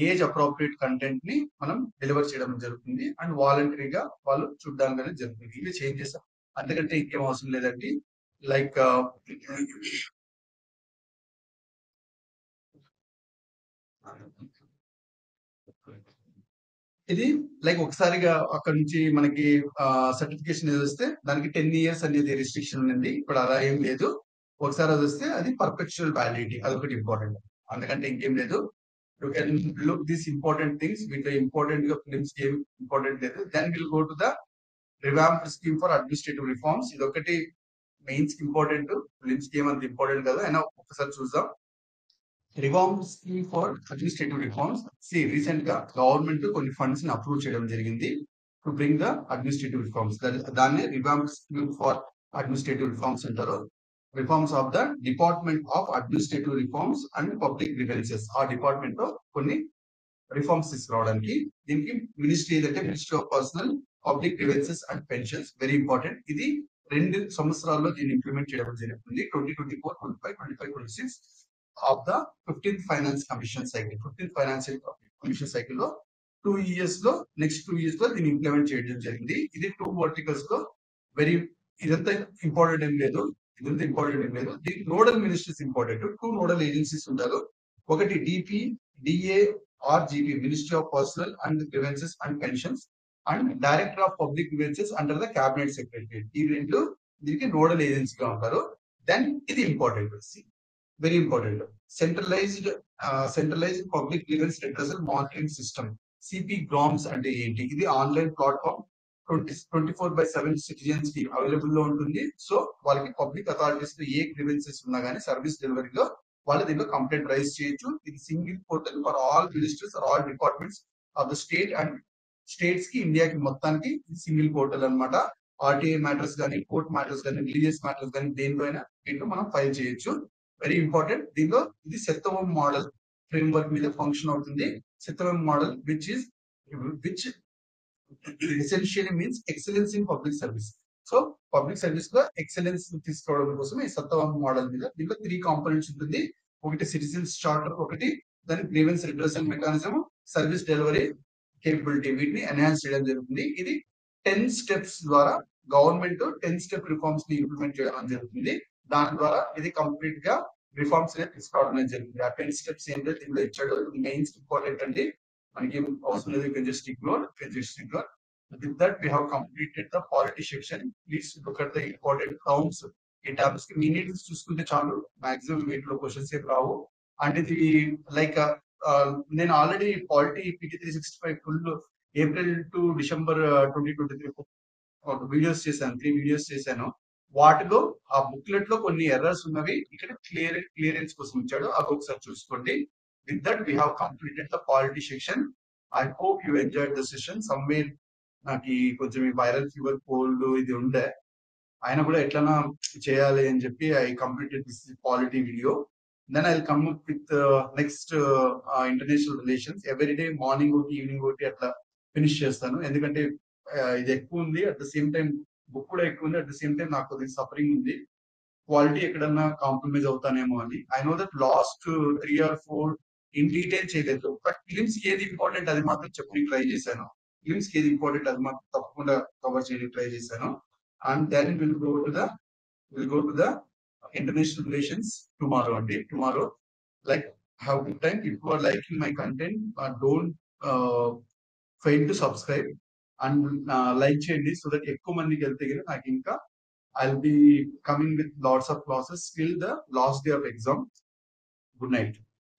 ఏజ్ అప్రోప్రియేట్ కంటెంట్ ని మనం డెలివర్ చేయడం జరుగుతుంది. అండ్ వాలంటరీగా వాళ్ళు చూడడానికి అనేది జరుగుతుంది. ఇవి చేంజెస్, అంతకంటే ఇంకేం అవసరం లేదండి. లైక్ ఇది లైక్ ఒకసారిగా అక్కడ నుంచి మనకి సర్టిఫికేషన్ ఏది వస్తే దానికి 10 ఇయర్స్ అనేది రిస్ట్రిక్షన్ ఉంది. ఇప్పుడు అలా ఏం లేదు. ఒకసారి అది వస్తే అది పర్పెచువల్ వ్యాలిడిటీ అదొకటి ఇంపార్టెంట్. అందుకంటే ఇంకేం లేదు. You can look this important things వీటిలో ఇంపార్టెంట్ గా ఫిలిమ్స్ ఏం ఇంపార్టెంట్ లేదు. Then will go to the revamped scheme for administrative reforms. ఇదొకటి మెయిన్స్ ఇంపార్టెంట్. ఫిలిమ్స్ ఏం అంత ఇంపార్టెంట్ కదా అయినా ఒకసారి చూద్దాం. Revamp scheme for administrative reforms. Recent గా గవర్నమెంట్ కొన్ని ఫండ్స్ ని అప్రూవ్ చేయడం జరిగింది to bring the administrative reforms. దాన్ని revamp scheme for administrative reforms అంటారు. Reforms of the department of administrative reforms and public grievances. ఆ డిపార్ట్మెంట్ లో కొన్ని రిఫార్మ్స్ తీసుకురావడానికి దీనికి మినిస్ట్రీ ఏదంటే ministry of personal public grievances and pensions. Very important. ఇది 2 సంవత్సరాల్లో దీన్ని ఇంప్లిమెంట్ చేయడం జరుగుతుంది. 2024, 25, 25, 26 of the 15th finance commission cycle. 15th financial commission cycle లో 2 ఇయర్స్ లో నెక్స్ట్ 2 ఇయర్స్ లో దీన్ని ఇంప్లిమెంట్ చేయడం జరిగింది. ఇది 2 వర్టికల్స్ లో వెరీ ఇదంతా ఇంపార్టెంట్ ఏం లేదు. ఇదంతా ఇంపార్టెంట్ ఏం లేదు. దీనికి nodal ministries important. 2 nodal agencies ఉంటారు. ఒకటి DP DA R GP ministry of personnel and grievances and pensions and director of public grievances under the cabinet secretary. ఈ రెండు దీనికి నోడల్ ఏజెన్సీగా ఉంటారు. దెన్ ఇది important. Very important. Centralised public grievance redressal monitoring system. CP grams అంటే ఏంటి? ఇది online platform 24/7 citizens కి అవైలబుల్ లో ఉంటుంది. సో వాళ్ళకి పబ్లిక్ అథారిటీస్ లో ఏ గ్రీవెన్సెస్ ఉన్నా కానీ సర్వీస్ డెలివరీలో వాళ్ళు దీంట్లో కంప్లైంట్ రైజ్ చేయొచ్చు. ఇది single portal for all ministers or all departments of the state and states కి ఇండియాకి మొత్తానికి సింగిల్ పోర్టల్ అన్నమాట. ఆర్టీఐ మ్యాటర్స్ కానీ కోర్ట్ మ్యాటర్స్ కానీ రిలీజియస్ మ్యాటర్స్ కానీ దేంట్లో అయినా దీంట్లో మనం ఫైల్ చేయొచ్చు. Very important. దీనిలో ఇది సెత్తవం మోడల్ ఫ్రేమ్ వర్క్ మీద ఫంక్షన్ అవుతుంది. Sevottam model which essentially means excellence in public service. So public service లో ఎక్సలెన్స్ తీసుకోవడం కోసం ఈ సత్తవం మోడల్ మీద దీంట్లో 3 కాంపోనెంట్స్ ఉంటుంది. ఒకటి సిటిజన్స్ చార్టర్, ఒకటి దాని grievance redressal mechanism, service delivery capability. వీటిని ఎన్హాన్స్ చేయడం జరుగుతుంది. ఇది 10 స్టెప్స్ ద్వారా గవర్నమెంట్ 10 స్టెప్ రిఫార్మ్స్ ని ఇంప్లిమెంట్ చేయడం జరుగుతుంది. దాని ద్వారా ఇది కంప్లీట్ గా రిఫార్మ్స్ తీసుకోవడం జరిగింది. ఆ 10 స్టెప్స్ ఏంటంటే దీనిలో ఇచ్చాడు. ఇది మెయిన్స్ ఇంపార్టెంట్ అండి. మనకి అవసరం లేదు. just ignore. With that, we have completed the polity section. Please look at the important counts. ఈ టాపిక్స్ కి మీనింగ్స్ చూసుకుంటే చాలు. మాక్సిమం వీటిలో క్వశ్చన్స్ ఏం రావు. అంటే ఇది లైక్ నేను already polity PT 365 full April to December 2023 videos చేశాను. 3 వీడియోస్ చేశాను. వాటిలో ఆ బుక్లెట్ లో కొన్ని ఎర్రర్స్ ఉన్నవి ఇక్కడ క్లియరెన్స్ కోసం ఇచ్చాడు. అవి ఒకసారి చూసుకోండి. With that, we have completed the polity section. I hope you enjoyed the session. Somewhere నాకు కొంచెం వైరల్ ఫీవర్ కోల్డ్ ఇది ఉండే ఆయన కూడా ఎట్లన్నా చేయాలి అని చెప్పి I completed this polity video. Then I will come up with next international relations. Every day morning ఒకటి ఈవినింగ్ ఒకటి అట్లా ఫినిష్ చేస్తాను. ఎందుకంటే ఇది ఎక్కువ ఉంది. At the same time book కూడా ఎక్కువ ఉంది. అట్ ద సేమ్ టైం నాకు కొద్దిగా సఫరింగ్ ఉంది. క్వాలిటీ ఎక్కడన్నా కాంప్రమైజ్ అవుతానేమో అని. I know that last 3 or 4 in detail చేయలేదు. బట్ ఫిలిమ్స్ ఏది ఇంపార్టెంట్ అది మాత్రం చెప్పడానికి ట్రై చేశాను. ఫిలిమ్స్ ఏది ఇంపార్టెంట్ అది మాత్రం తప్పకుండా కవర్ చేయడానికి ట్రై చేశాను. And then will go to the international relations tomorrow అండి. Tomorrow like have good time. If you are liking my content don't fail to subscribe and like చేయండి. So that ఎక్కువ మందికి వెళ్తే కదా నాకు ఇంకా I'll be coming with lots of classes till the last day of exam. Good night.